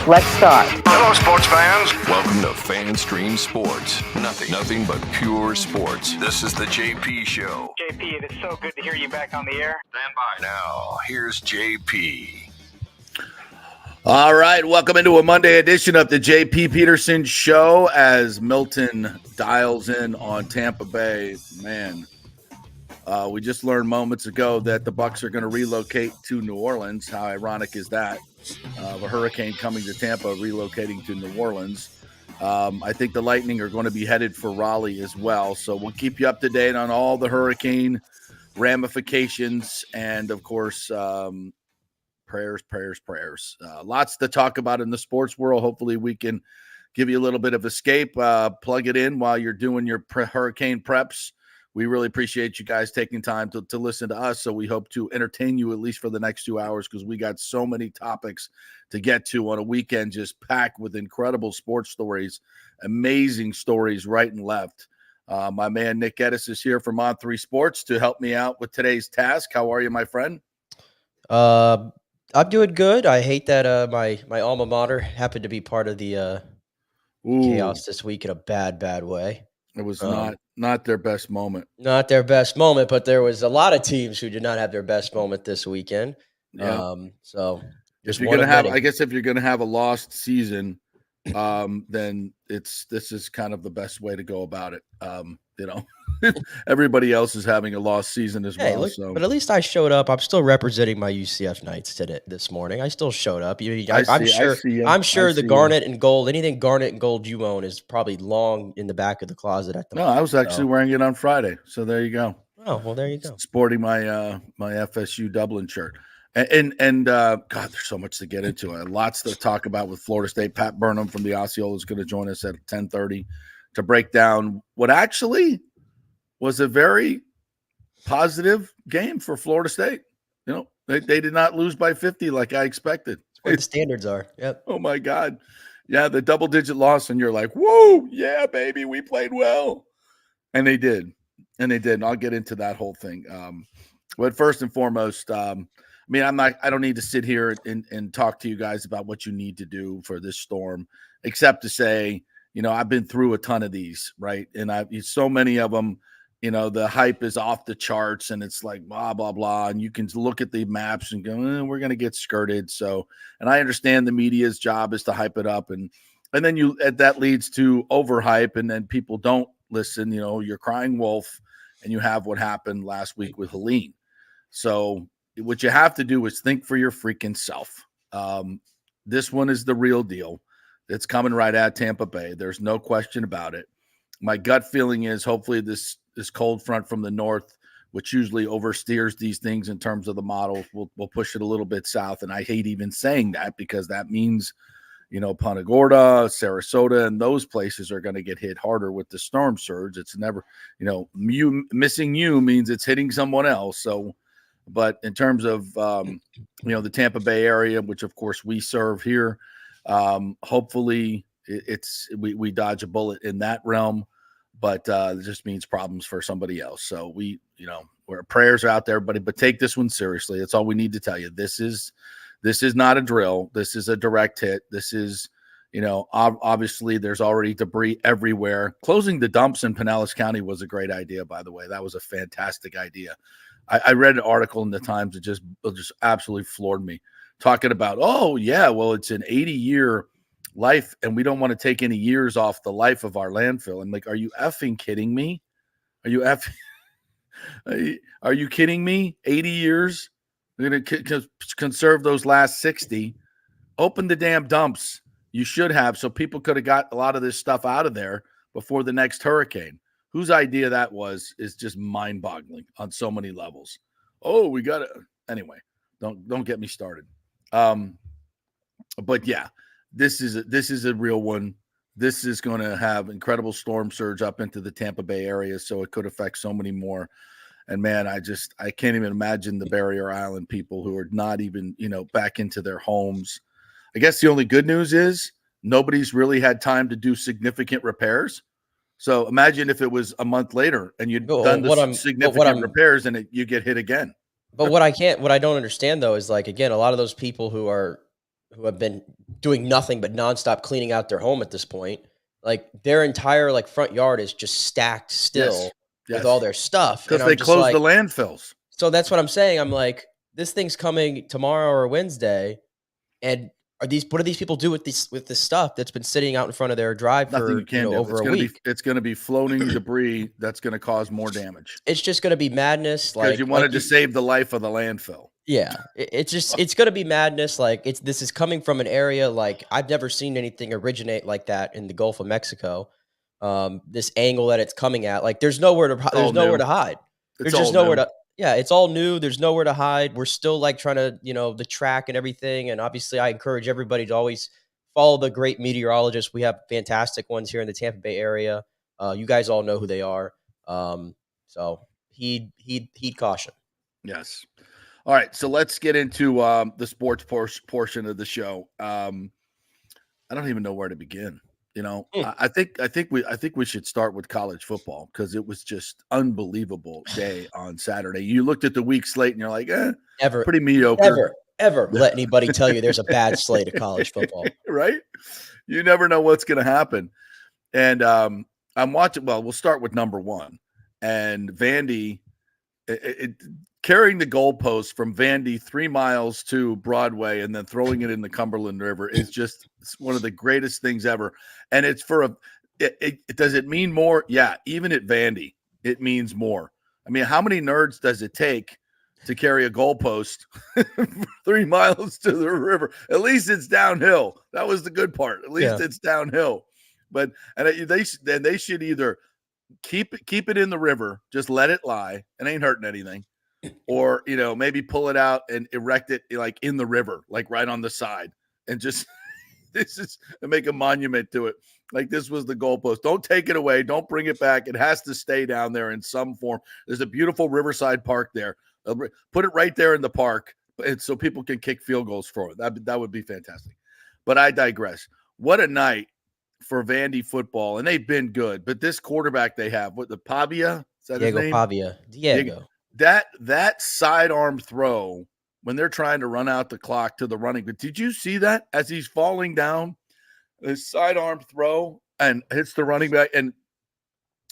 Let's start. Hello, sports fans. Welcome to FanStream Sports. Nothing but pure sports. This is the JP Show. JP, it is so good to hear you back on the air. Stand by. Now, here's JP. All right, welcome into a Monday edition of the JP Peterson Show as Milton dials in on Tampa Bay. Man, we just learned moments ago that the Bucs are going to relocate to New Orleans. How ironic is that? A hurricane coming to Tampa, relocating to New Orleans. I think the Lightning are going to be headed for Raleigh as well. So we'll keep you up to date on all the hurricane ramifications and, of course, prayers. Lots to talk about in the sports world. Hopefully we can give you a little bit of escape, plug it in while you're doing your hurricane preps. We really appreciate you guys taking time to listen to us. So we hope to entertain you at least for the next 2 hours because we got so many topics to get to on a weekend just packed with incredible sports stories, amazing stories right and left. My man Nick Geddes is here from On3 Sports to help me out with today's task. How are you, my friend? I'm doing good. I hate that my alma mater happened to be part of the chaos this week in a bad way. It was not their best moment. Not their best moment, but there was a lot of teams who did not have their best moment this weekend. Yeah. So if you're gonna have, I guess if you're gonna have a lost season, then this is kind of the best way to go about it. Everybody else is having a lost season as well. Look, but at least I showed up. I'm still representing my UCF Knights this morning. I still showed up. I'm sure the garnet and gold, anything garnet and gold you own is probably long in the back of the closet at the moment. I was actually wearing it on Friday. So there you go. Oh, well, there you go. Sporting my my FSU Dublin shirt. And God, there's so much to get into. Lots to talk about with Florida State. Pat Burnham from the Osceola is going to join us at 10:30 to break down what actually was a very positive game for Florida State. They did not lose by 50 like I expected. That's what the standards are. Yep. Oh, my God. Yeah, the double-digit loss, and you're like, whoa, yeah, baby, we played well. And they did. And I'll get into that whole thing. But first and foremost, I don't need to sit here and talk to you guys about what you need to do for this storm, except to say, I've been through a ton of these, right? And so many of them, the hype is off the charts and it's like blah, blah, blah. And you can look at the maps and go, we're going to get skirted. So, and I understand the media's job is to hype it up. And then that leads to overhype. And then people don't listen, you're crying wolf and you have what happened last week with Helene. So what you have to do is think for your freaking self. This one is the real deal. It's coming right at Tampa Bay. There's no question about it. My gut feeling is hopefully this cold front from the north, which usually oversteers these things in terms of the model, will push it a little bit south. And I hate even saying that because that means, Punta Gorda, Sarasota, and those places are going to get hit harder with the storm surge. It's never, missing you means it's hitting someone else. So, but in terms of, the Tampa Bay area, which of course we serve here, hopefully we dodge a bullet in that realm, but it just means problems for somebody else. So our prayers are out there, everybody, but take this one seriously. That's all we need to tell you. This is not a drill. This is a direct hit. This is, obviously there's already debris everywhere. Closing the dumps in Pinellas County was a great idea, by the way. That was a fantastic idea. I read an article in the Times that just absolutely floored me, talking about, it's an 80-year life, and we don't want to take any years off the life of our landfill. I'm like, are you effing kidding me? Are you kidding me? 80 years? We're going to conserve those last 60. Open the damn dumps. You should have, so people could have got a lot of this stuff out of there before the next hurricane. Whose idea that was is just mind-boggling on so many levels. Oh, we got it. Anyway, don't get me started. But yeah, this is a real one. This is going to have incredible storm surge up into the Tampa Bay area, so it could affect so many more. And man, I can't even imagine the Barrier Island people who are not even, back into their homes. I guess the only good news is nobody's really had time to do significant repairs. So imagine if it was a month later and you'd done the significant repairs and you get hit again. But what I don't understand though is, like, again, a lot of those people who are who have been doing nothing but nonstop cleaning out their home at this point. Like their entire like front yard is just stacked still with all their stuff. And Because I'm they just closed like, the landfills. so that's what I'm saying. I'm like, this thing's coming tomorrow or Wednesday. And what do these people do with this stuff that's been sitting out in front of their drive Nothing for you can do. over a week? It's going to be floating debris that's going to cause more damage. It's just going to be madness. Because you wanted to save the life of the landfill. Yeah, it's going to be madness. Like this is coming from an area like I've never seen anything originate like that in the Gulf of Mexico. This angle that it's coming at, like there's nowhere to hide. There's just nowhere to. Yeah, it's all new. There's nowhere to hide. We're still like trying to, the track and everything. And obviously, I encourage everybody to always follow the great meteorologists. We have fantastic ones here in the Tampa Bay area. You guys all know who they are. So heed caution. Yes. All right. So let's get into the sports portion of the show. I don't even know where to begin. I think we should start with college football because it was just unbelievable day on Saturday. You looked at the week slate and you're like, pretty mediocre. Ever let anybody tell you there's a bad slate of college football, right? You never know what's going to happen. And I'm watching. Well, we'll start with number one, and Vandy carrying the goalpost from Vandy 3 miles to Broadway and then throwing it in the Cumberland River is just one of the greatest things ever. And it's does it mean more? Yeah. Even at Vandy, it means more. I mean, how many nerds does it take to carry a goalpost 3 miles to the river? At least it's downhill. That was the good part. At least it's downhill. But they should either keep it in the river, just let it lie. It ain't hurting anything. Or, maybe pull it out and erect it like in the river, like right on the side, and just make a monument to it. Like this was the goalpost. Don't take it away. Don't bring it back. It has to stay down there in some form. There's a beautiful Riverside Park there. Put it right there in the park, and so people can kick field goals for it. That would be fantastic. But I digress. What a night for Vandy football, and they've been good. But this quarterback they have, the Pavia, is that his name? Diego. That sidearm throw when they're trying to run out the clock to the running. But did you see that as he's falling down, his sidearm throw and hits the running back and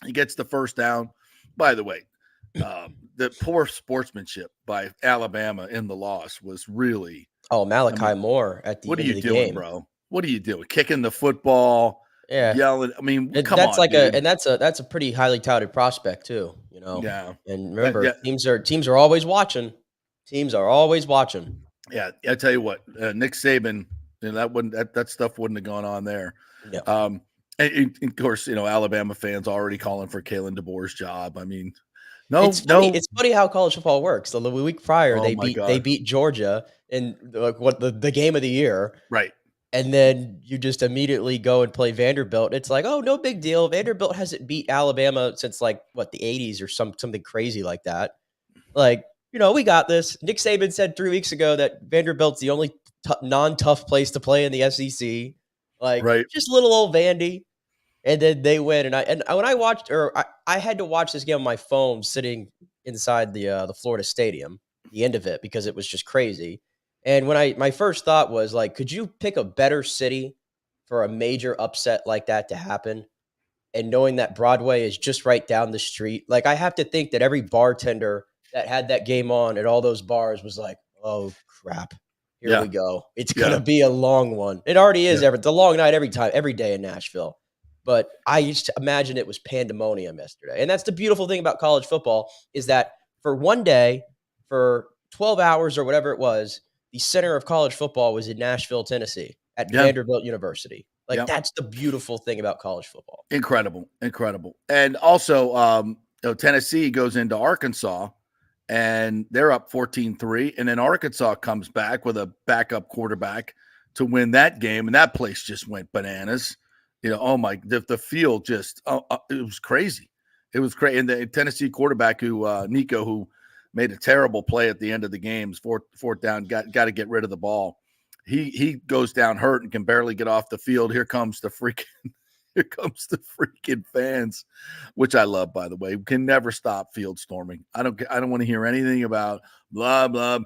he gets the first down? By the way, the poor sportsmanship by Alabama in the loss was really. Oh, Malachi Moore at the end of the game. What are you doing, bro? What are you doing? Kicking the football. Yeah, yelling. I mean, come that's on, like dude. that's a pretty highly touted prospect too. Yeah. And remember, teams are always watching. Teams are always watching. Yeah, I tell you what, Nick Saban, that stuff wouldn't have gone on there. Yeah. And of course, Alabama fans already calling for Kalen DeBoer's job. I mean, it's funny how college football works. The week prior, they beat Georgia in the game of the year, right? And then you just immediately go and play Vanderbilt. It's like, oh, no big deal. Vanderbilt hasn't beat Alabama since the 80s or something crazy like that. Like, we got this. Nick Saban said 3 weeks ago that Vanderbilt's the only non-tough place to play in the SEC. Just little old Vandy. And then they win. And when I watched, I had to watch this game on my phone sitting inside the Florida Stadium, the end of it, because it was just crazy. And my first thought was like, could you pick a better city for a major upset like that to happen? And knowing that Broadway is just right down the street, like I have to think that every bartender that had that game on at all those bars was like, oh crap, here we go. It's going to be a long one. It already is. It's a long night every day in Nashville. But I used to imagine it was pandemonium yesterday. And that's the beautiful thing about college football is that for one day, for 12 hours or whatever it was, the center of college football was in Nashville, Tennessee at Vanderbilt University. That's the beautiful thing about college football. Incredible. And also, Tennessee goes into Arkansas and they're up 14-3. And then Arkansas comes back with a backup quarterback to win that game. And that place just went bananas. The field just, it was crazy. It was crazy. And the Tennessee quarterback Nico, who made a terrible play at the end of the games, fourth down, got to get rid of the ball. He goes down hurt and can barely get off the field. Here comes the freaking fans, which I love, by the way. We can never stop field storming. I don't want to hear anything about blah blah.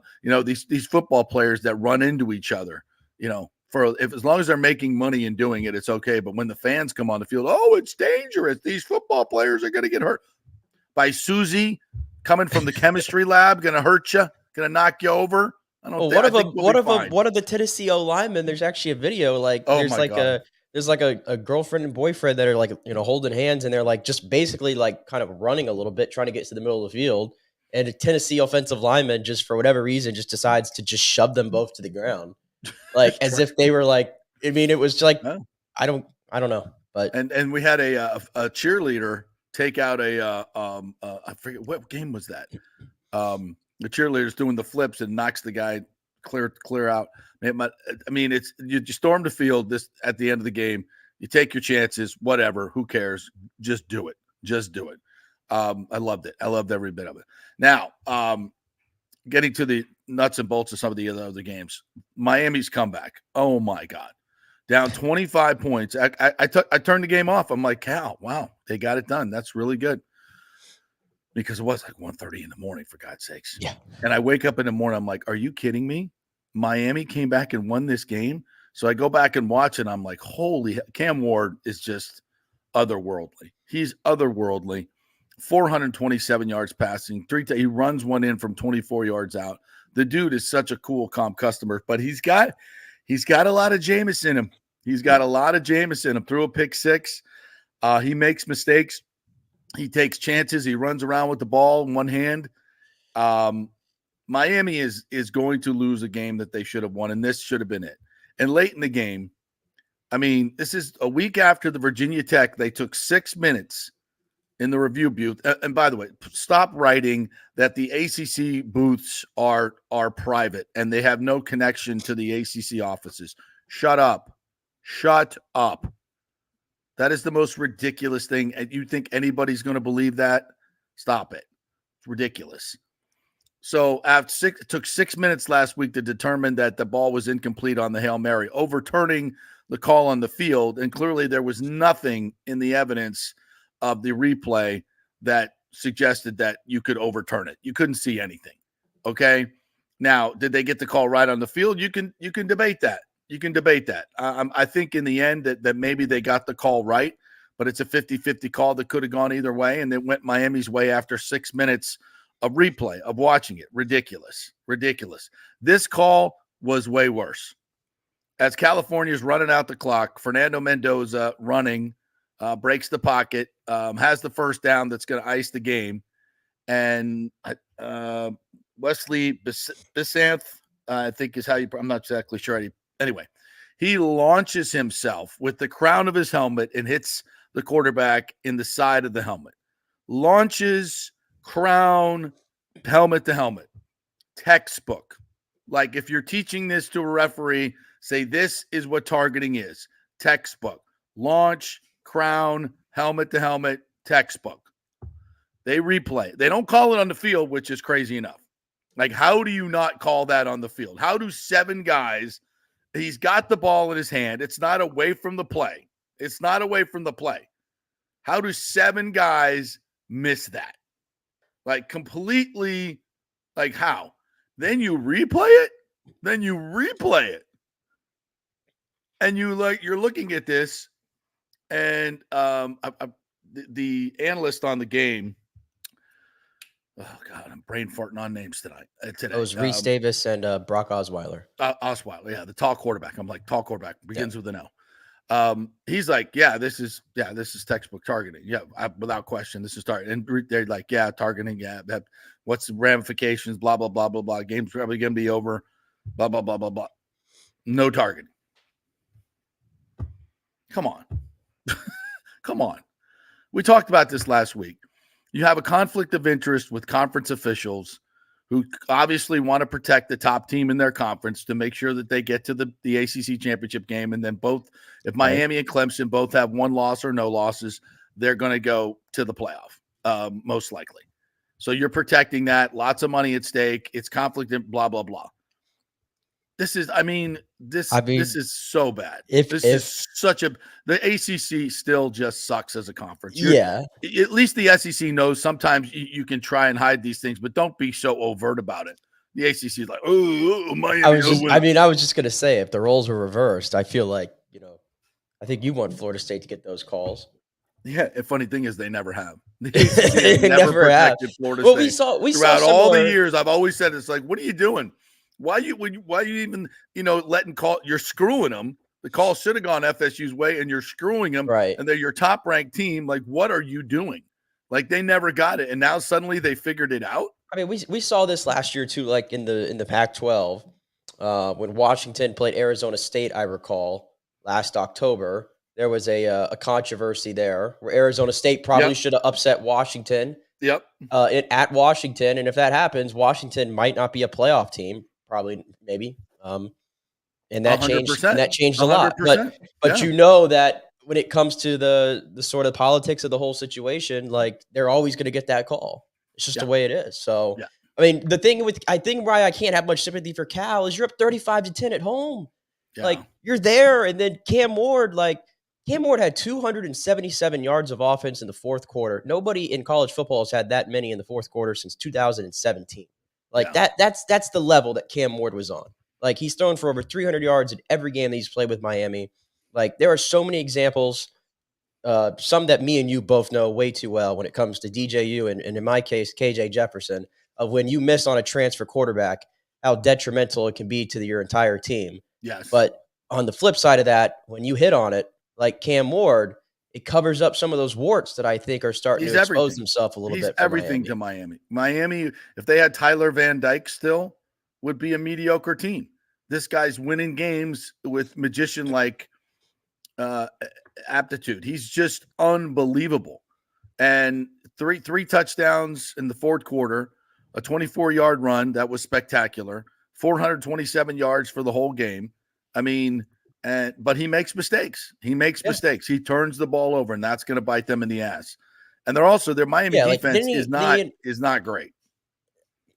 These football players that run into each other. as long as they're making money and doing it, it's okay. But when the fans come on the field, oh, it's dangerous. These football players are going to get hurt. By Susie coming from the chemistry lab, going to hurt you, going to knock you over. One of the Tennessee O linemen, there's actually a video. Like, there's like a girlfriend and boyfriend that are like, holding hands, and they're like just basically like kind of running a little bit, trying to get to the middle of the field. And a Tennessee offensive lineman, just for whatever reason, just decides to just shove them both to the ground, like as if they were like. I mean, it was like I don't know, but and we had a cheerleader take out I forget what game was that. The cheerleader's doing the flips and knocks the guy clear out. It's you storm the field this at the end of the game. You take your chances, whatever. Who cares? Just do it. I loved it. I loved every bit of it. Now, getting to the nuts and bolts of some of the other games. Miami's comeback. Oh my God. Down 25 points. I turned the game off. I'm like, Cal, wow, they got it done. That's really good. Because it was like 1:30 in the morning, for God's sakes. Yeah. And I wake up in the morning. I'm like, are you kidding me? Miami came back and won this game. So I go back and watch it. I'm like, holy, Cam Ward is just otherworldly. He's otherworldly. 427 yards passing. He runs one in from 24 yards out. The dude is such a cool, calm customer, but he's got a lot of Jameis in him. Threw a pick six. He makes mistakes. He takes chances. He runs around with the ball in one hand. Miami is going to lose a game that they should have won, and this should have been it. And late in the game, this is a week after the Virginia Tech. They took 6 minutes in the review booth. And by the way, stop writing that the ACC booths are private and they have no connection to the ACC offices. Shut up. That is the most ridiculous thing. And you think anybody's going to believe that? Stop it. It's ridiculous. So it took 6 minutes last week to determine that the ball was incomplete on the Hail Mary, overturning the call on the field. And clearly there was nothing in the evidence of the replay that suggested that you could overturn it. You couldn't see anything. Okay. Now, did they get the call right on the field? You can debate that. I think in the end that maybe they got the call right, but it's a 50-50 call that could have gone either way. And it went Miami's way after 6 minutes of replay of watching it. Ridiculous. This call was way worse. As California's running out the clock, Fernando Mendoza running, breaks the pocket, has the first down that's going to ice the game. And Wesley Bisanth, I think is how I'm not exactly sure. Anyway, he launches himself with the crown of his helmet and hits the quarterback in the side of the helmet. Launches, crown, helmet to helmet. Textbook. Like if you're teaching this to a referee, say this is what targeting is. Textbook. Launch, crown, helmet to helmet, textbook. They replay. They don't call it on the field, which is crazy enough. Like, how do you not call that on the field? How do 7 guys, he's got the ball in his hand. It's not away from the play. How do 7 guys miss that? Like completely, like how? Then you replay it. And you're looking at this. And the analyst on the game, oh God, I'm brain farting on names today. It was Reese Davis and Brock Osweiler. Osweiler, yeah, the tall quarterback. I'm like, tall quarterback begins with an L. He's like, this is textbook targeting. Yeah, without question, this is targeting. And they're like, yeah, targeting. Yeah, what's the ramifications? Blah blah blah blah blah. Game's probably gonna be over. Blah blah blah blah blah. No targeting. Come on. We talked about this last week. You have a conflict of interest with conference officials who obviously want to protect the top team in their conference to make sure that they get to the ACC championship game. And then if Miami and Clemson both have 1 loss or no losses, they're going to go to the playoff, most likely. So you're protecting that. Lots of money at stake. It's conflict and blah, blah, blah. This is so bad. The ACC still just sucks as a conference. At least the SEC knows sometimes you can try and hide these things, but don't be so overt about it. The ACC is like, oh, Miami. I was just going to say, if the roles were reversed, I feel like, I think you want Florida State to get those calls. Yeah, the funny thing is they never have. The ACC has never protected Florida State. We throughout saw all the years. I've always said it's like, what are you doing? Why you even letting call? You're screwing them. The call should have gone FSU's way, and you're screwing them. Right. And they're your top ranked team. Like, what are you doing? Like, they never got it, and now suddenly they figured it out. I mean, we saw this last year too, like in the Pac-12 when Washington played Arizona State. I recall last October. There was a controversy there where Arizona State probably should have upset Washington. Yep. At Washington, and if that happens, Washington might not be a playoff team. Probably, maybe. And that 100%. changed a lot. But that when it comes to the sort of politics of the whole situation, like they're always going to get that call. It's just the way it is. So, I mean, the thing I think why I can't have much sympathy for Cal is you're up 35-10 at home. Yeah. Like you're there, and then Cam Ward had 277 yards of offense in the fourth quarter. Nobody in college football has had that many in the fourth quarter since 2017. Like that's the level that Cam Ward was on. Like he's thrown for over 300 yards in every game that he's played with Miami. Like there are so many examples, some that me and you both know way too well when it comes to DJU and in my case, KJ Jefferson, of when you miss on a transfer quarterback, how detrimental it can be to your entire team. Yes. But on the flip side of that, when you hit on it, like Cam Ward, it covers up some of those warts that I think are starting to expose themselves a little bit. Everything to Miami. Miami, if they had Tyler Van Dyke still, would be a mediocre team. This guy's winning games with magician-like aptitude. He's just unbelievable. And three touchdowns in the fourth quarter, a 24-yard run that was spectacular, 427 yards for the whole game. I mean, but he makes mistakes. He turns the ball over, and that's going to bite them in the ass. And their Miami defense is not great.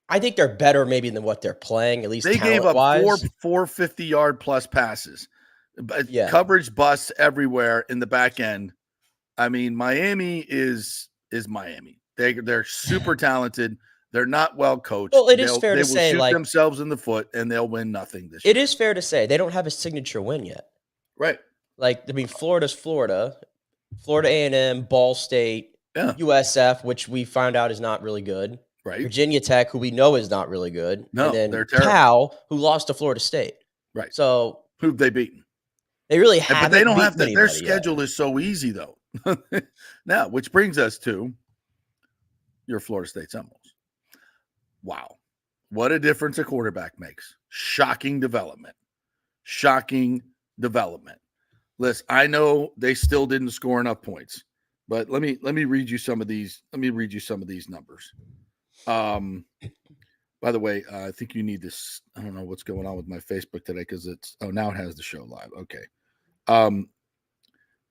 I think they're better maybe than what they're playing, at least they gave up four 50-yard plus passes. Coverage busts everywhere in the back end. I mean, Miami is Miami. They're super talented. They're not well coached. Well, it is fair to say, they will shoot themselves in the foot, and they'll win nothing this year. It is fair to say they don't have a signature win yet. Right. Like, I mean, Florida's Florida A&M, Ball State, USF, which we found out is not really good. Right. Virginia Tech, who we know is not really good. No, and then they're terrible. Cal, who lost to Florida State. Right. So who've they beaten? They really haven't. But they don't have to. Their schedule is so easy, though. Now, which brings us to your Florida State Seminoles. Wow. What a difference a quarterback makes. Shocking development. Listen, I know they still didn't score enough points, but let me read you some of these. Let me read you some of these numbers. By the way, I think you need this. I don't know what's going on with my Facebook today because now it has the show live. Okay.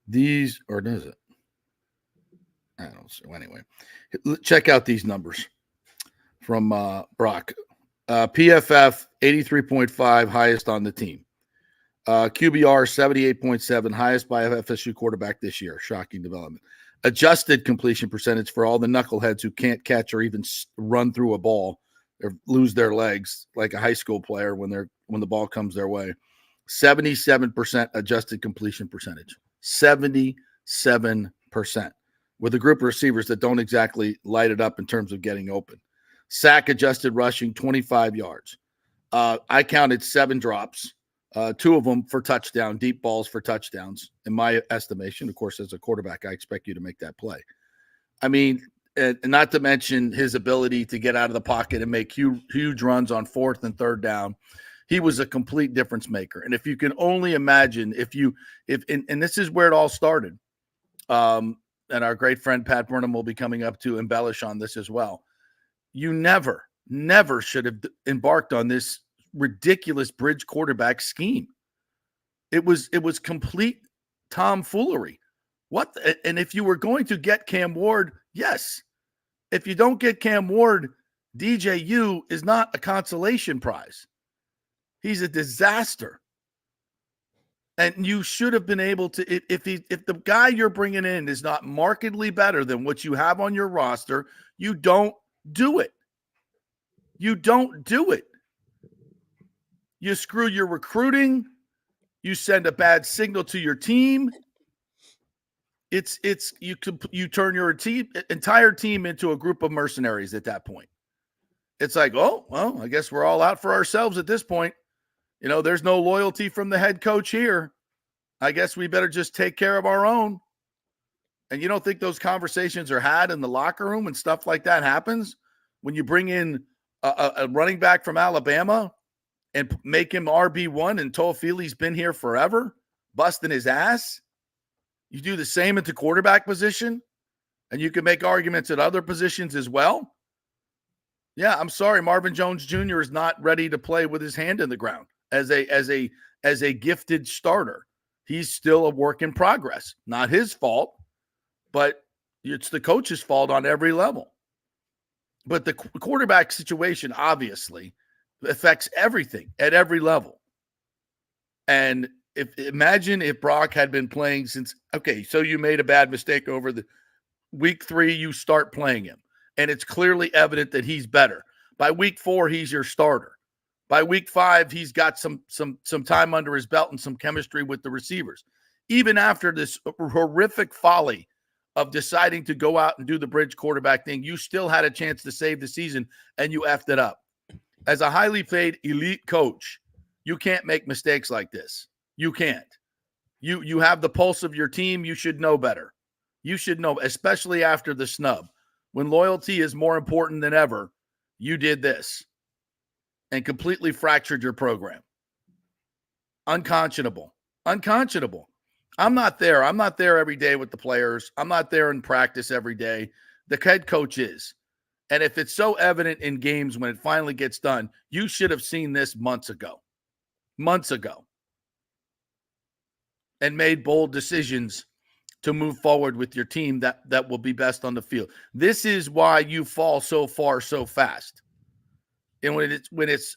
These, or does it? I don't know. Anyway, check out these numbers from Brock. PFF 83.5, highest on the team. QBR 78.7, highest by a FSU quarterback this year. Shocking development. Adjusted completion percentage for all the knuckleheads who can't catch or even run through a ball or lose their legs like a high school player when the ball comes their way. 77% adjusted completion percentage. 77%. With a group of receivers that don't exactly light it up in terms of getting open. Sack adjusted rushing, 25 yards. I counted 7 drops, 2 of them for touchdown, deep balls for touchdowns. In my estimation, of course, as a quarterback, I expect you to make that play. I mean, and not to mention his ability to get out of the pocket and make huge runs on 4th and 3rd down. He was a complete difference maker. And if you can only imagine, and this is where it all started, and our great friend Pat Burnham will be coming up to embellish on this as well. You never should have embarked on this ridiculous bridge quarterback scheme. It was complete tomfoolery. What? And if you were going to get Cam Ward, yes. If you don't get Cam Ward, DJU is not a consolation prize. He's a disaster. And you should have been able to, if the guy you're bringing in is not markedly better than what you have on your roster, you don't do it. You don't do it. You screw your recruiting. You send a bad signal to your team. You turn your entire team into a group of mercenaries at that point. It's like, oh, well, I guess we're all out for ourselves at this point. There's no loyalty from the head coach here. I guess we better just take care of our own. And you don't think those conversations are had in the locker room and stuff like that happens when you bring in a running back from Alabama and make him RB1 and Toafili's been here forever, busting his ass? You do the same at the quarterback position, and you can make arguments at other positions as well. Yeah, I'm sorry, Marvin Jones Jr. is not ready to play with his hand in the ground as a gifted starter. He's still a work in progress. Not his fault, but it's the coach's fault on every level. But the quarterback situation obviously affects everything at every level. And imagine if Brock had been playing since, so you made a bad mistake over the week 3, you start playing him. And it's clearly evident that he's better. By week 4, he's your starter. By week 5, he's got some time under his belt and some chemistry with the receivers. Even after this horrific folly of deciding to go out and do the bridge quarterback thing, you still had a chance to save the season, and you effed it up. As a highly paid elite coach, you can't make mistakes like this. You can't. You have the pulse of your team. You should know better. You should know, especially after the snub. When loyalty is more important than ever, you did this and completely fractured your program. Unconscionable. Unconscionable. I'm not there. I'm not there every day with the players. I'm not there in practice every day. The head coach is. And if it's so evident in games when it finally gets done, you should have seen this months ago. Months ago. And made bold decisions to move forward with your team that will be best on the field. This is why you fall so far so fast. And when it's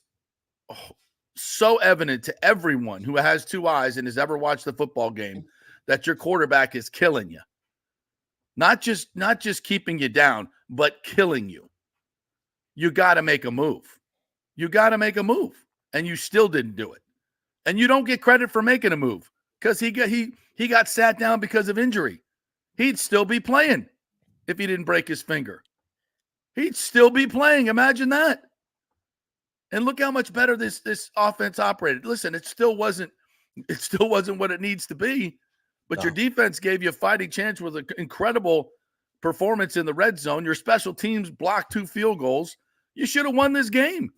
so evident to everyone who has 2 eyes and has ever watched the football game that your quarterback is killing you. Not just keeping you down, but killing you. You got to make a move. You got to make a move. And you still didn't do it. And you don't get credit for making a move because he got sat down because of injury. He'd still be playing if he didn't break his finger. He'd still be playing. Imagine that. And look how much better this offense operated. Listen, it still wasn't what it needs to be, but your defense gave you a fighting chance with an incredible performance in the red zone. Your special teams blocked 2 field goals. You should have won this game.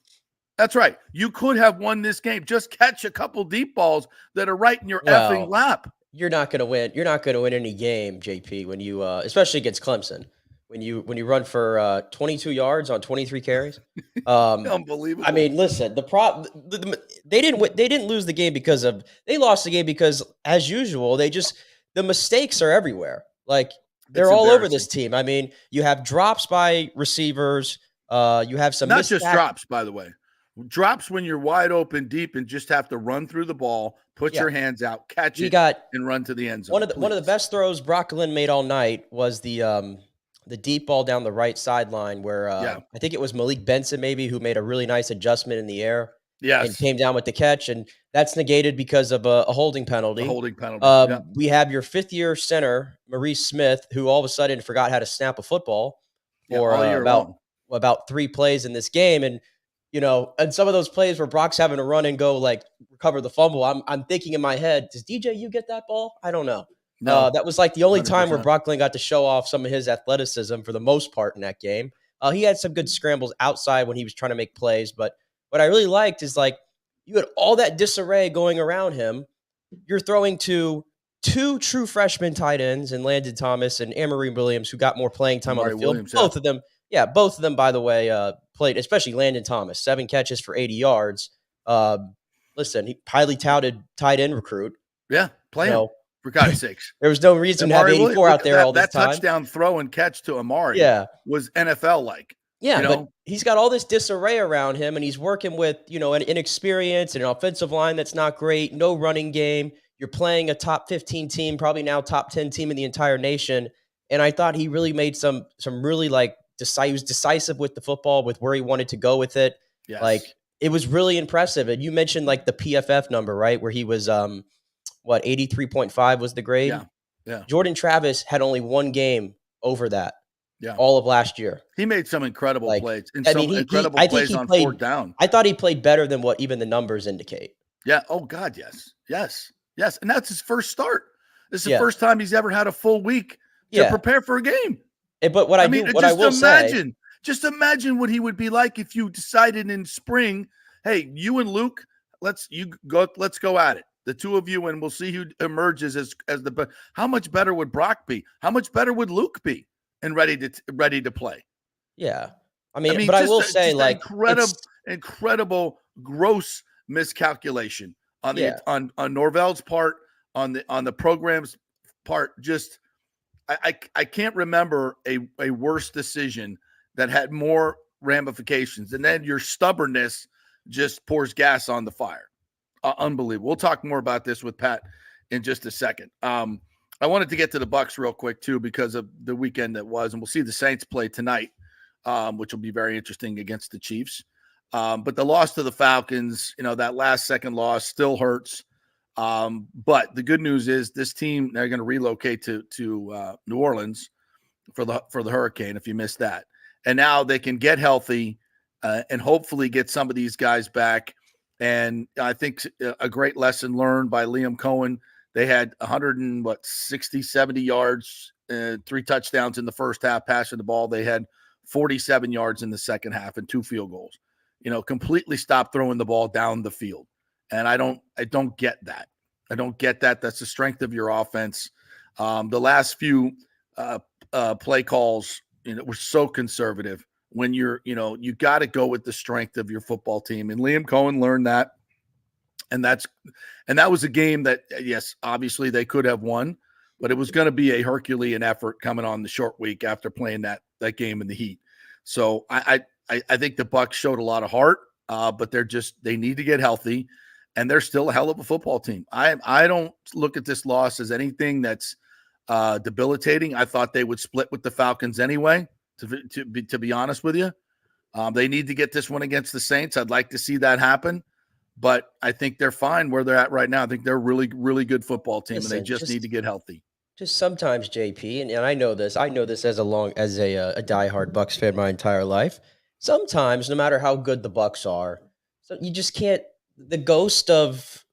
That's right. You could have won this game. Just catch a couple deep balls that are right in your effing lap. You're not going to win. You're not going to win any game, JP, when you especially against Clemson. When you run for 22 yards on 23 carries. Unbelievable. I mean, listen, they didn't lose the game they lost the game because, as usual, the mistakes are everywhere. Like, they're all over this team. I mean, you have drops by receivers. You have some not just drops, by the way. Drops when you're wide open deep and just have to run through the ball, put your hands out, catch it, and run to the end zone. One of the best throws Brock Glenn made all night was the deep ball down the right sideline where I think it was Malik Benson maybe who made a really nice adjustment in the air. Yes. And came down with the catch, and that's negated because of a holding penalty. We have your 5th-year center, Maurice Smith, who all of a sudden forgot how to snap a football for about 3 plays in this game. And, and some of those plays where Brock's having to run and go, like, recover the fumble, I'm thinking in my head, does DJ you get that ball? I don't know. No, that was like the only 100%. Time where Brock Glenn got to show off some of his athleticism for the most part in that game. He had some good scrambles outside when he was trying to make plays, but what I really liked is, like, you had all that disarray going around him. You're throwing to 2 true freshman tight ends in Landon Thomas and Amory Williams, who got more playing time on the field. Both of them, by the way, played, especially Landon Thomas, 7 catches for 80 yards. Listen, he highly touted tight end recruit. Yeah, play him. For God's sakes. There was no reason to have 84 out there all this time. That touchdown throw and catch to Amari was NFL-like. Yeah, but he's got all this disarray around him, and he's working with, an inexperience and an offensive line that's not great, no running game. You're playing a top 15 team, probably now top 10 team in the entire nation. And I thought he really made some really, like, he was decisive with the football, with where he wanted to go with it. Yes. Like, it was really impressive. And you mentioned like the PFF number, right? Where he was, 83.5 was the grade. Yeah. Yeah. Jordan Travis had only one game over that. Yeah. All of last year. He made some incredible plays. I mean, incredible I think plays he on played, fourth down. I thought he played better than what even the numbers indicate. Yeah. Oh, God, yes. Yes. Yes. And that's his first start. This is the first time he's ever had a full week to prepare for a game. But what just imagine what he would be like if you decided in spring, hey, you and Luke, let's go at it. The two of you, and we'll see who emerges as the. How much better would Brock be? How much better would Luke be and ready to play? Yeah, I mean, but I will say, like, incredible, gross miscalculation on on Norvell's part, on the program's part. Just I can't remember a worse decision that had more ramifications, and then your stubbornness just pours gas on the fire. Unbelievable. We'll talk more about this with Pat in just a second. I wanted to get to the Bucs real quick too, because of the weekend that was, and we'll see the Saints play tonight, which will be very interesting against the Chiefs. But the loss to the Falcons, that last second loss still hurts. But the good news is this team, they're going to relocate to New Orleans for the Hurricane, if you missed that. And now they can get healthy and hopefully get some of these guys back. And I think a great lesson learned by Liam Cohen. They had 160, 70 yards, 3 touchdowns in the first half passing the ball. They had 47 yards in the second half and 2 field goals. Completely stopped throwing the ball down the field. And I don't get that. I don't get that. That's the strength of your offense. The last few play calls, were so conservative. When you got to go with the strength of your football team. And Liam Cohen learned that. And that was a game that, yes, obviously they could have won, but it was going to be a Herculean effort coming on the short week after playing that game in the heat. So I think the Bucs showed a lot of heart, but they need to get healthy, and they're still a hell of a football team. I don't look at this loss as anything that's debilitating. I thought they would split with the Falcons anyway. To be honest with you, they need to get this one against the Saints. I'd like to see that happen, but I think they're fine where they're at right now. I think they're a really, really good football team, and they just need to get healthy. Just sometimes, JP, and I know this. I know this as a diehard Bucs fan my entire life. Sometimes, no matter how good the Bucs are, so you just can't. The ghost of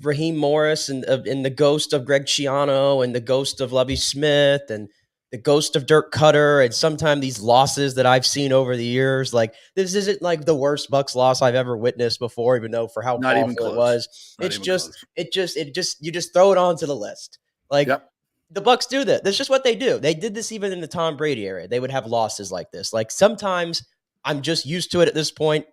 Raheem Morris and the ghost of Greg Schiano and the ghost of Lovie Smith and the ghost of Dirk Cutter, and sometimes these losses that I've seen over the years, like this isn't like the worst Bucs loss I've ever witnessed before, even though for how awful it was. It's just you just throw it onto the list. Like the Bucs do that. That's just what they do. They did this even in the Tom Brady era. They would have losses like this. Like sometimes I'm just used to it at this point.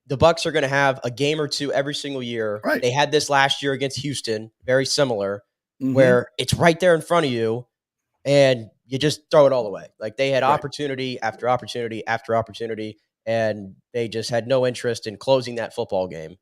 The Bucs are going to have a game or two every single year. Right. They had this last year against Houston, very similar, where it's right there in front of you, and you just throw it all away. Like they had opportunity after opportunity after opportunity, and they just had no interest in closing that football game.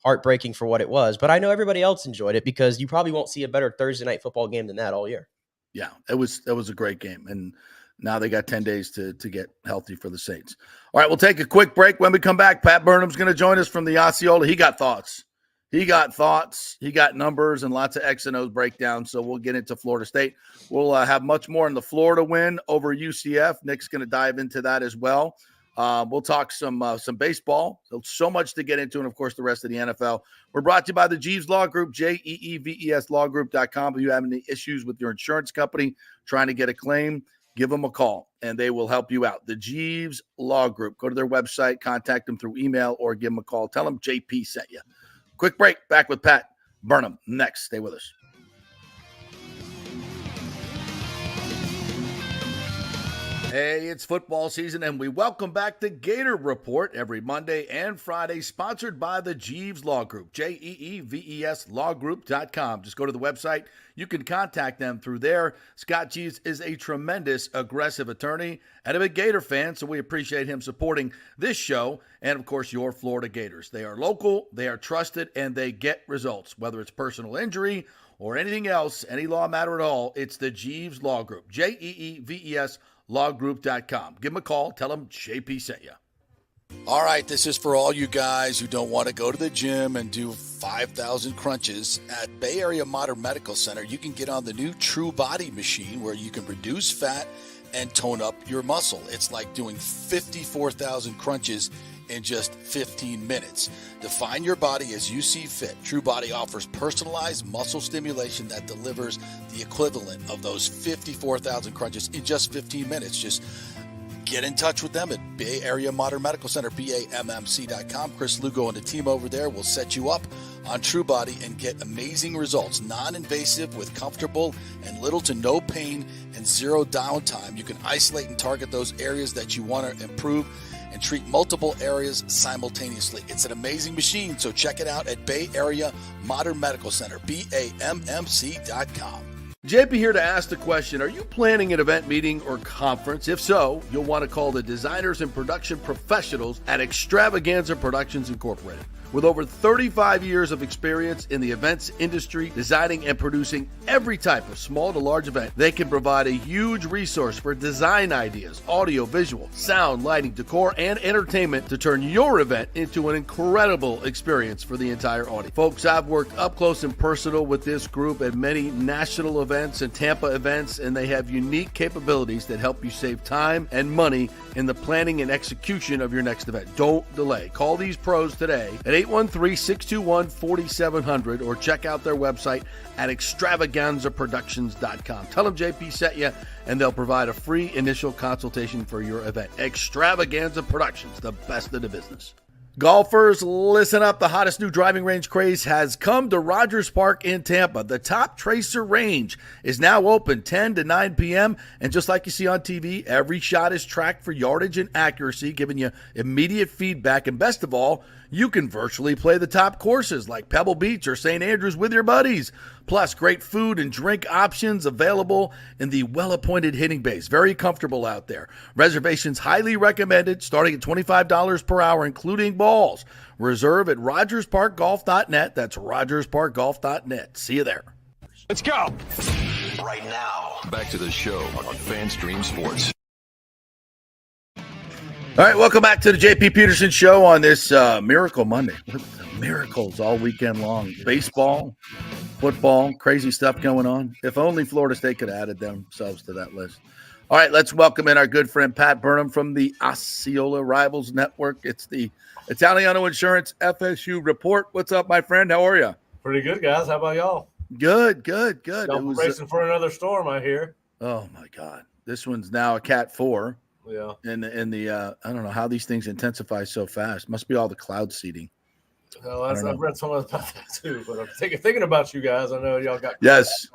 Heartbreaking for what it was. But I know everybody else enjoyed it because you probably won't see a better Thursday night football game than that all year. Yeah, that was a great game. And now they got 10 days to get healthy for the Saints. All right, we'll take a quick break. When we come back, Pat Burnham's going to join us from the Osceola. He got thoughts. He got numbers and lots of X and O's breakdowns. So we'll get into Florida State. We'll have much more in the Florida win over UCF. Nick's going to dive into that as well. We'll talk some baseball. So much to get into, and of course the rest of the NFL. We're brought to you by the Jeeves Law Group, JEEVES lawgroup.com. If you have any issues with your insurance company trying to get a claim, give them a call and they will help you out. The Jeeves Law Group. Go to their website, contact them through email, or give them a call. Tell them JP sent you. Quick break. Back with Pat Burnham next. Stay with us. Hey, it's football season, and we welcome back the Gator Report every Monday and Friday, sponsored by the Jeeves Law Group, JEEVES lawgroup.com. Just go to the website. You can contact them through there. Scott Jeeves is a tremendous, aggressive attorney and a big Gator fan, so we appreciate him supporting this show and, of course, your Florida Gators. They are local, they are trusted, and they get results, whether it's personal injury or anything else, any law matter at all. It's the Jeeves Law Group, JEEVES lawgroup.com. Give them a call. Tell them JP sent you. All right, this is for all you guys who don't want to go to the gym and do 5,000 crunches. At Bay Area Modern Medical Center, you can get on the new True Body machine where you can reduce fat and tone up your muscle. It's like doing 54,000 crunches in just 15 minutes. Define your body as you see fit. True Body offers personalized muscle stimulation that delivers the equivalent of those 54,000 crunches in just 15 minutes. Just get in touch with them at Bay Area Modern Medical Center, BAMMC.com. Chris Lugo and the team over there will set you up on True Body and get amazing results. Non-invasive with comfortable and little to no pain and zero downtime. You can isolate and target those areas that you want to improve and treat multiple areas simultaneously. It's an amazing machine, so check it out at Bay Area Modern Medical Center, BAMMC.com. JP here to ask the question, are you planning an event, meeting, or conference? If so, you'll want to call the designers and production professionals at Extravaganza Productions Incorporated. With over 35 years of experience in the events industry, designing and producing every type of small to large event, they can provide a huge resource for design ideas, audio, visual, sound, lighting, decor, and entertainment to turn your event into an incredible experience for the entire audience. Folks, I've worked up close and personal with this group at many national events and Tampa events, and they have unique capabilities that help you save time and money in the planning and execution of your next event. Don't delay. Call these pros today at 813-621-4700 or check out their website at extravaganzaproductions.com. Tell them JP sent you, and they'll provide a free initial consultation for your event. Extravaganza Productions, the best of the business. Golfers, listen up. The hottest new driving range craze has come to Rogers Park in Tampa. The Top Tracer range is now open 10 to 9 p.m. And just like you see on TV, every shot is tracked for yardage and accuracy, giving you immediate feedback. And best of all, you can virtually play the top courses like Pebble Beach or St. Andrews with your buddies. Plus, great food and drink options available in the well-appointed hitting bays. Very comfortable out there. Reservations highly recommended, starting at $25 per hour, including balls. Reserve at RogersParkGolf.net. That's RogersParkGolf.net. See you there. Let's go. Right now, back to the show on FanStream Sports. All right, welcome back to the JP Peterson Show on this Miracle Monday. Miracles all weekend long. Baseball, football, crazy stuff going on. If only Florida State could have added themselves to that list. All right, let's welcome in our good friend Pat Burnham from the Osceola Rivals Network. It's the Italiano Insurance FSU Report. What's up, my friend? How are you? Pretty good, guys. How about y'all? Good. Y'all bracing for another storm, I hear. Oh, my God. This one's now a Cat 4. Yeah. And the I don't know how these things intensify so fast. Must be all the cloud seeding. Well, I've read some about that too, but I'm thinking about you guys. I know y'all got yes.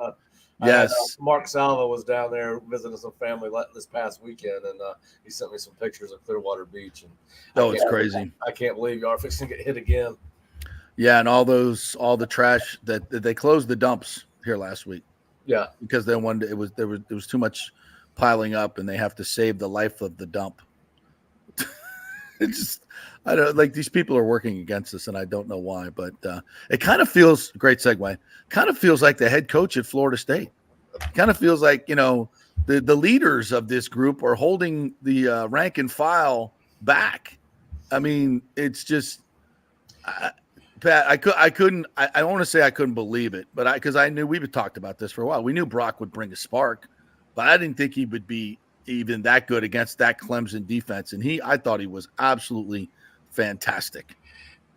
Mark Salva was down there visiting some family this past weekend, and he sent me some pictures of Clearwater Beach. And it's crazy. I can't believe y'all are fixing to get hit again. Yeah, and all the trash that they closed the dumps here last week. Yeah, because there was too much piling up, and they have to save the life of the dump. It's just, I don't like, these people are working against us, and I don't know why, but it kind of feels, great segue, kind of feels like the head coach at Florida State. Kind of feels like, the leaders of this group are holding the rank and file back. I mean, it's just, Pat, I couldn't want to say I couldn't believe it, but because I knew we've talked about this for a while. We knew Brock would bring a spark, but I didn't think he would be even that good against that Clemson defense. And I thought he was absolutely fantastic.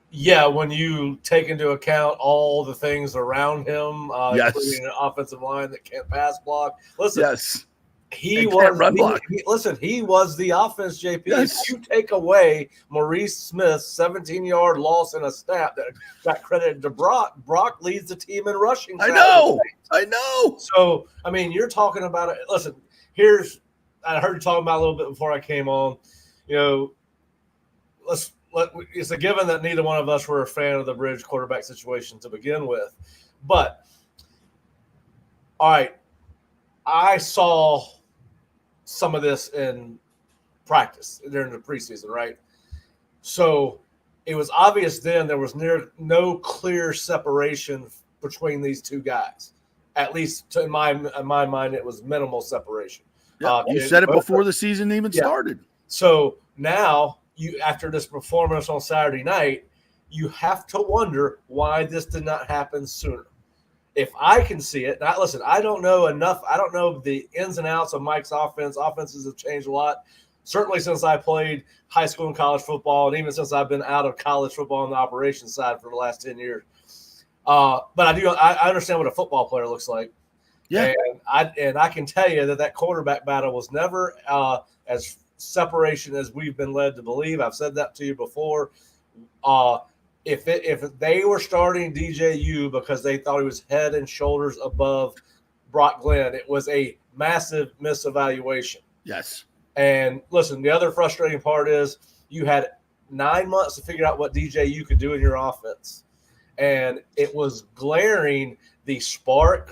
Yeah, when you take into account all the things around him, including an offensive line that can't pass block. Listen, yes, he was the offense, JP. Yes. If you take away Maurice Smith's 17-yard loss in a snap that got credited to Brock leads the team in rushing. I know. So, I mean, you're talking about it. Listen, I heard you talking about a little bit before I came on. It's a given that neither one of us were a fan of the bridge quarterback situation to begin with. But, all right, I saw some of this in practice during the preseason, right? So it was obvious then there was no clear separation between these two guys. At least in my mind, it was minimal separation. Yeah, you said it before the season even started. So now after this performance on Saturday night, you have to wonder why this did not happen sooner. If I can see it, now listen, I don't know enough. I don't know the ins and outs of Mike's offense. Offenses have changed a lot, certainly since I played high school and college football, and even since I've been out of college football on the operations side for the last 10 years. But I understand what a football player looks like. Yeah. And I can tell you that quarterback battle was never as separation as we've been led to believe. I've said that to you before. If they were starting DJU because they thought he was head and shoulders above Brock Glenn, it was a massive misevaluation. Yes. And listen, the other frustrating part is you had 9 months to figure out what DJU could do in your offense. And it was glaring the spark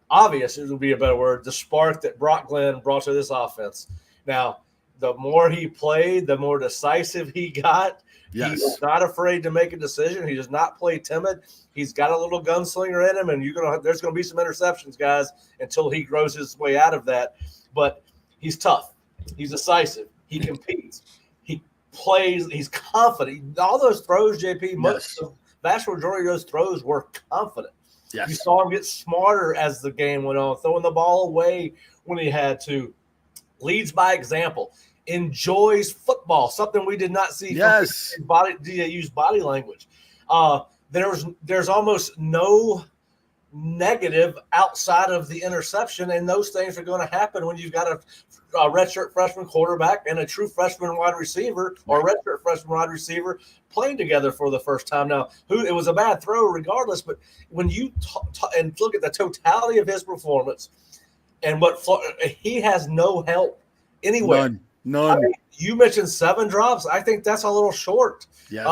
obvious, it would be a better word, the spark that Brock Glenn brought to this offense. Now, the more he played, the more decisive he got. Yes. He was not afraid to make a decision. He does not play timid. He's got a little gunslinger in him, and there's going to be some interceptions, guys, until he grows his way out of that. But he's tough. He's decisive. He competes. He plays. He's confident. All those throws, JP, the vast majority of those throws were confident. Yes. You saw him get smarter as the game went on, throwing the ball away when he had to. Leads by example. Enjoys football, something we did not see from DJU's body language. There's almost no negative outside of the interception, and those things are going to happen when you've got a redshirt freshman quarterback and a true freshman wide receiver or redshirt freshman wide receiver playing together for the first time. Now, it was a bad throw regardless, but when you and look at the totality of his performance and he has no help anywhere. None. You mentioned 7 drops. I think that's a little short. Yes.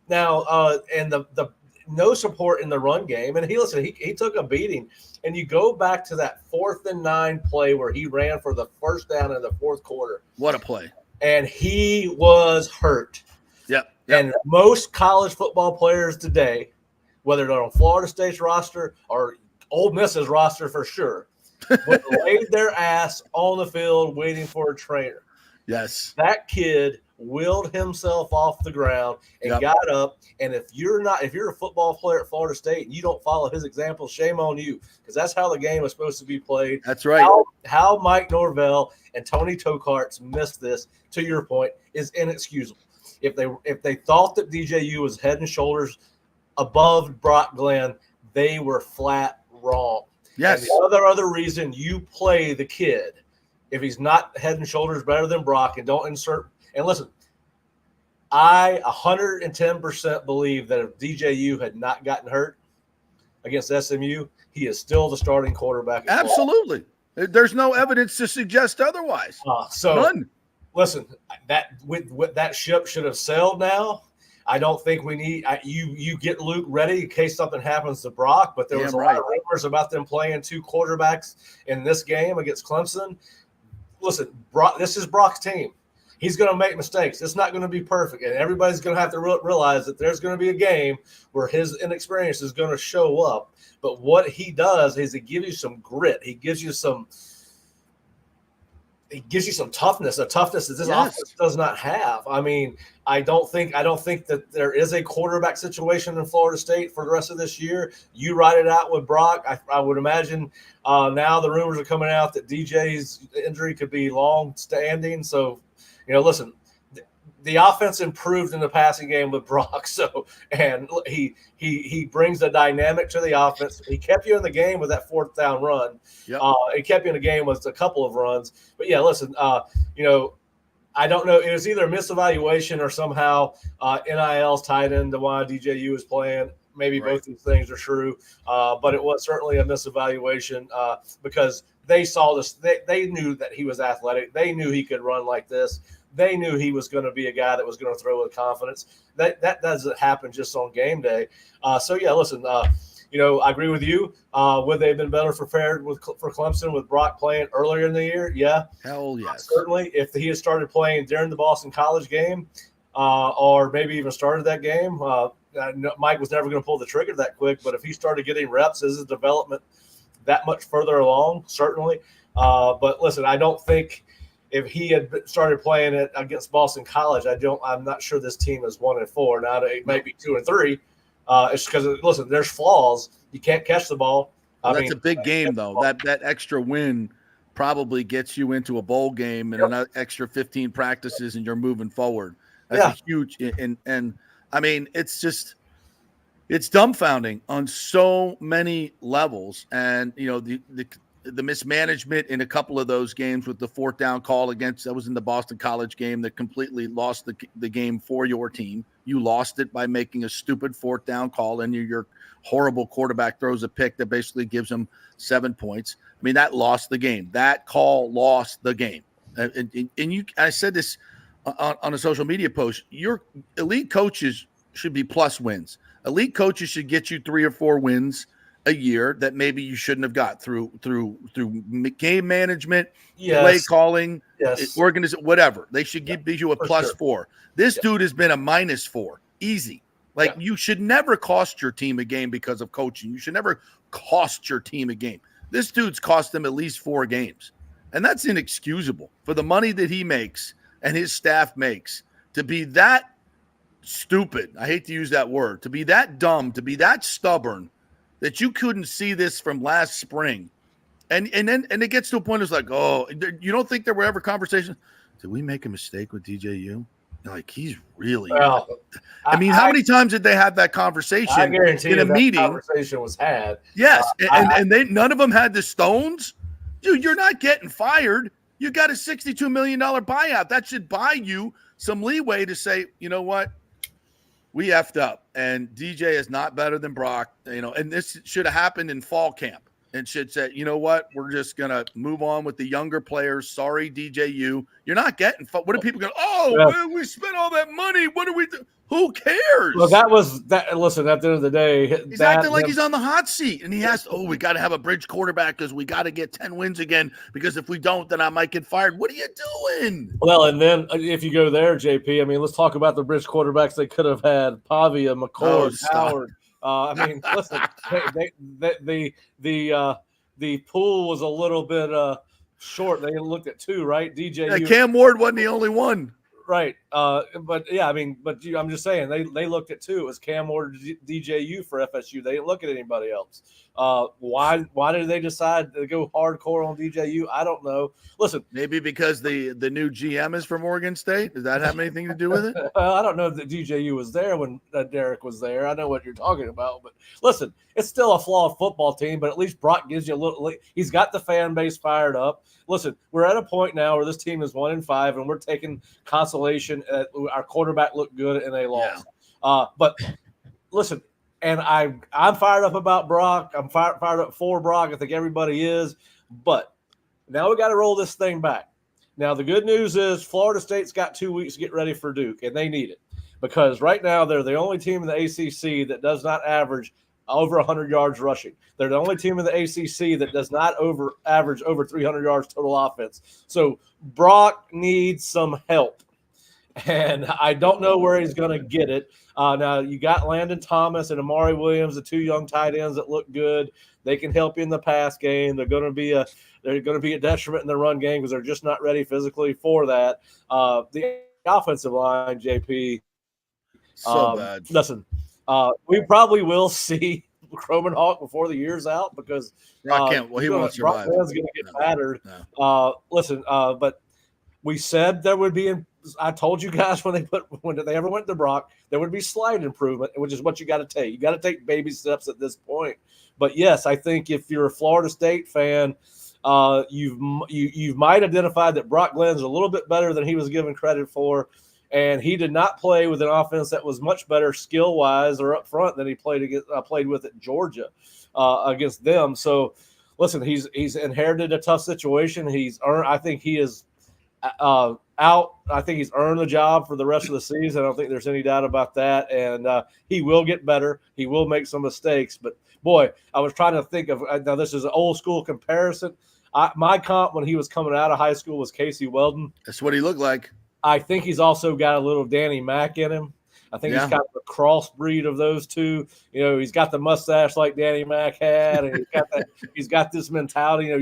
And the no support in the run game. And he took a beating. And you go back to that 4th and 9 play where he ran for the first down in the 4th quarter. What a play. And he was hurt. Yep. And most college football players today, whether they're on Florida State's roster or Ole Miss's roster for sure, would laid their ass on the field waiting for a trainer. Yes. That kid willed himself off the ground and got up. And if you're a football player at Florida State and you don't follow his example, shame on you, because that's how the game was supposed to be played. That's right. How Mike Norvell and Tony Tokarts missed this, to your point, is inexcusable. If they thought that DJU was head and shoulders above Brock Glenn, they were flat wrong. Yes. And the other reason you play the kid, if he's not head and shoulders better than Brock, and don't insert – and listen, I 110% believe that if DJU had not gotten hurt against SMU, he is still the starting quarterback. Absolutely. There's no evidence to suggest otherwise. None. Listen, that ship should have sailed now. I don't think we need you get Luke ready in case something happens to Brock, but there was a lot of rumors about them playing 2 quarterbacks in this game against Clemson. Listen, this is Brock's team. He's going to make mistakes. It's not going to be perfect, and everybody's going to have to realize that there's going to be a game where his inexperience is going to show up. But what he does is he gives you some grit. He gives you some toughness, a toughness that this offense does not have. I mean, I don't think that there is a quarterback situation in Florida State for the rest of this year. You ride it out with Brock. I would imagine now the rumors are coming out that DJ's injury could be long-standing. So, listen, the offense improved in the passing game with Brock. So, and he brings a dynamic to the offense. He kept you in the game with that 4th down run. Yep. He kept you in the game with a couple of runs. But yeah, listen, I don't know. It was either a misevaluation or somehow NIL's tied into why DJU is playing. Maybe both these things are true. But it was certainly a misevaluation because they saw this. They knew that he was athletic. They knew he could run like this. They knew he was going to be a guy that was going to throw with confidence. That doesn't happen just on game day. So, yeah, listen, I agree with you. Would they have been better prepared for Clemson with Brock playing earlier in the year? Yeah. Hell yes. Certainly. If he had started playing during the Boston College game or maybe even started that game, Mike was never going to pull the trigger that quick. But if he started getting reps as his development that much further along, certainly. But, listen, I don't think – if he had started playing it against Boston College, I'm not sure this team is 1-4. Now it might be 2-3. It's because listen, there's flaws. You can't catch the ball. Well, that's a big game though. That extra win probably gets you into a bowl game and another extra 15 practices, and you're moving forward. That's a huge and I mean, it's dumbfounding on so many levels. And the mismanagement in a couple of those games with the fourth down call that was in the Boston College game that completely lost the game for your team. You lost it by making a stupid fourth down call, and your horrible quarterback throws a pick that basically gives them 7 points. I mean, that lost the game. That call lost the game. I said this on a social media post. Your elite coaches should be plus wins. Elite coaches should get you 3 or 4 wins a year that maybe you shouldn't have got through game management, play calling, organization, whatever. They should give you a plus 4. This dude has been a -4, easy. You should never cost your team a game because of coaching. You should never cost your team a game. This dude's cost them at least 4 games, and that's inexcusable for the money that he makes and his staff makes to be that stupid. I hate to use that word, to be that dumb, to be that stubborn that you couldn't see this from last spring. And then it gets to a point it's like, oh, you don't think there were ever conversations? Did we make a mistake with DJU? Like, he's really how many times did they have that conversation I guarantee in a meeting? Conversation was had. Yes, and they none of them had the stones. Dude, you're not getting fired. You got a $62 million buyout. That should buy you some leeway to say, you know what? We effed up, and DJ is not better than Brock, and this should have happened in fall camp and should say, you know what, we're just going to move on with the younger players. Sorry, DJU. You're not getting – what are people going, we spent all that money. What do we do? Who cares? Well, that was that. Listen, at the end of the day, he's acting like he's on the hot seat, and he has – we got to have a bridge quarterback because we got to get 10 wins again, because if we don't, then I might get fired. What are you doing? Well, and then if you go there, JP, I mean, let's talk about the bridge quarterbacks they could have had: Pavia, McCord, Howard. I mean, listen, the pool was a little bit short. They looked at 2, right? DJ, Cam Ward wasn't the only one. Right. But I'm just saying they looked at 2. It was Cam Ward, DJU for FSU. They didn't look at anybody else. Why did they decide to go hardcore on DJU? I don't know. Listen, maybe because the new GM is from Oregon State. Does that have anything to do with it? I don't know that DJU was there when Derek was there. I know what you're talking about, but listen, it's still a flawed football team. But at least Brock gives you a little. He's got the fan base fired up. Listen, we're at a point now where this team is 1-5, and we're taking consolation. Our quarterback looked good, and they lost. Yeah. But listen. And I'm fired up about Brock. I'm fired up for Brock. I think everybody is. But now we got to roll this thing back. Now, the good news is Florida State's got 2 weeks to get ready for Duke, and they need it. Because right now they're the only team in the ACC that does not average over 100 yards rushing. They're the only team in the ACC that does not average over 300 yards total offense. So Brock needs some help. And I don't know where he's going to get it. Now, you got Landon Thomas and Amari Williams, the 2 young tight ends that look good. They can help you in the pass game. They're going to be a detriment in the run game because they're just not ready physically for that. The offensive line, JP, bad. Listen, we probably will see Croman Hawk before the year's out because Brock can't. Well, he won't survive. Brockman's going to get battered. No. But we said there would be. I told you guys when they ever went to Brock, there would be slight improvement, which is what you got to take. You got to take baby steps at this point. But yes, I think if you're a Florida State fan, you've might identify that Brock Glenn's a little bit better than he was given credit for, and he did not play with an offense that was much better skill wise or up front than he played with at Georgia against them. So, listen, he's inherited a tough situation. He's earned. I think he is. Out. I think he's earned the job for the rest of the season. I don't think there's any doubt about that. And he will get better. He will make some mistakes. But, boy, I was trying to think of – now, this is an old-school comparison. My comp when he was coming out of high school was Casey Weldon. That's what he looked like. I think he's also got a little Danny Mack in him. I think he's kind of a crossbreed of those two. You know, he's got the mustache like Danny Mac had, and he's got this mentality. You know,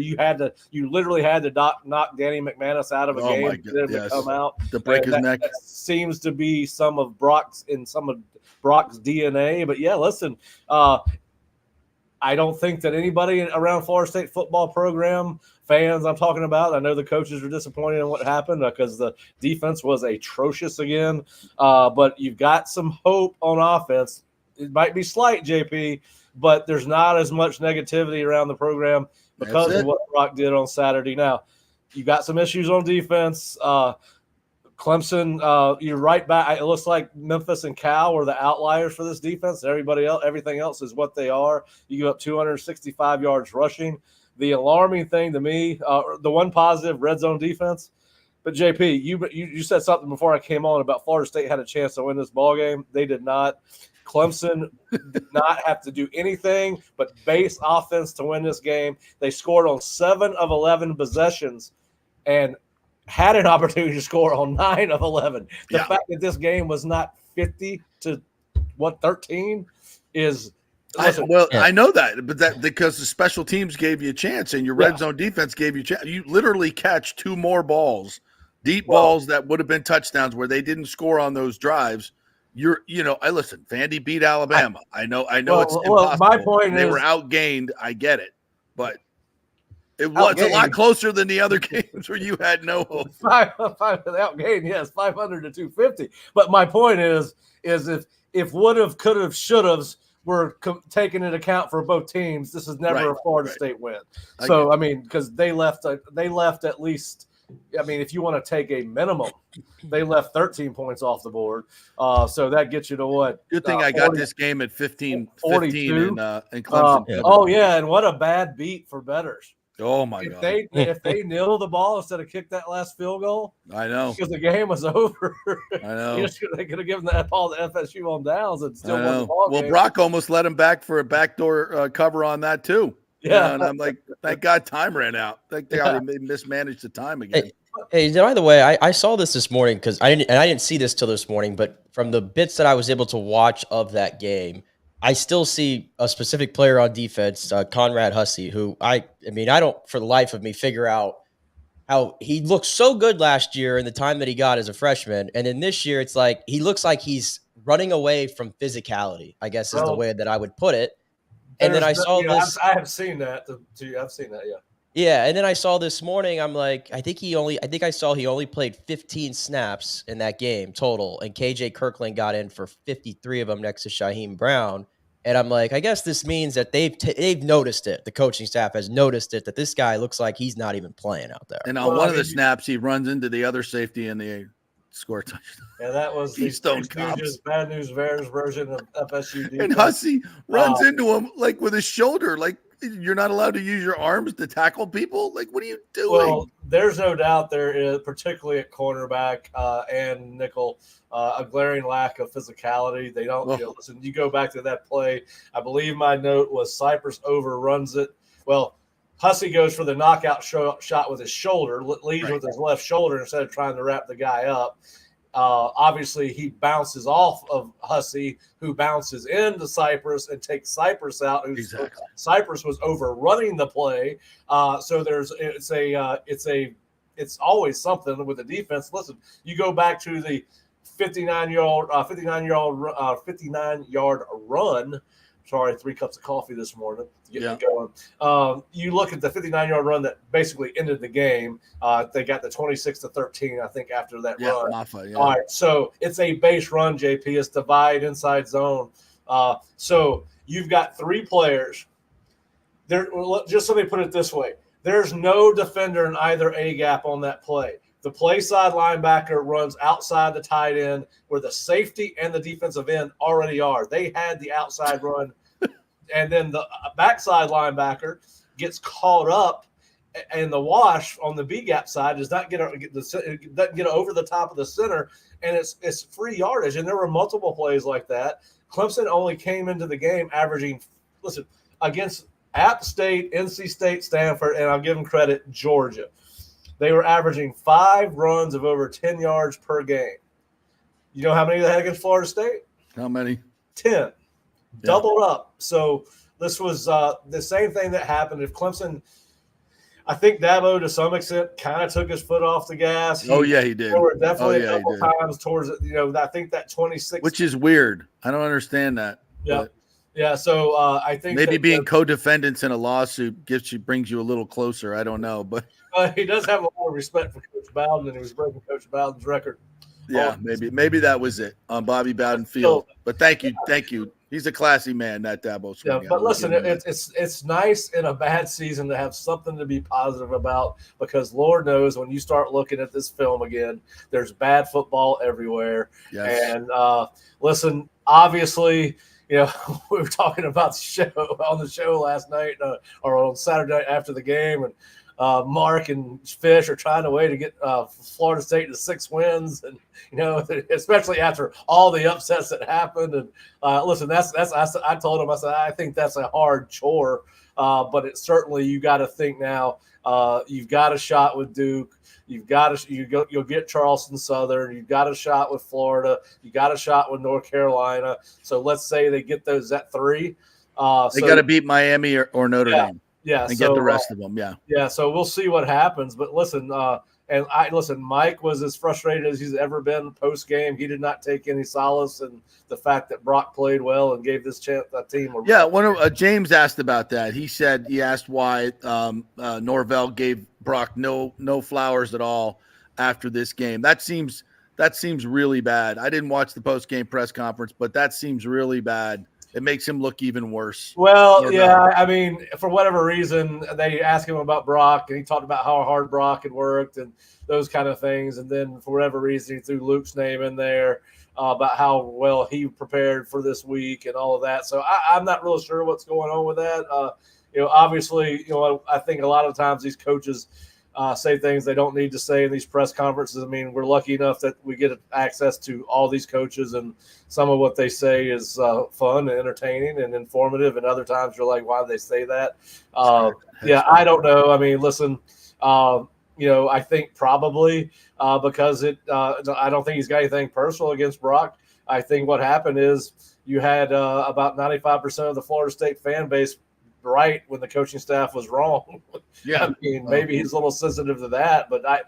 you literally had to knock Danny McManus out of a game to come out to break his neck. That seems to be some of Brock's DNA. But yeah, listen, I don't think that anybody around Florida State football program fans I'm talking about, I know the coaches are disappointed in what happened because the defense was atrocious again. But you've got some hope on offense. It might be slight, JP, but there's not as much negativity around the program because of what Brock did on Saturday. Now, you got some issues on defense. Clemson, you're right back. It looks like Memphis and Cal were the outliers for this defense. Everything else is what they are. You give up 265 yards rushing. The alarming thing to me, the one positive, red zone defense. But JP, you said something before I came on about Florida State had a chance to win this ball game. They did not. Clemson did not have to do anything but base offense to win this game. They scored on 7 of 11 possessions and had an opportunity to score on 9 of 11. The fact that this game was not 50-13 is I know that, but that because the special teams gave you a chance and your red zone defense gave you a chance. You literally catch 2 more balls, deep balls that would have been touchdowns where they didn't score on those drives. I listen. Vandy beat Alabama. I know it's impossible. My point they is were outgained. I get it, but it was a lot closer than the other games where you had no hope. Outgained, yes, 500 to 250. But my point is if would have, could have, should have were taken into account for both teams, this is never a Florida State win. So I mean, because they left at least. I mean, if you want to take a minimum, they left 13 points off the board. So that gets you to what? Good thing I got this game at 15 in Clemson. And what a bad beat for bettors. Oh my God! If they nil the ball instead of kick that last field goal, I know because the game was over. I know they could have given that ball to FSU on downs and still won the ball game. Well, Brock almost let him back for a backdoor cover on that too. Yeah, and I'm like, thank God time ran out. They mismanaged the time again. Hey, by the way, I saw this morning because I didn't see this till this morning, but from the bits that I was able to watch of that game, I still see a specific player on defense, Conrad Hussey, who I don't for the life of me figure out how he looked so good last year in the time that he got as a freshman, and then this year it's like he looks like he's running away from physicality, I guess is the way that I would put it. And then I saw this. I have seen that. I've seen that. Yeah. Yeah, and then I saw this morning. I'm like, I think he only played 15 snaps in that game total, and KJ Kirkland got in for 53 of them next to Shaheem Brown. And I'm like, I guess this means that they've noticed it. The coaching staff has noticed it that this guy looks like he's not even playing out there. And on one of the snaps, he runs into the other safety and they score a touchdown. Yeah, that was the bad news bears version of FSU defense. And Hussey runs into him like with his shoulder, like you're not allowed to use your arms to tackle people. Like, what are you doing? Well, there's no doubt there is, particularly at cornerback and nickel, a glaring lack of physicality. They don't. Listen, you go back to that play. I believe my note was Cypress overruns it. Well, Hussey goes for the knockout shot with his shoulder, leads with his left shoulder instead of trying to wrap the guy up. Obviously, he bounces off of Hussey, who bounces into Cypress and takes Cypress out. Cypress was overrunning the play, so it's always something with the defense. Listen, you go back to the 59-yard run. Sorry, 3 cups of coffee this morning to get me going. You look at the 59-yard run that basically ended the game. They got the 26-13, I think, after that run. All right, so it's a base run, JP. It's divide inside zone. So you've got 3 players. Just let me put it this way. There's no defender in either A-gap on that play. The play side linebacker runs outside the tight end where the safety and the defensive end already are. They had the outside run. And then the backside linebacker gets caught up, and the wash on the B-gap side does not doesn't get over the top of the center, and it's free yardage. And there were multiple plays like that. Clemson only came into the game averaging, against App State, NC State, Stanford, and I'll give them credit, Georgia. They were averaging 5 runs of over 10 yards per game. You know how many they had against Florida State? How many? 10. Doubled up. So this was the same thing that happened if Clemson. I think Dabo, to some extent, kind of took his foot off the gas. He did. There were definitely a couple times towards, I think that 26. Which is weird. I don't understand that. Yeah. Yeah. So I think maybe being co-defendants in a lawsuit brings you a little closer. I don't know. But he does have a lot of respect for Coach Bowden, and he was breaking Coach Bowden's record. Yeah, maybe that was it on Bobby Bowden Field. But thank you. He's a classy man, that Dabo swing. Yeah, but listen, it's nice in a bad season to have something to be positive about, because Lord knows when you start looking at this film again, there's bad football everywhere. Yes. And listen, obviously, we were talking about the show last night or on Saturday night after the game, and Mark and Fish are trying a way to get Florida State to 6 wins, and especially after all the upsets that happened. And listen, I told him, I said, I think that's a hard chore, but it's certainly, you got to think now. You've got a shot with Duke. You'll get Charleston Southern. You've got a shot with Florida. You got a shot with North Carolina. So let's say they get those at 3. They got to beat Miami or Notre Dame. Yeah, and get the rest of them. Yeah. So we'll see what happens. But listen, Mike was as frustrated as he's ever been post game. He did not take any solace in the fact that Brock played well and gave this team. James asked about that. He asked why Norvell gave Brock no flowers at all after this game. That seems really bad. I didn't watch the post game press conference, but that seems really bad. It makes him look even worse. Well, yeah, I mean, for whatever reason, they asked him about Brock, and he talked about how hard Brock had worked and those kind of things. And then for whatever reason, he threw Luke's name in there about how well he prepared for this week and all of that. So I'm not really sure what's going on with that. Obviously, I think a lot of times these coaches say things they don't need to say in these press conferences. I mean, we're lucky enough that we get access to all these coaches, and some of what they say is fun and entertaining and informative, and other times you're like, why do they say that? I don't know. I mean, listen, I think probably because I don't think he's got anything personal against Brock. I think what happened is you had about 95% of the Florida State fan base right when the coaching staff was wrong. Yeah. I mean, maybe he's a little sensitive to that, but I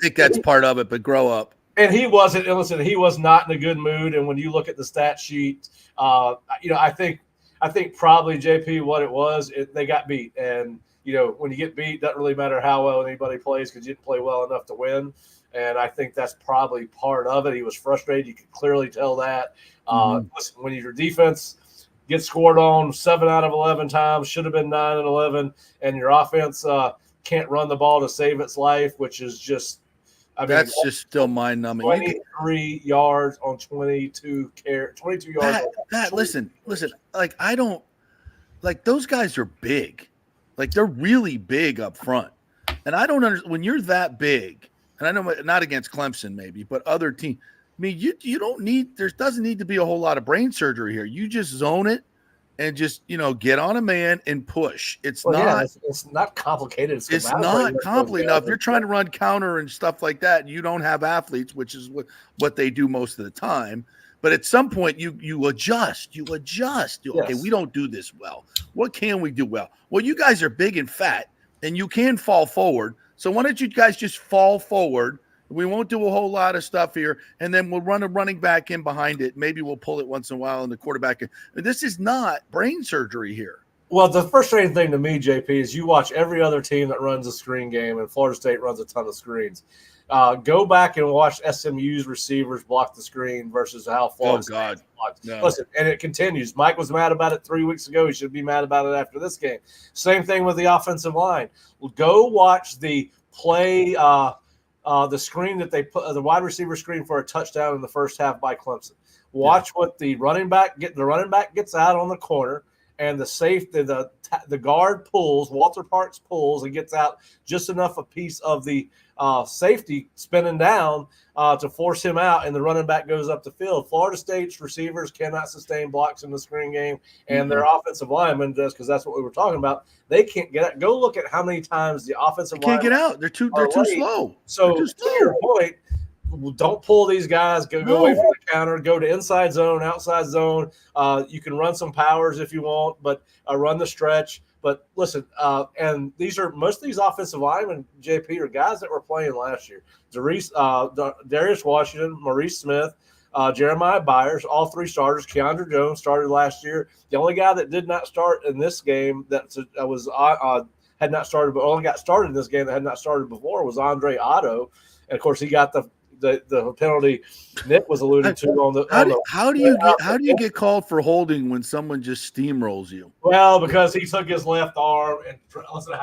think that's part of it, but grow up. And he wasn't. Listen, he was not in a good mood. And when you look at the stat sheet, I think probably, JP, what it was, they got beat. And, when you get beat, it doesn't really matter how well anybody plays because you didn't play well enough to win. And I think that's probably part of it. He was frustrated. You could clearly tell that. Listen, when your defense gets scored on 7 out of 11 times, should have been 9 and 11, and your offense can't run the ball to save its life, which is just – that's just still mind-numbing. 23 yards on 22 yards. Listen, I don't – those guys are big. They're really big up front. And I don't understand – when you're that big, and I know not against Clemson maybe, but other teams – I mean, you don't need – there doesn't need to be a whole lot of brain surgery here. You just zone it and just, get on a man and push. It's not complicated. It's not complicated enough. You're trying to run counter and stuff like that. You don't have athletes, which is what they do most of the time. But at some point, you adjust. Okay, we don't do this well. What can we do well? Well, you guys are big and fat, and you can fall forward. So why don't you guys just fall forward? We won't do a whole lot of stuff here, and then we'll run a running back in behind it. Maybe we'll pull it once in a while, and the quarterback. This is not brain surgery here. Well, the frustrating thing to me, JP, is you watch every other team that runs a screen game, and Florida State runs a ton of screens. Go back and watch SMU's receivers block the screen versus how Florida State blocks. No. Listen, and it continues. Mike was mad about it 3 weeks ago. He should be mad about it after this game. Same thing with the offensive line. Go watch the play. The screen that they put, the wide receiver screen for a touchdown in the first half by Clemson. Watch what the running back gets out on the corner, and the guard pulls, Walter Parks pulls and gets out just enough a piece of the safety spinning down to force him out, and the running back goes up the field. Florida State's receivers cannot sustain blocks in the screen game, and their offensive linemen, just because that's what we were talking about, they can't get out. Go look at how many times the offensive linemen can't get out. They're too slow. So to your point, don't pull these guys. Go away from the counter. Go to inside zone, outside zone. You can run some powers if you want, but run the stretch. But listen, and most of these offensive linemen, JP, are guys that were playing last year. Darius Washington, Maurice Smith, Jeremiah Byers, all three starters. Keandre Jones started last year. The only guy that did not start in this game had not started, but only got started in this game that had not started before was Andre Otto. And of course, he got the penalty Nick was alluding to. How do you get called for holding when someone just steamrolls you? Well, because he took his left arm, and listen,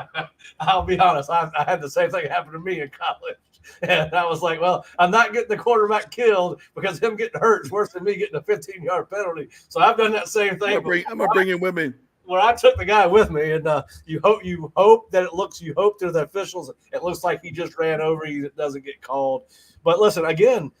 I'll be honest, I had the same thing happen to me in college. And I was like, well, I'm not getting the quarterback killed because him getting hurt is worse than me getting a 15-yard penalty. So I've done that same thing. I'm gonna bring him with me. Well, I took the guy with me, and you hope to the officials it looks like he just ran over you. It doesn't get called. But listen, again,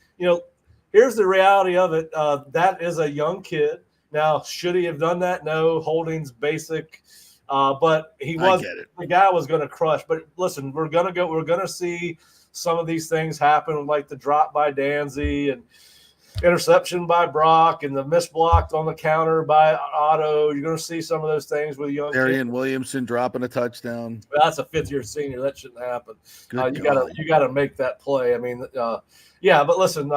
here's the reality of it. That is a young kid. Now, should he have done that? No, holding's basic. But the guy was going to crush. But listen, we're going to see some of these things happen, like the drop by Danzy and interception by Brock and the misblocked on the counter by Otto. You're going to see some of those things with young Darian Williamson dropping a touchdown. That's a fifth-year senior. That shouldn't happen. You got to make that play. I mean, but listen,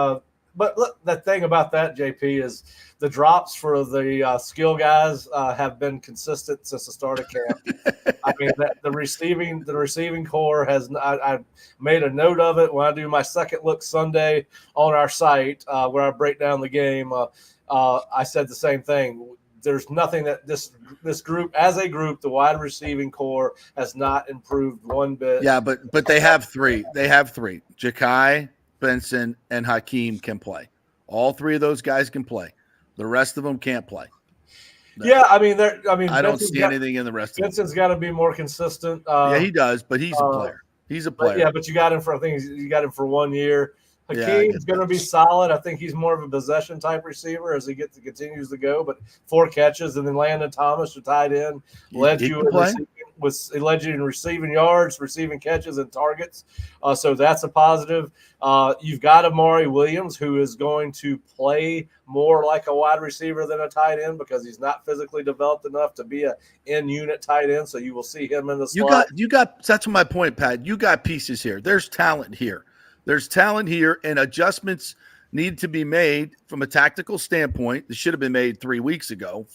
but look, the thing about that, JP, is the drops for the skill guys have been consistent since the start of camp. I mean, the receiving core has. I made a note of it when I do my second look Sunday on our site where I break down the game. I said the same thing. There's nothing that this group, as a group, the wide receiving core has not improved one bit. Yeah, but they have three. Ja'Kai, Benson, and Hakeem can play. All three of those guys can play. The rest of them can't play. Yeah, I mean, I don't see anything in the rest of them. Benson's got to be more consistent. Yeah, he does, but he's a player. He's a player. But you got him for 1 year. Hakeem's going to be solid. I think he's more of a possession type receiver as he continues to go. But 4 catches, and then Landon Thomas, your tight end, led you in receiving yards, receiving catches, and targets. So that's a positive. You've got Amari Williams, who is going to play more like a wide receiver than a tight end because he's not physically developed enough to be a in-unit tight end. So you will see him in the slot. You got. That's my point, Pat. You got pieces here. There's talent here. And adjustments need to be made from a tactical standpoint. This should have been made 4 weeks ago,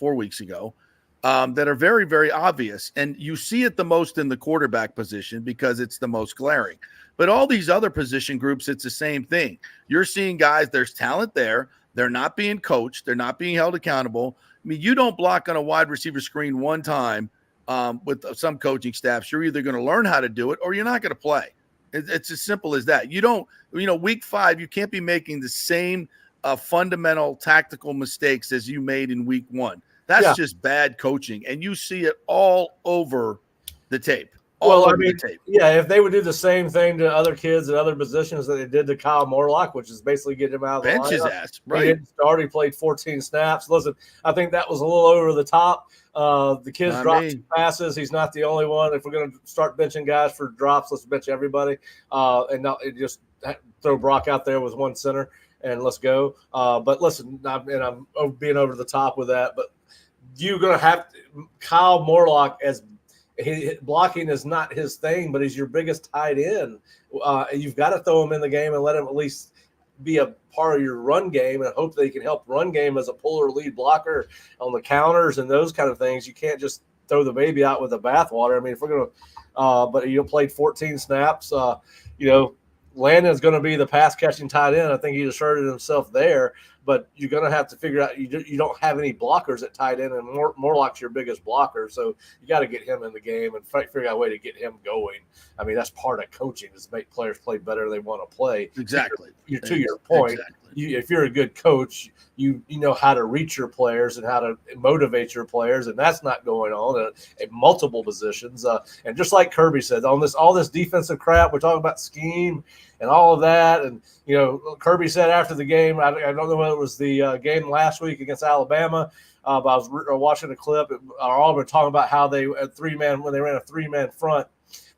that are very, very obvious. And you see it the most in the quarterback position because it's the most glaring. But all these other position groups, it's the same thing. You're seeing guys, there's talent there. They're not being coached. They're not being held accountable. I mean, you don't block on a wide receiver screen one time with some coaching staffs. You're either going to learn how to do it or you're not going to play. It's as simple as that. You don't, week 5, you can't be making the same fundamental tactical mistakes as you made in week 1. That's just bad coaching. And you see it all over the tape. If they would do the same thing to other kids at other positions that they did to Kyle Morlock, which is basically get him out of the bench his lineup. ass. Right. He didn't start. He played 14 snaps. Listen, I think that was a little over the top. The kids dropped 2 passes. He's not the only one. If we're going to start benching guys for drops, let's bench everybody and not just throw Brock out there with 1 center and let's go. But listen, I'm being over the top with that. But you're going to have Kyle Morlock as blocking is not his thing, but he's your biggest tight end. You've got to throw him in the game and let him at least be a part of your run game and hope they can help run game as a puller lead blocker on the counters and those kind of things. You can't just throw the baby out with the bathwater. I mean, if we're going to, but played 14 snaps, Landon's going to be the pass catching tight end. I think he asserted himself there, but you're going to have to figure out you don't have any blockers at tight end, and Morlock's your biggest blocker. So you got to get him in the game and figure out a way to get him going. I mean, that's part of coaching is make players play better than they want to play. Exactly. To your point, exactly. If you're a good coach, you know how to reach your players and how to motivate your players, and that's not going on at multiple positions. And just like Kirby said, on all this defensive crap, we're talking about scheme and all of that. And Kirby said after the game, I don't know whether it was the game last week against Alabama, but I was watching a clip. Auburn talking about how they when they ran a 3-man front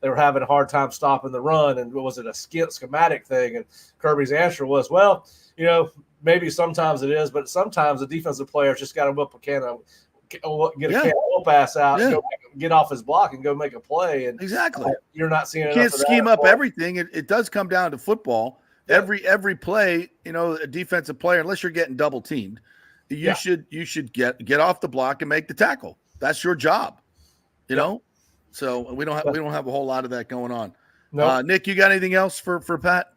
they were having a hard time stopping the run, and was it a schematic thing? And Kirby's answer was, well, maybe sometimes it is, but sometimes the defensive players just got to whip a can of pass out, and get off his block and go make a play. And exactly, you're not seeing. You can't scheme up everything. It does come down to football. Yeah. Every play, a defensive player, unless you're getting double teamed, you should get off the block and make the tackle. That's your job, you know. So we don't have a whole lot of that going on. No. Nick, you got anything else for Pat?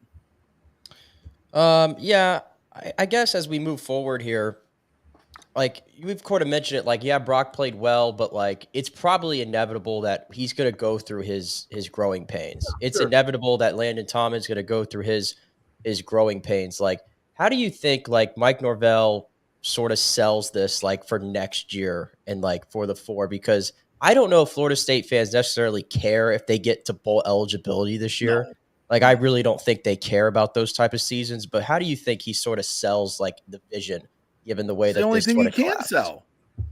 Yeah, I guess as we move forward here, like we've kind of mentioned it, Brock played well, but it's probably inevitable that he's going to go through his growing pains. It's inevitable that Landon Thomas is going to go through his growing pains. How do you think Mike Norvell sort of sells this for next year and for the 4? Because I don't know if Florida State fans necessarily care if they get to bowl eligibility this year. No. I really don't think they care about those type of seasons. But how do you think he sort of sells the vision, given the way it's that the only this thing sort you of can collapsed? sell?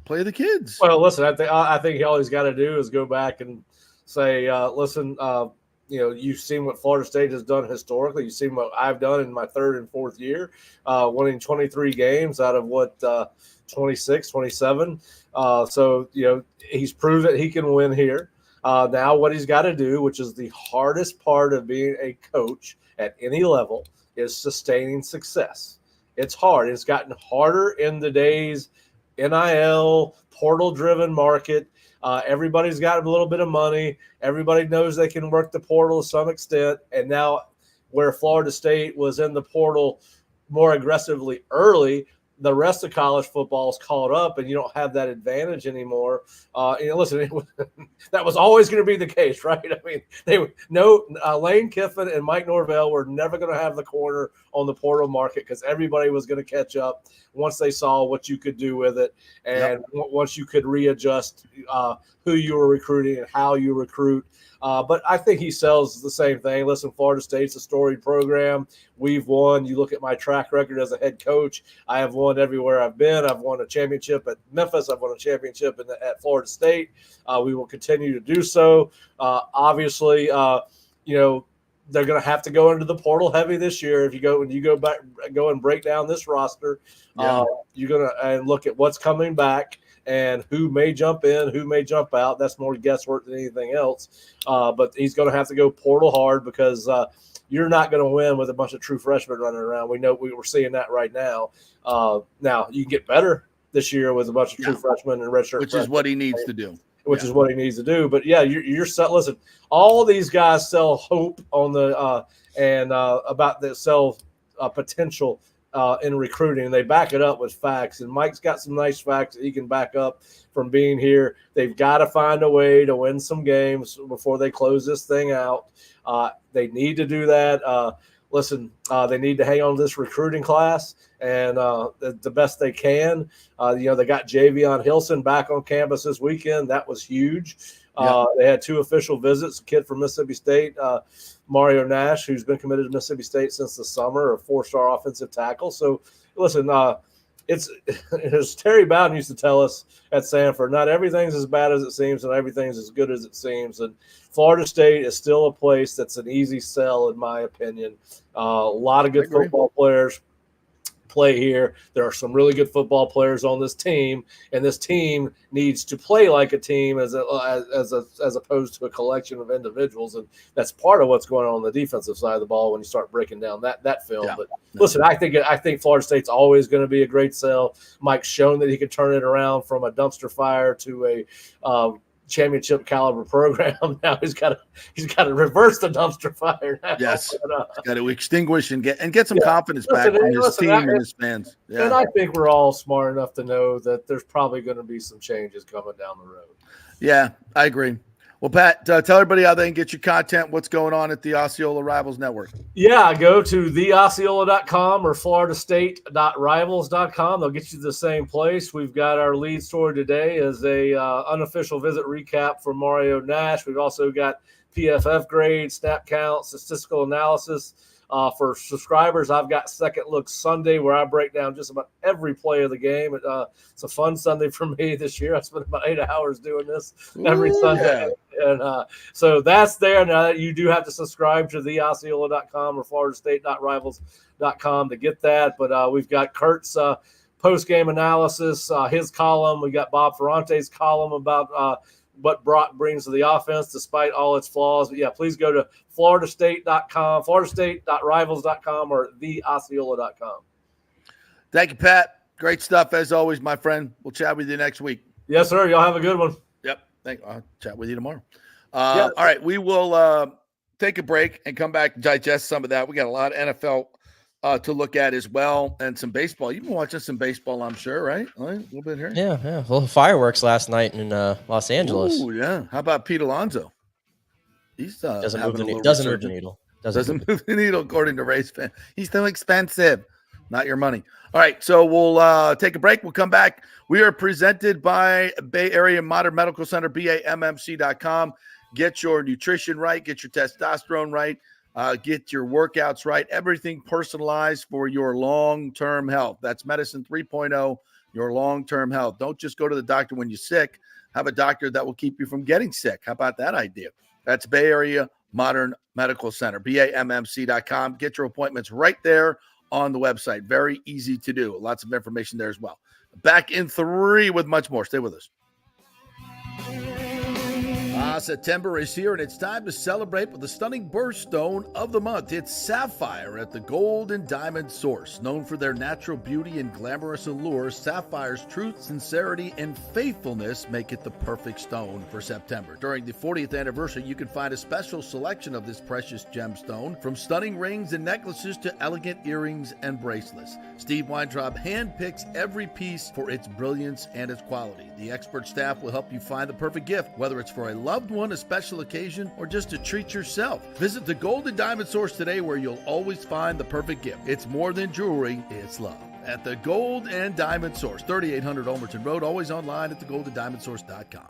Play the kids. Well, listen, I think all he's got to do is go back and say, listen, you've seen what Florida State has done historically. You've seen what I've done in my 3rd and 4th year, winning 23 games out of 26, 27. So, he's proven he can win here. Now what he's got to do, which is the hardest part of being a coach at any level, is sustaining success. It's hard. It's gotten harder in the days NIL, portal-driven market. Everybody's got a little bit of money. Everybody knows they can work the portal to some extent. And now where Florida State was in the portal more aggressively early, the rest of college football is caught up, and you don't have that advantage anymore. Listen, that was always going to be the case, right? I mean, Lane Kiffin and Mike Norvell were never going to have the corner on the portal market because everybody was going to catch up once they saw what you could do with it, and once you could readjust who you were recruiting and how you recruit. But I think he sells the same thing. Listen, Florida State's a storied program. We've won. You look at my track record as a head coach. I have won everywhere I've been. I've won a championship at Memphis. I've won a championship at Florida State. We will continue to do so. Obviously, they're going to have to go into the portal heavy this year. When you go and break down this roster, you're going to look at what's coming back and who may jump in, who may jump out. That's more guesswork than anything else. But he's going to have to go portal hard because you're not going to win with a bunch of true freshmen running around. We're seeing that right now. Now you can get better this year with a bunch of true freshmen and redshirt, which is what he needs to do. Which is what he needs to do. But you're listen. All these guys sell hope on the about the sell potential in recruiting. They back it up with facts, and Mike's got some nice facts that he can back up from being here. They've got to find a way to win some games before they close this thing out. They need to do that. They need to hang on to this recruiting class and the best they can. They got Javion Hilson back on campus this weekend. That was huge. They had 2 official visits, a kid from Mississippi State, Mario Nash, who's been committed to Mississippi State since the summer, a 4-star offensive tackle. So, listen, it's as Terry Bowden used to tell us at Sanford, not everything's as bad as it seems and everything's as good as it seems. And Florida State is still a place that's an easy sell, in my opinion. A lot of good football players play here. There are some really good football players on this team, and this team needs to play like a team as opposed to a collection of individuals. And that's part of what's going on the defensive side of the ball when you start breaking down that film. Yeah. But listen, I think Florida State's always going to be a great sell. Mike's shown that he can turn it around from a dumpster fire to a championship caliber program. Now he's got to reverse the dumpster fire now. Yes, he's got to extinguish and get some confidence back in his team and his fans. Yeah. And I think we're all smart enough to know that there's probably going to be some changes coming down the road. Yeah, I agree. Well, Pat, tell everybody how they can get your content, what's going on at the Osceola Rivals Network. Yeah, go to theosceola.com or floridastate.rivals.com. They'll get you to the same place. We've got our lead story today as a unofficial visit recap from Mario Nash. We've also got PFF grades, snap count, statistical analysis For subscribers, I've got Second Look Sunday, where I break down just about every play of the game. It's a fun Sunday for me this year. I spent about 8 hours doing this every Sunday. Yeah. And so that's there. Now, you do have to subscribe to theosceola.com or floridastate.rivals.com to get that. But we've got Kurt's post-game analysis, his column. We got Bob Ferrante's column about what Brock brings to the offense despite all its flaws. But yeah, please go to floridastate.com, floridastate.rivals.com, or theosceola.com. Thank you, Pat. Great stuff as always, my friend. We'll chat with you next week. Yes, sir. Y'all have a good one. Yep. I'll chat with you tomorrow. All right. We will take a break and come back and digest some of that. We got a lot of NFL to look at as well, and some baseball. You've been watching some baseball, I'm sure, right? A little bit here. Yeah. Well, fireworks last night in Los Angeles. Oh, yeah. How about Pete Alonso? He's doesn't move the needle. Doesn't move the needle, according to race fan. He's too expensive. Not your money. All right, so we'll take a break. We'll come back. We are presented by Bay Area Modern Medical Center, BAMMC.com. Get your nutrition right. Get your testosterone right. Get your workouts right. Everything personalized for your long-term health. That's Medicine 3.0, your long-term health. Don't just go to the doctor when you're sick. Have a doctor that will keep you from getting sick. How about that idea? That's Bay Area Modern Medical Center, BAMMC.com. Get your appointments right there on the website. Very easy to do. Lots of information there as well. Back in 3 with much more. Stay with us. September is here, and it's time to celebrate with the stunning birthstone of the month. It's Sapphire at the Gold and Diamond Source. Known for their natural beauty and glamorous allure, Sapphire's truth, sincerity, and faithfulness make it the perfect stone for September. During the 40th anniversary, you can find a special selection of this precious gemstone, from stunning rings and necklaces to elegant earrings and bracelets. Steve Weintraub handpicks every piece for its brilliance and its quality. The expert staff will help you find the perfect gift, whether it's for a loved one, a special occasion, or just to treat yourself. Visit the Gold and Diamond Source today, where you'll always find the perfect gift. It's more than jewelry, it's love. At the Gold and Diamond Source, 3800 Olmerton Road, always online at thegoldendiamondssource.com.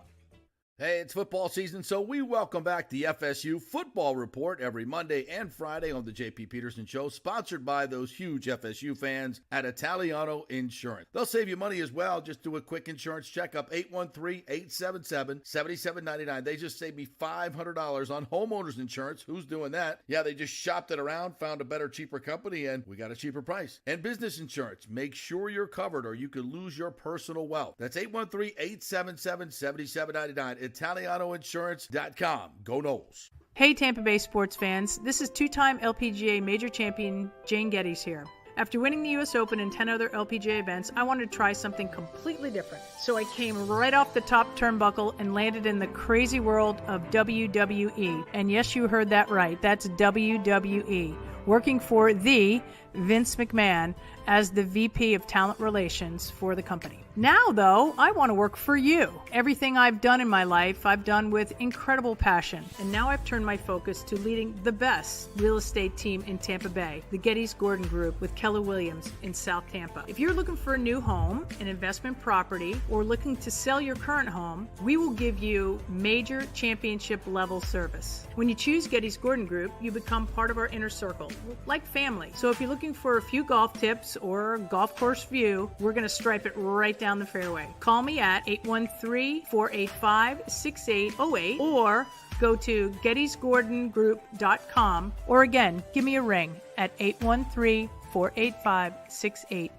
Hey, it's football season, so we welcome back the FSU Football Report every Monday and Friday on the J.P. Peterson Show, sponsored by those huge FSU fans at Italiano Insurance. They'll save you money as well. Just do a quick insurance checkup, 813-877-7799. They just saved me $500 on homeowners insurance. Who's doing that? Yeah, they just shopped it around, found a better, cheaper company, and we got a cheaper price. And business insurance. Make sure you're covered, or you could lose your personal wealth. That's 813-877-7799. ItalianoInsurance.com. Go Noles. Hey Tampa Bay sports fans, this is two-time LPGA major champion Jane Geddes here. After winning the US Open and 10 other LPGA events, I wanted to try something completely different. So I came right off the top turnbuckle and landed in the crazy world of WWE. And yes, you heard that right. That's WWE. Working for the Vince McMahon as the VP of Talent Relations for the company. Now, though, I want to work for you. Everything I've done in my life, I've done with incredible passion. And now I've turned my focus to leading the best real estate team in Tampa Bay, the Geddes Gordon Group with Keller Williams in South Tampa. If you're looking for a new home, an investment property, or looking to sell your current home, we will give you major championship level service. When you choose Geddes Gordon Group, you become part of our inner circle, like family. So if you're looking for a few golf tips or a golf course view, we're going to stripe it right down the fairway. Call me at 813-485-6808 or go to gettysgordongroup.com, or again, give me a ring at 813-485-6808.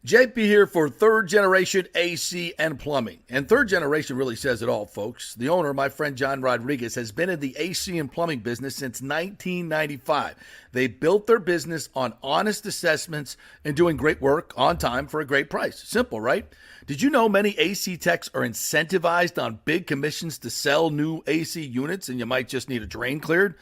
JP here for Third Generation AC and Plumbing. And Third Generation really says it all, folks. The owner, my friend John Rodriguez, has been in the AC and plumbing business since 1995. They built their business on honest assessments and doing great work on time for a great price. Simple, right? Did you know many AC techs are incentivized on big commissions to sell new AC units, and you might just need a drain cleared?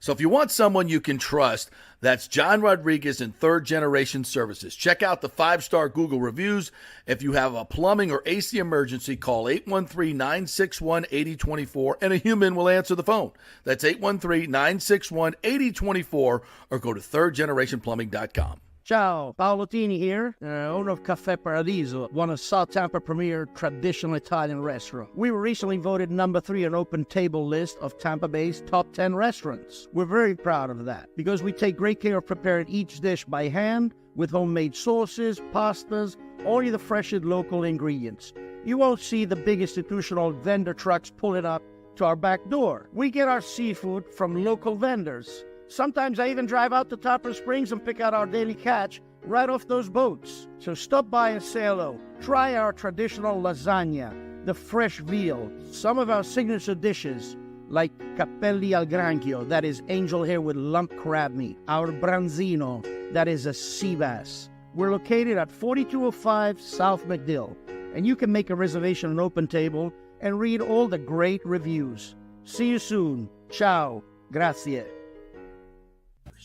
So if you want someone you can trust, that's John Rodriguez and Third Generation Services. Check out the 5-star Google reviews. If you have a plumbing or AC emergency, call 813-961-8024 and a human will answer the phone. That's 813-961-8024 or go to thirdgenerationplumbing.com. Ciao, Paolo Tini here, owner of Caffè Paradiso, one of South Tampa premier traditional Italian restaurant. We were recently voted number 3 on Open Table list of Tampa Bay's top 10 restaurants. We're very proud of that because we take great care of preparing each dish by hand with homemade sauces, pastas, only the freshest local ingredients. You won't see the big institutional vendor trucks pulling up to our back door. We get our seafood from local vendors. Sometimes I even drive out to Topper Springs and pick out our daily catch right off those boats. So stop by and say hello. Try our traditional lasagna, the fresh veal, some of our signature dishes like capelli al granchio, that is angel hair with lump crab meat, our branzino, that is a sea bass. We're located at 4205 South McDill, and you can make a reservation on Open Table and read all the great reviews. See you soon. Ciao. Grazie.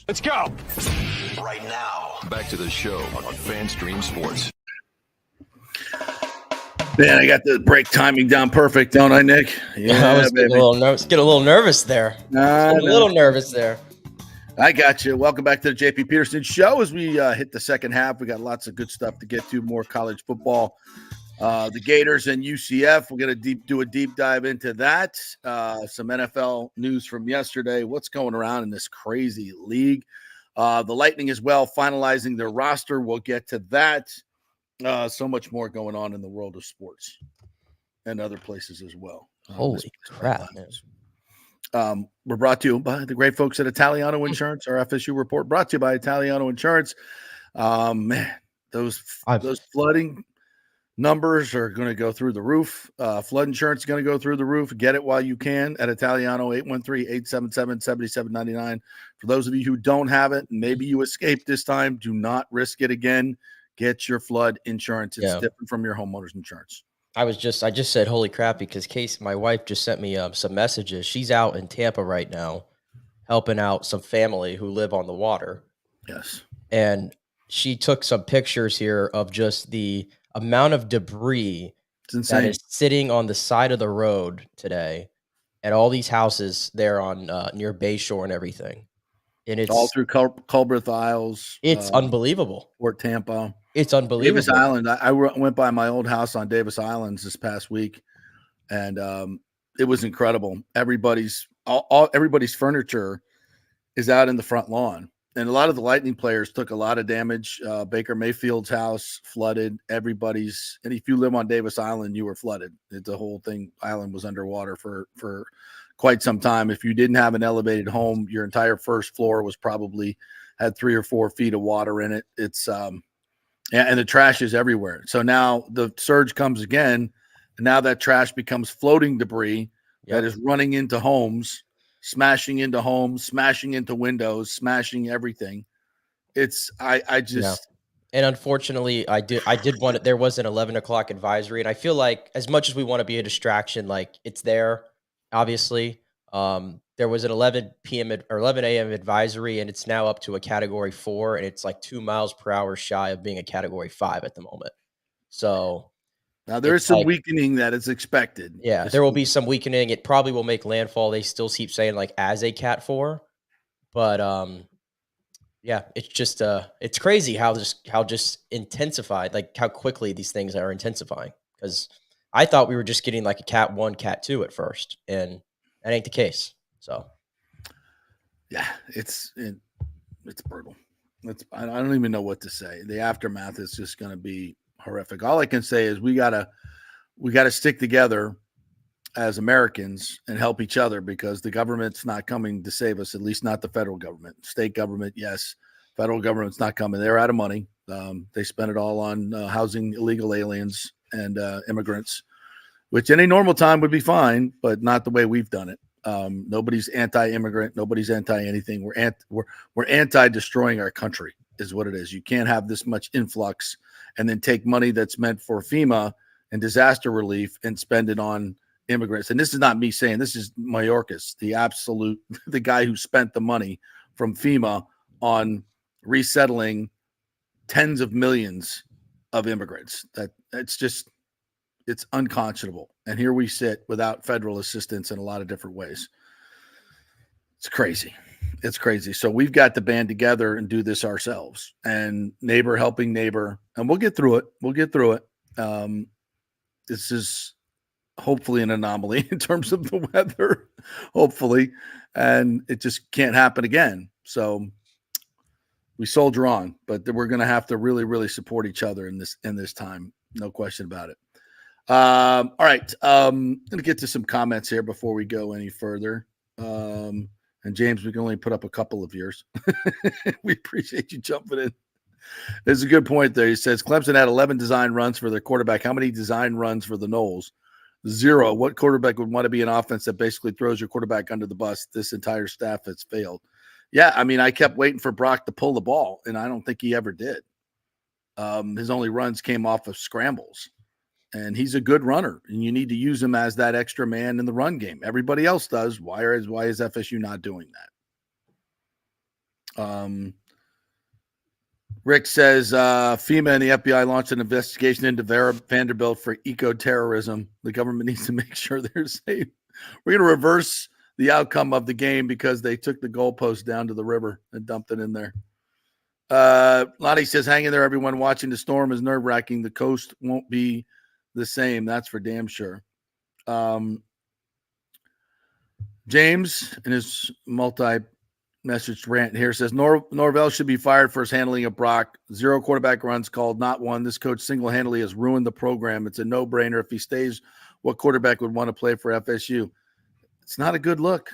Let's go! Right now. Back to the show on FanStream Sports. Man, I got the break timing down perfect, don't I, Nick? Yeah, I was getting a little nervous there. A little nervous there. I got you. Welcome back to the JP Peterson Show. As we hit the second half, we got lots of good stuff to get to, more college football. The Gators and UCF, we're going to do a deep dive into that. Some NFL news from yesterday. What's going around in this crazy league? The Lightning as well, finalizing their roster. We'll get to that. So much more going on in the world of sports and other places as well. Holy crap, man. We're brought to you by the great folks at Italiano Insurance. Our FSU report brought to you by Italiano Insurance. Man, those flooding numbers are going to go through the roof. Flood insurance is going to go through the roof. Get it while you can at Italiano, 813-877-7799. For those of you who don't have it, maybe you escaped this time, do not risk it again. Get your flood insurance. It's different from your homeowner's insurance. I just said, holy crap, because my wife just sent me some messages. She's out in Tampa right now helping out some family who live on the water. Yes. And she took some pictures here of just the amount of debris that is sitting on the side of the road today at all these houses there on near Bayshore and everything. And it's all through Culbreth Isles. It's unbelievable. Or Tampa. It's unbelievable. Davis Island. I went by my old house on Davis Islands this past week, and it was incredible. Everybody's furniture is out in the front lawn. And a lot of the Lightning players took a lot of damage. Baker Mayfield's house flooded. And if you live on Davis Island, you were flooded. The whole island was underwater for quite some time. If you didn't have an elevated home, your entire first floor was probably had 3 or 4 feet of water in it. It's and the trash is everywhere. So now the surge comes again, and now that trash becomes floating debris that is running into homes. Smashing into homes, smashing into windows, smashing everything. It's and unfortunately, I did want it. There was an 11 o'clock advisory, and I feel like as much as we want to be a distraction, like it's there, obviously. There was an 11 p.m. or 11 a.m. advisory, and it's now up to a category 4, and it's like 2 miles per hour shy of being a category 5 at the moment. So now there is some weakening that is expected. Yeah, there will be some weakening. It probably will make landfall. They still keep saying like as a Cat 4, but it's just it's crazy how just intensified, like how quickly these things are intensifying. Because I thought we were just getting like a Cat 1, Cat 2 at first, and that ain't the case. So yeah, it's brutal. I don't even know what to say. The aftermath is just going to be horrific. All I can say is we gotta stick together as Americans and help each other, because the government's not coming to save us, at least not the federal government. State government, yes. Federal government's not coming. They're out of money. They spend it all on housing illegal aliens and immigrants, which in a normal time would be fine, but not the way we've done it. Nobody's anti-immigrant. Nobody's anti-anything. We're anti-destroying our country is what it is. You can't have this much influx and then take money that's meant for FEMA and disaster relief and spend it on immigrants. And this is not me saying, this is Mayorkas, the guy who spent the money from FEMA on resettling tens of millions of immigrants. It's unconscionable. And here we sit without federal assistance in a lot of different ways. It's crazy. It's crazy. So we've got to band together and do this ourselves, and neighbor helping neighbor, and we'll get through it. This is hopefully an anomaly in terms of the weather, hopefully, and it just can't happen again. So we soldier on, but we're going to have to really, really support each other in this time. No question about it. All right. I'm going to get to some comments here before we go any further. And James, we can only put up a couple of yours. We appreciate you jumping in. There's a good point there. He says Clemson had 11 design runs for their quarterback. How many design runs for the Noles? 0. What quarterback would want to be an offense that basically throws your quarterback under the bus? This entire staff has failed. Yeah, I mean, I kept waiting for Brock to pull the ball, and I don't think he ever did. His only runs came off of scrambles, and he's a good runner, and you need to use him as that extra man in the run game. Everybody else does. Why is FSU not doing that? Rick says FEMA and the FBI launched an investigation into Vanderbilt for eco-terrorism. The government needs to make sure they're safe. We're going to reverse the outcome of the game because they took the goalpost down to the river and dumped it in there. Lottie says, hang in there, everyone. Watching the storm is nerve-wracking. The coast won't be the same. That's for damn sure. James, in his multi-message rant here, says Norvell should be fired for his handling of Brock. 0 quarterback runs called, not 1. This coach single-handedly has ruined the program. It's a no-brainer. If he stays, what quarterback would want to play for FSU? It's not a good look.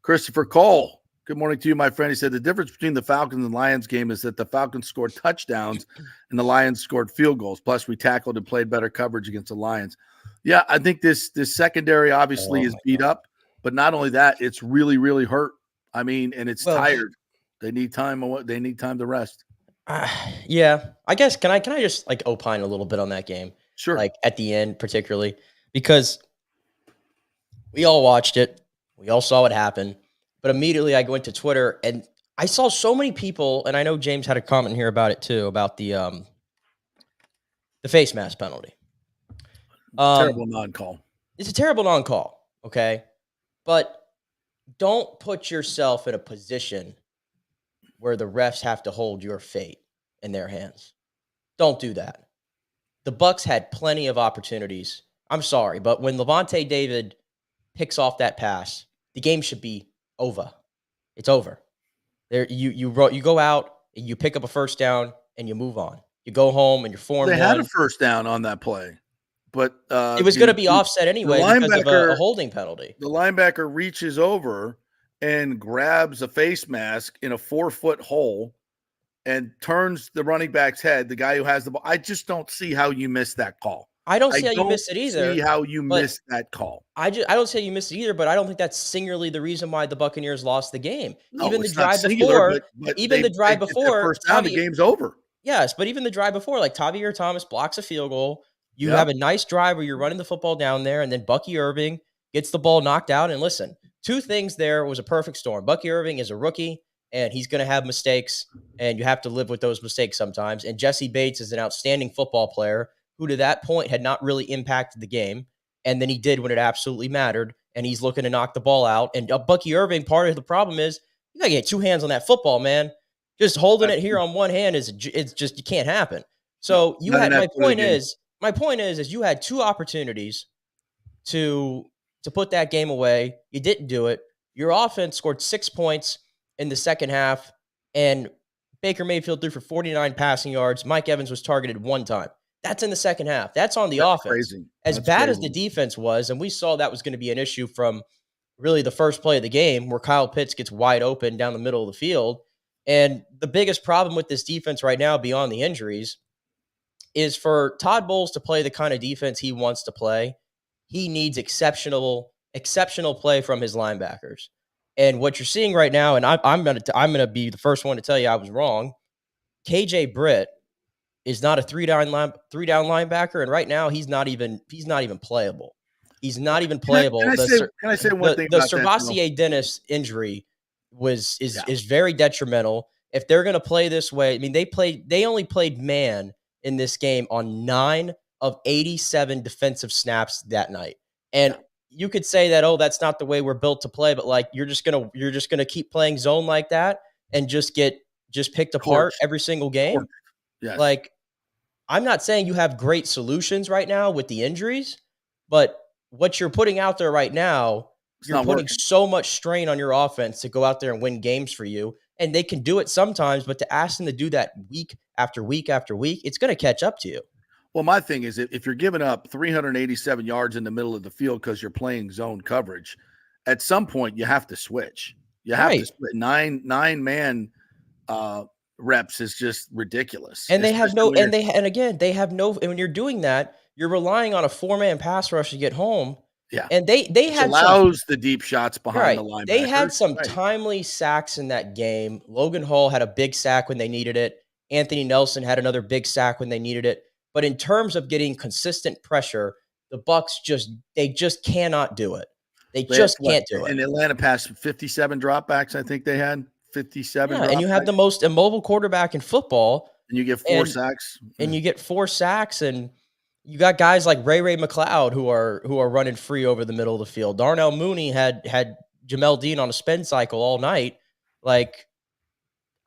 Christopher Cole, good morning to you, my friend. He said the difference between the Falcons and Lions game is that the Falcons scored touchdowns and the Lions scored field goals. Plus, we tackled and played better coverage against the Lions. Yeah, I think this secondary obviously is beat up, but not only that, it's really, really hurt. I mean, and it's tired. They need time. They need time to rest. Yeah, I guess. Can I just like opine a little bit on that game? Sure. Like at the end, particularly because we all watched it. We all saw what happened. But immediately I go into Twitter and I saw so many people, and I know James had a comment here about it too, about the face mask penalty. Terrible non-call. It's a terrible non-call, okay? But don't put yourself in a position where the refs have to hold your fate in their hands. Don't do that. The Bucs had plenty of opportunities. I'm sorry, but when Levante David picks off that pass, the game should be over. It's over. There, you go out and you pick up a first down and you move on. You go home and you're 4-1. They had a first down on that play, but it was going to be offset anyway because of a holding penalty. The linebacker reaches over and grabs a face mask in a 4-foot hole and turns the running back's head. The guy who has the ball. I just don't see how you missed that call. I don't see how you missed it either. See how you missed that call. I don't say you missed it either, but I don't think that's singularly the reason why the Buccaneers lost the game. No, even the drive before, first down, the game's over. Yes, but even the drive before, like Tavierre Thomas blocks a field goal. You have a nice drive where you're running the football down there, and then Bucky Irving gets the ball knocked out. And listen, 2 things there was a perfect storm. Bucky Irving is a rookie, and he's going to have mistakes, and you have to live with those mistakes sometimes. And Jesse Bates is an outstanding football player who to that point had not really impacted the game. And then he did when it absolutely mattered. And he's looking to knock the ball out. And Bucky Irving, part of the problem is you got to get 2 hands on that football, man. Just holding it here on one hand it's just, you can't happen. So you had, my point is you had 2 opportunities to put that game away. You didn't do it. Your offense scored 6 points in the second half. And Baker Mayfield threw for 49 passing yards. Mike Evans was targeted 1 time. That's in the second half. That's on the offense. Crazy. As bad as the defense was, and we saw that was going to be an issue from really the first play of the game where Kyle Pitts gets wide open down the middle of the field. And the biggest problem with this defense right now, beyond the injuries, is for Todd Bowles to play the kind of defense he wants to play. He needs exceptional play from his linebackers. And what you're seeing right now, and I'm gonna be the first one to tell you I was wrong. KJ Britt is not a 3-down linebacker, and right now he's not even playable. He's not even playable. Can I say one thing? The Servassier Dennis injury is very detrimental. If they're going to play this way, I mean, they only played man in this game on 9 of 87 defensive snaps that night, and you could say that, oh, that's not the way we're built to play, but like you're just gonna keep playing zone like that and just get picked apart every single game. Yes. Like, I'm not saying you have great solutions right now with the injuries, but what you're putting out there right now, you're putting so much strain on your offense to go out there and win games for you. And they can do it sometimes, but to ask them to do that week after week after week, it's going to catch up to you. Well, my thing is, if you're giving up 387 yards in the middle of the field because you're playing zone coverage, at some point you have to switch. You have to split. Nine man reps is just ridiculous. And they have no, and they have no, and when you're doing that, you're relying on a 4-man pass rush to get home. Yeah. And they had allows the deep shots behind the linebacker. They had some timely sacks in that game. Logan Hall had a big sack when they needed it. Anthony Nelson had another big sack when they needed it. But in terms of getting consistent pressure, the Bucs just cannot do it. They just can't do it. And Atlanta passed 57 dropbacks, I think they had 57. Yeah, and you have the most immobile quarterback in football. And you get 4 sacks. And you get 4 sacks, and you got guys like Ray McLeod who are running free over the middle of the field. Darnell Mooney had Jamel Dean on a spin cycle all night. Like,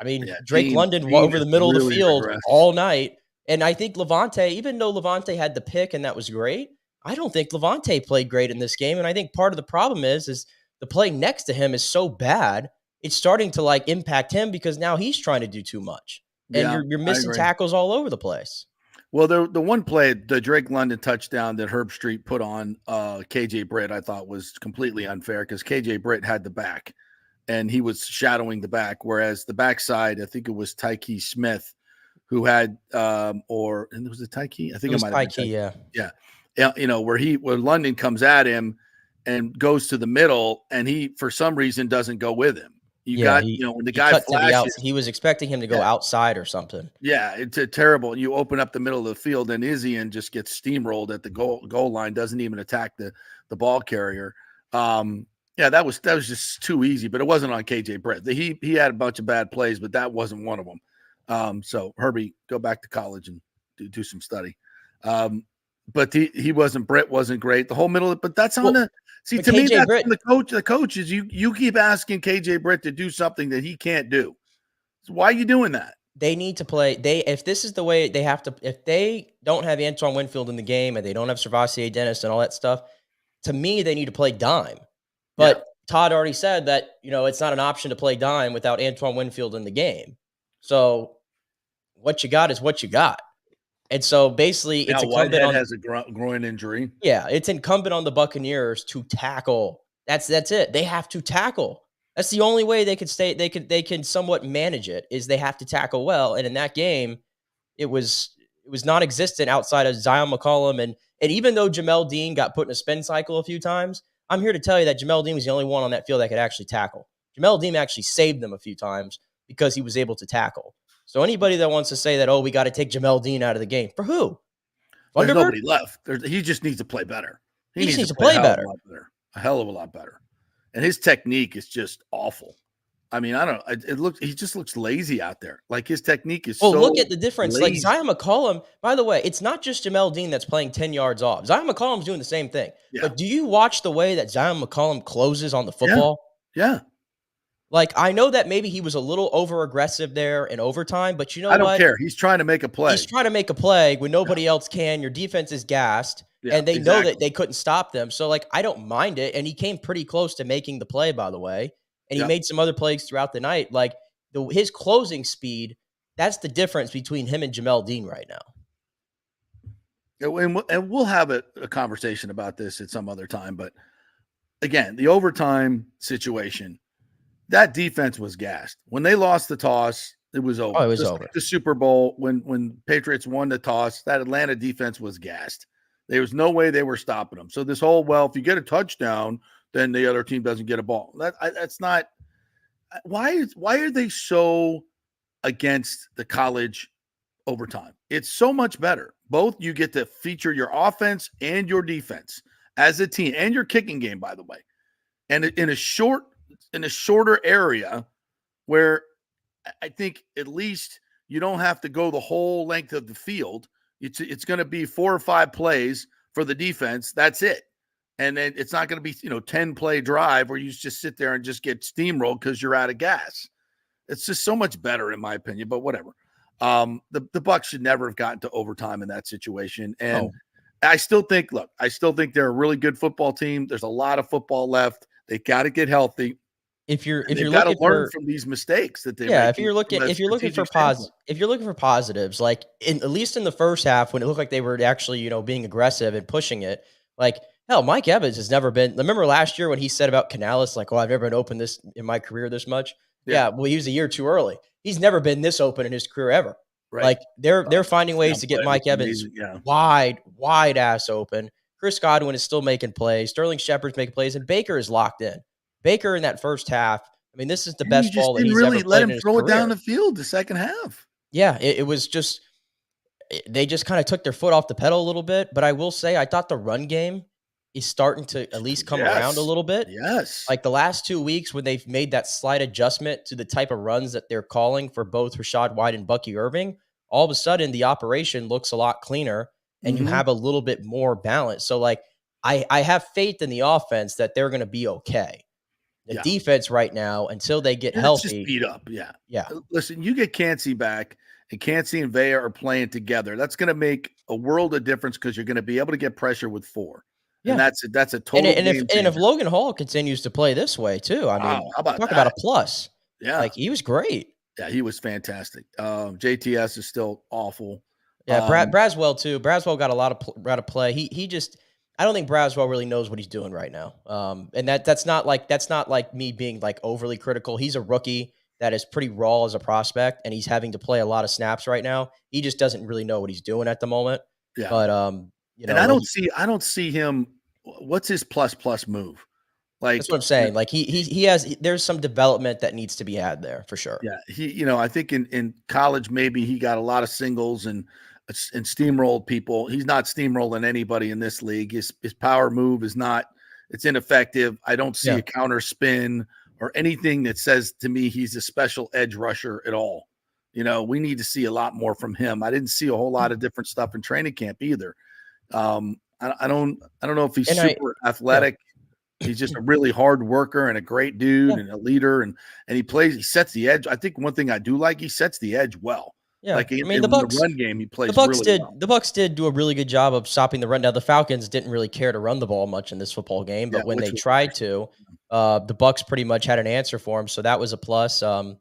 I mean, Drake London over the middle of the field all night. And I think Levante, even though Levante had the pick and that was great, I don't think Levante played great in this game. And I think part of the problem is the play next to him is so bad, it's starting to like impact him because now he's trying to do too much. And you're missing tackles all over the place. Well, the one play, the Drake London touchdown that Herb Street put on KJ Britt, I thought was completely unfair because KJ Britt had the back and he was shadowing the back, whereas the backside, I think it was Tyke Smith who had, and was it Tyke? I think it might have been Tyke. Yeah. You know, where London comes at him and goes to the middle and he, for some reason, doesn't go with him. When the guy flashes, he was expecting him to go outside or something. Yeah, it's a terrible. You open up the middle of the field, and Izzian just gets steamrolled at the goal line. Doesn't even attack the ball carrier. That was just too easy. But it wasn't on KJ Britt. He had a bunch of bad plays, but that wasn't one of them. So Herbie, go back to college and do some study. But Britt wasn't great. The whole middle, but that's on the. See, to me, that's Britt, the coach is you keep asking KJ Britt to do something that he can't do. So why are you doing that? They need to play. If this is the way they have to, if they don't have Antoine Winfield in the game and they don't have Servassier Dennis and all that stuff, to me, they need to play dime. But Todd already said that, it's not an option to play dime without Antoine Winfield in the game. So what you got is what you got. And so basically, it's incumbent on has a groin injury. Yeah, it's incumbent on the Buccaneers to tackle. That's it. They have to tackle. That's the only way they could stay. They can somewhat manage it. Is they have to tackle well. And in that game, it was non-existent outside of Zion McCollum and even though Jamel Dean got put in a spin cycle a few times, I'm here to tell you that Jamel Dean was the only one on that field that could actually tackle. Jamel Dean actually saved them a few times because he was able to tackle. So anybody that wants to say that, we got to take Jamel Dean out of the game, for who? There's nobody left. He just needs to play better. He needs to play better. A hell of a lot better. And his technique is just awful. I mean, he just looks lazy out there. Like his technique is so look at the difference. lazy. Like Zion McCollum, by the way, it's not just Jamel Dean that's playing 10 yards off. Zion McCollum's doing the same thing. Yeah. But do you watch the way that Zion McCollum closes on the football? Yeah. Like, I know that maybe he was a little over-aggressive there in overtime, but you know what? I don't care. He's trying to make a play. He's trying to make a play when nobody else can. Your defense is gassed, and they know that they couldn't stop them. So, I don't mind it. And he came pretty close to making the play, by the way. And he made some other plays throughout the night. His closing speed, that's the difference between him and Jamel Dean right now. And we'll have a conversation about this at some other time. But, again, the overtime situation, that defense was gassed. When they lost the toss, it was over. Oh, it was over. The Super Bowl, when Patriots won the toss, that Atlanta defense was gassed. There was no way they were stopping them. So this whole, if you get a touchdown, then the other team doesn't get a ball. That's not – why are they so against the college overtime? It's so much better. Both you get to feature your offense and your defense as a team, and your kicking game, by the way. And in a shorter area where I think at least you don't have to go the whole length of the field. It's going to be 4 or 5 plays for the defense. That's it. And then it's not going to be, 10 play drive where you just sit there and just get steamrolled because you're out of gas. It's just so much better in my opinion, but whatever. The Bucks should never have gotten to overtime in that situation. And I still think they're a really good football team. There's a lot of football left. They got to get healthy. If you're looking to learn from these mistakes that they make. If you're looking for positives, like at least in the first half when it looked like they were actually, being aggressive and pushing it, like hell, Mike Evans has never been. Remember last year when he said about Canales, like, I've never been open this in my career this much. Yeah, well, he was a year too early. He's never been this open in his career ever. Right. Like they're finding ways to get Mike Evans wide ass open. Chris Godwin is still making plays. Sterling Shepard's making plays, and Baker is locked in. Baker in that first half. I mean, this is the best ball that he's ever played in his career. Let him throw it down the field the second half. Yeah, it was just they just kind of took their foot off the pedal a little bit. But I will say, I thought the run game is starting to at least come around a little bit. Yes. Like the last 2 weeks when they've made that slight adjustment to the type of runs that they're calling for both Rashad White and Bucky Irving, all of a sudden the operation looks a lot cleaner and you have a little bit more balance. So like I have faith in the offense that they're going to be okay. The defense right now, until they get healthy. It's just beat up. Yeah. Yeah. Listen, you get Cansey back, and Cansey and Vea are playing together. That's going to make a world of difference because you're going to be able to get pressure with 4. Yeah. And that's a total and if Logan Hall continues to play this way too, I mean, talk about a plus. Yeah. Like he was great. Yeah, he was fantastic. JTS is still awful. Yeah, Braswell too. Braswell got a lot of play. He just I don't think Braswell really knows what he's doing right now. And that's not like me being like overly critical. He's a rookie that is pretty raw as a prospect, and he's having to play a lot of snaps right now. He just doesn't really know what he's doing at the moment. Yeah. But and I don't see him. What's his plus move? Like that's what I'm saying. Like he has. There's some development that needs to be had there for sure. Yeah. I think in college maybe he got a lot of singles and steamrolled people. He's not steamrolling anybody in this league. His power move is not. It's ineffective. I don't see a counter spin or anything that says to me he's a special edge rusher at all. We need to see a lot more from him. I didn't see a whole lot of different stuff in training camp either. I don't know if he's super athletic. He's just a really hard worker and a great dude and a leader, and he sets the edge. I think one thing I do like, he sets the edge well. Yeah, like in the Bucks, run game, he plays. The Bucks did do a really good job of stopping the run. Now the Falcons didn't really care to run the ball much in this football game, but when they tried to, the Bucks pretty much had an answer for him. So that was a plus. I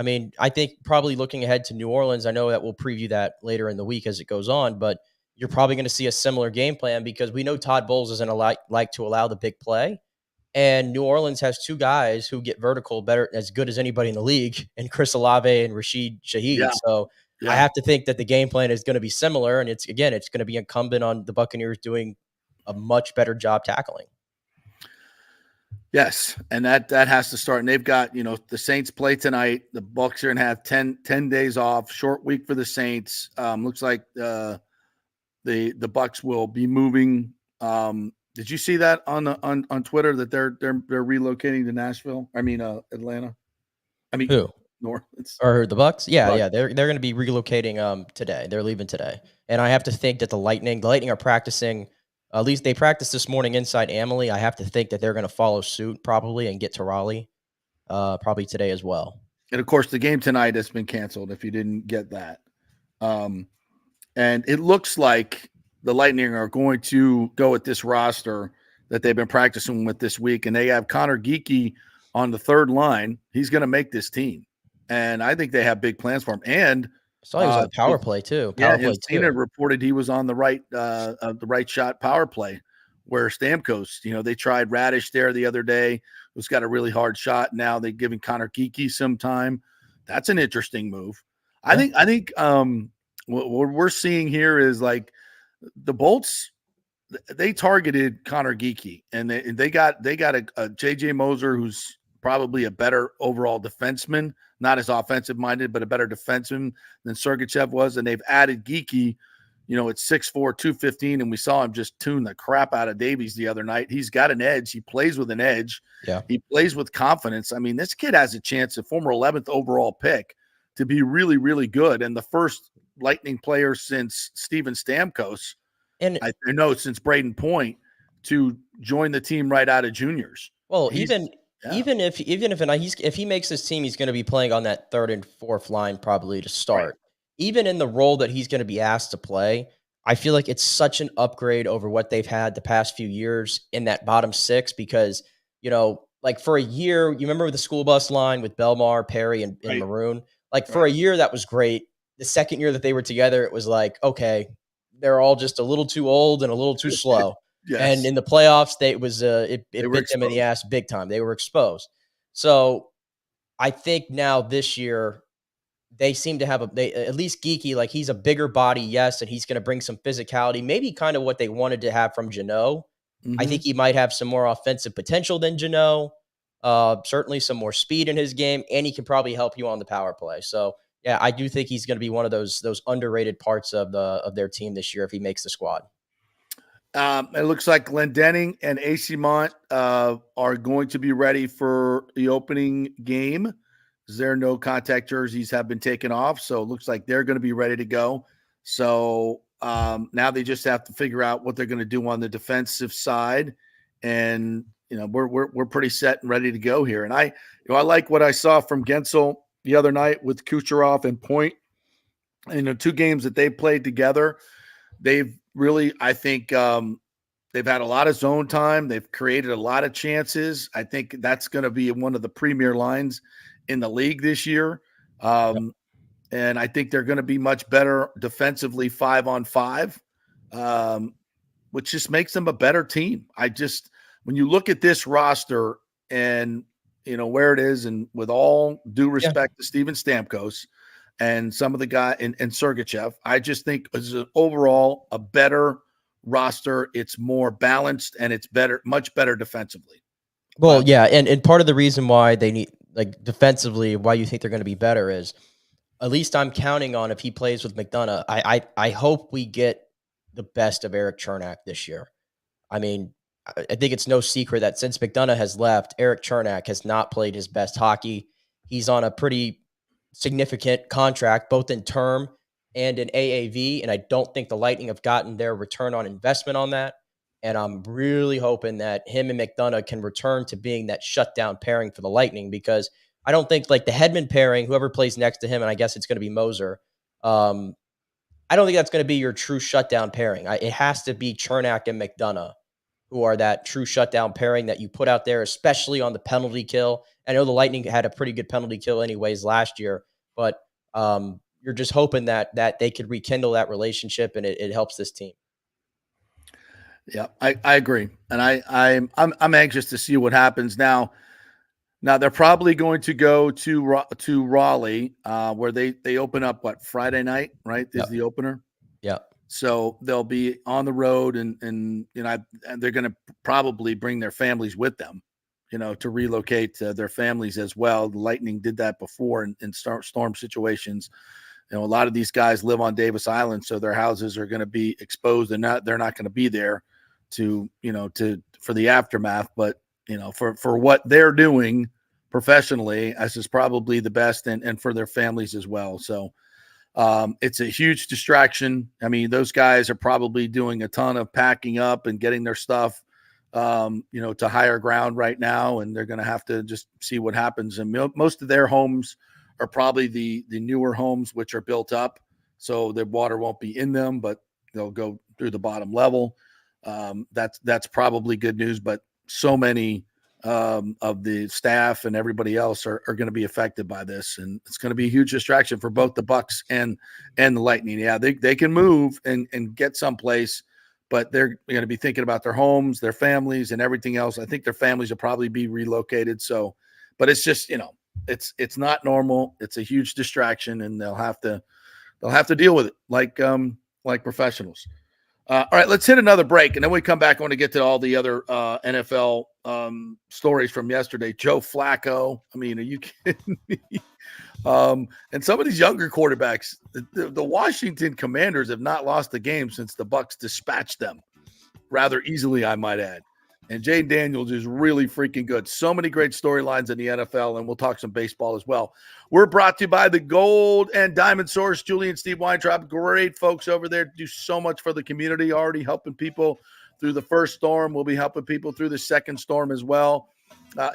mean, I think probably looking ahead to New Orleans, I know that we'll preview that later in the week as it goes on, but you're probably going to see a similar game plan because we know Todd Bowles isn't like to allow the big play. And New Orleans has 2 guys who get vertical better, as good as anybody in the league, and Chris Olave and Rashid Shaheed. Yeah. So I have to think that the game plan is going to be similar. And it's going to be incumbent on the Buccaneers doing a much better job tackling. Yes. And that has to start. And they've got, the Saints play tonight. The Bucs are going to have 10 days off, short week for the Saints. Looks like the Bucs will be moving. Did you see that on Twitter that they're relocating to Nashville? I mean, Atlanta. I mean, who? New Orleans or the Bucs? Yeah. They're going to be relocating today. They're leaving today, and I have to think that the Lightning are practicing. At least they practiced this morning inside Amalie. I have to think that they're going to follow suit probably and get to Raleigh probably today as well. And of course, the game tonight has been canceled. If you didn't get that, and it looks like the Lightning are going to go with this roster that they've been practicing with this week, and they have Connor Geeky on the 3rd line. He's going to make this team, and I think they have big plans for him. And I saw he was on power play too. Cena reported he was on the right shot power play, where Stamkos, they tried Radish there the other day, who's got a really hard shot. Now they're giving Connor Geeky some time. That's an interesting move. Yeah. I think what we're seeing here is like, the Bolts, they targeted Connor Geeky, and they got a JJ Moser who's probably a better overall defenseman, not as offensive minded, but a better defenseman than Sergachev was. And they've added Geeky, at 6'4", 215, and we saw him just tune the crap out of Davies the other night. He's got an edge. He plays with an edge. Yeah. He plays with confidence. I mean, this kid has a chance, a former 11th overall pick, to be really, really good. And the first Lightning player since Steven Stamkos, and I know since Braden Point to join the team right out of juniors. Well, even if he makes this team, he's going to be playing on that third and fourth line probably to start. Right. Even in the role that he's going to be asked to play, I feel like it's such an upgrade over what they've had the past few years in that bottom six because, like for a year, you remember the school bus line with Belmar, Perry, and right. Maroon? Like for a year, that was great. The second year that they were together, it was like, okay, they're all just a little too old and a little too slow. Yes. And in the playoffs, it bit them in the ass big time. They were exposed. So I think now this year, they seem to have at least Geeky, like he's a bigger body, yes, and he's going to bring some physicality, maybe kind of what they wanted to have from Jeannot. I think he might have some more offensive potential than Jeannot, certainly some more speed in his game, and he can probably help you on the power play. So, yeah, I do think he's going to be one of those underrated parts of their team this year if he makes the squad. It looks like Glendenning and AC Mont are going to be ready for the opening game. Their no contact jerseys have been taken off, so it looks like they're going to be ready to go. So now they just have to figure out what they're going to do on the defensive side, and we're pretty set and ready to go here. And I like what I saw from Gensel the other night with Kucherov and Point. In the 2 games that they played together, they've really, I think, they've had a lot of zone time. They've created a lot of chances. I think that's going to be one of the premier lines in the league this year. And I think they're going to be much better defensively 5-on-5, which just makes them a better team. When you look at this roster and, where it is, and with all due respect to Steven Stamkos and some of the guy and Sergachev, I just think it's overall a better roster. It's more balanced and it's much better defensively. Well, yeah. And part of the reason why they need, like defensively, why you think they're going to be better is at least I'm counting on if he plays with McDonough. I hope we get the best of Eric Chernak this year. I mean, I think it's no secret that since McDonough has left, Eric Chernak has not played his best hockey. He's on a pretty significant contract, both in term and in AAV, and I don't think the Lightning have gotten their return on investment on that. And I'm really hoping that him and McDonough can return to being that shutdown pairing for the Lightning, because I don't think like the Hedman pairing, whoever plays next to him, and I guess it's going to be Moser, I don't think that's going to be your true shutdown pairing. It has to be Chernak and McDonough, who are that true shutdown pairing that you put out there, especially on the penalty kill. I know the Lightning had a pretty good penalty kill anyways last year, but you're just hoping that they could rekindle that relationship and it helps this team. Yeah, I agree, and I'm anxious to see what happens now. Now they're probably going to go to Raleigh, where they open up Friday night, right? Is the opener. Yeah. So they'll be on the road, and they're going to probably bring their families with them, to relocate their families as well. The Lightning did that before in storm situations. A lot of these guys live on Davis Island, so their houses are going to be exposed, and they're not going to be there for the aftermath. But for what they're doing professionally, this is probably the best, and for their families as well. So it's a huge distraction. I mean, those guys are probably doing a ton of packing up and getting their stuff, to higher ground right now, and they're going to have to just see what happens. And most of their homes are probably the newer homes, which are built up, so the water won't be in them, but they'll go through the bottom level. That's probably good news, but so many of the staff and everybody else are going to be affected by this, and it's going to be a huge distraction for both the Bucks and the Lightning. Yeah, they can move and get someplace, but they're going to be thinking about their homes, their families, and everything else. I think their families will probably be relocated. So, but it's just it's not normal. It's a huge distraction, and they'll have to deal with it like professionals. All right, let's hit another break, and then we come back. I want to get to all the other NFL stories from yesterday. Joe Flacco. I mean, are you kidding me? And some of these younger quarterbacks, the Washington Commanders have not lost a game since the Bucs dispatched them rather easily, I might add. And Jane Daniels is really freaking good. So many great storylines in the NFL, and we'll talk some baseball as well. We're brought to you by the Gold and Diamond Source. Julie and Steve Weintraub, great folks over there, do so much for the community, already helping people through the first storm. We'll be helping people through the second storm as well.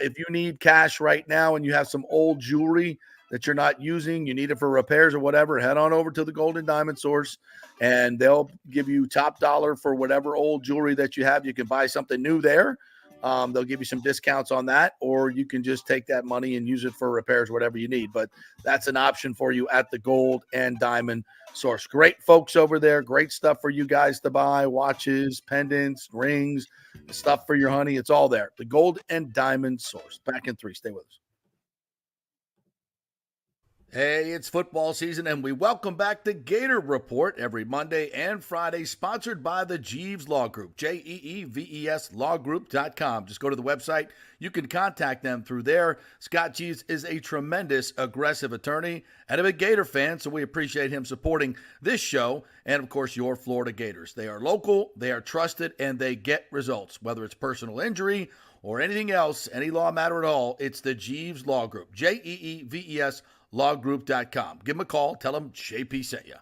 If you need cash right now and you have some old jewelry that you're not using, you need it for repairs or whatever, head on over to the Gold and Diamond Source, and they'll give you top dollar for whatever old jewelry that you have. You can buy something new there. They'll give you some discounts on that, or you can just take that money and use it for repairs, whatever you need. But that's an option for you at the Gold and Diamond Source. Great folks over there. Great stuff for you guys to buy. Watches, pendants, rings, stuff for your honey. It's all there. The Gold and Diamond Source. Back in 3. Stay with us. Hey, it's football season, and we welcome back the Gator Report every Monday and Friday, sponsored by the Jeeves Law Group, Jeeves lawgroup.com. Just go to the website. You can contact them through there. Scott Jeeves is a tremendous, aggressive attorney and a big Gator fan, so we appreciate him supporting this show and, of course, your Florida Gators. They are local, they are trusted, and they get results. Whether it's personal injury or anything else, any law matter at all, it's the Jeeves Law Group, Jeeves lawgroup.com. Give them a call. Tell them JP sent you.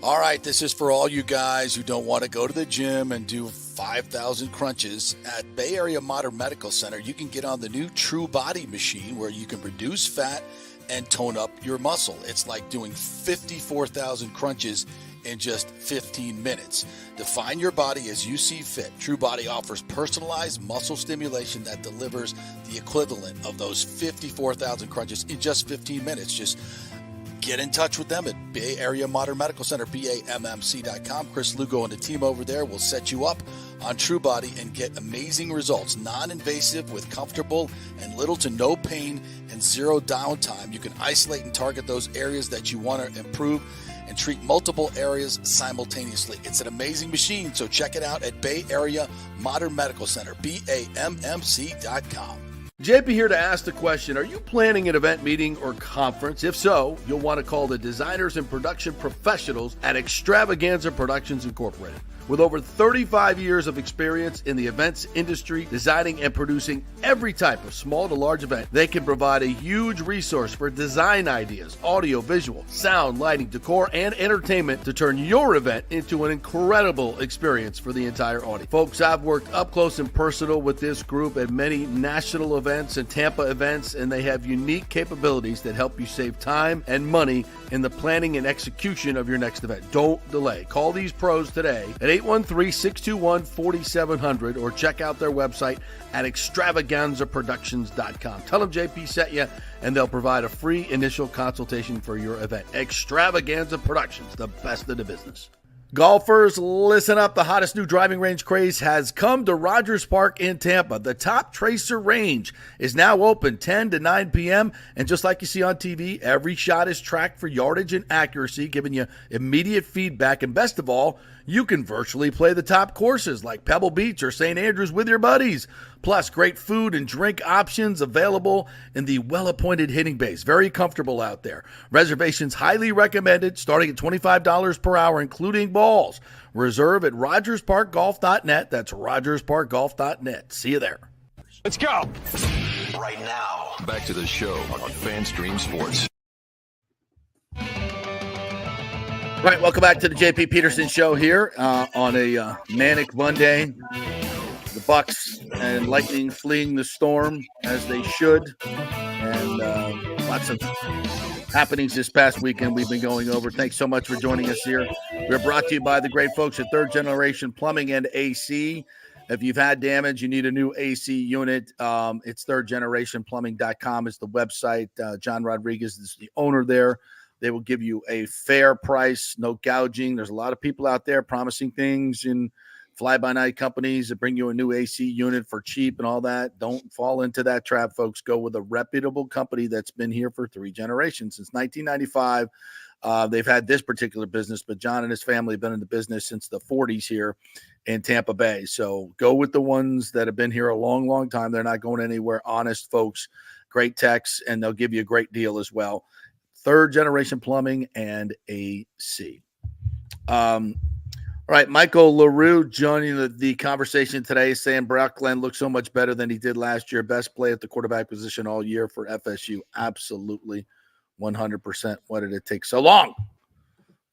All right, this is for all you guys who don't want to go to the gym and do 5,000 crunches. At Bay Area Modern Medical Center, you can get on the new True Body machine where you can reduce fat and tone up your muscle. It's like doing 54,000 crunches in just 15 minutes. Define your body as you see fit. True Body offers personalized muscle stimulation that delivers the equivalent of those 54,000 crunches in just 15 minutes. Just get in touch with them at Bay Area Modern Medical Center, BAMMC.com. Chris Lugo and the team over there will set you up on True Body and get amazing results. Non-invasive with comfortable and little to no pain and zero downtime. You can isolate and target those areas that you want to improve and treat multiple areas simultaneously. It's an amazing machine, so check it out at Bay Area Modern Medical Center, BAMMC.com. JP here to ask the question, are you planning an event, meeting, or conference? If so, you'll want to call the designers and production professionals at Extravaganza Productions Incorporated. With over 35 years of experience in the events industry, designing and producing every type of small to large event, they can provide a huge resource for design ideas, audio, visual, sound, lighting, decor, and entertainment to turn your event into an incredible experience for the entire audience. Folks, I've worked up close and personal with this group at many national events and Tampa events, and they have unique capabilities that help you save time and money in the planning and execution of your next event. Don't delay. Call these pros today at 813-621-4700 or check out their website at extravaganzaproductions.com. Tell them JP sent you, and they'll provide a free initial consultation for your event. Extravaganza Productions, the best in the business. Golfers, listen up. The hottest new driving range craze has come to Rogers Park in Tampa. The Top Tracer range is now open 10 to 9 p.m. And just like you see on TV, every shot is tracked for yardage and accuracy, giving you immediate feedback. And best of all, you can virtually play the top courses like Pebble Beach or St. Andrews with your buddies. Plus, great food and drink options available in the well-appointed hitting bays. Very comfortable out there. Reservations highly recommended, starting at $25 per hour, including balls. Reserve at RogersParkGolf.net. That's RogersParkGolf.net. See you there. Let's go. Right now, back to the show on FanStream Sports. All right, welcome back to the JP Peterson Show here on a manic Monday. The Bucks and Lightning fleeing the storm as they should, and lots of happenings this past weekend we've been going over. Thanks so much for joining us here. We're brought to you by the great folks at Third Generation Plumbing and AC. If you've had damage, you need a new AC unit. It's thirdgenerationplumbing.com is the website. John Rodriguez is the owner there. They will give you a fair price, no gouging. There's a lot of people out there promising things in fly-by-night companies that bring you a new AC unit for cheap and all that. Don't fall into that trap, folks. Go with a reputable company that's been here for 3 generations. Since 1995, they've had this particular business, but John and his family have been in the business since the 40s here in Tampa Bay. So go with the ones that have been here a long, long time. They're not going anywhere. Honest folks, great techs, and they'll give you a great deal as well. Third Generation Plumbing and AC. All right, Michael LaRue joining the conversation today, saying Brock Glenn looks so much better than he did last year. Best play at the quarterback position all year for FSU. Absolutely, 100%. Why did it take so long?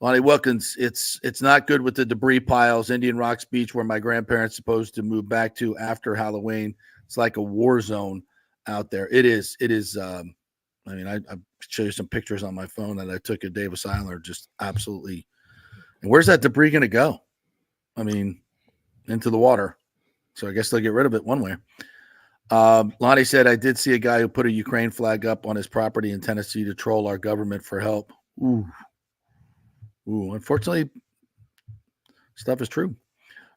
Lonnie Wilkins, it's not good with the debris piles. Indian Rocks Beach, where my grandparents supposed to move back to after Halloween. It's like a war zone out there. It is. I show you some pictures on my phone that I took at Davis Island. Just absolutely. And where's that debris going to go? I mean, into the water. So I guess they'll get rid of it one way. Lonnie said, I did see a guy who put a Ukraine flag up on his property in Tennessee to troll our government for help. Ooh, unfortunately, stuff is true.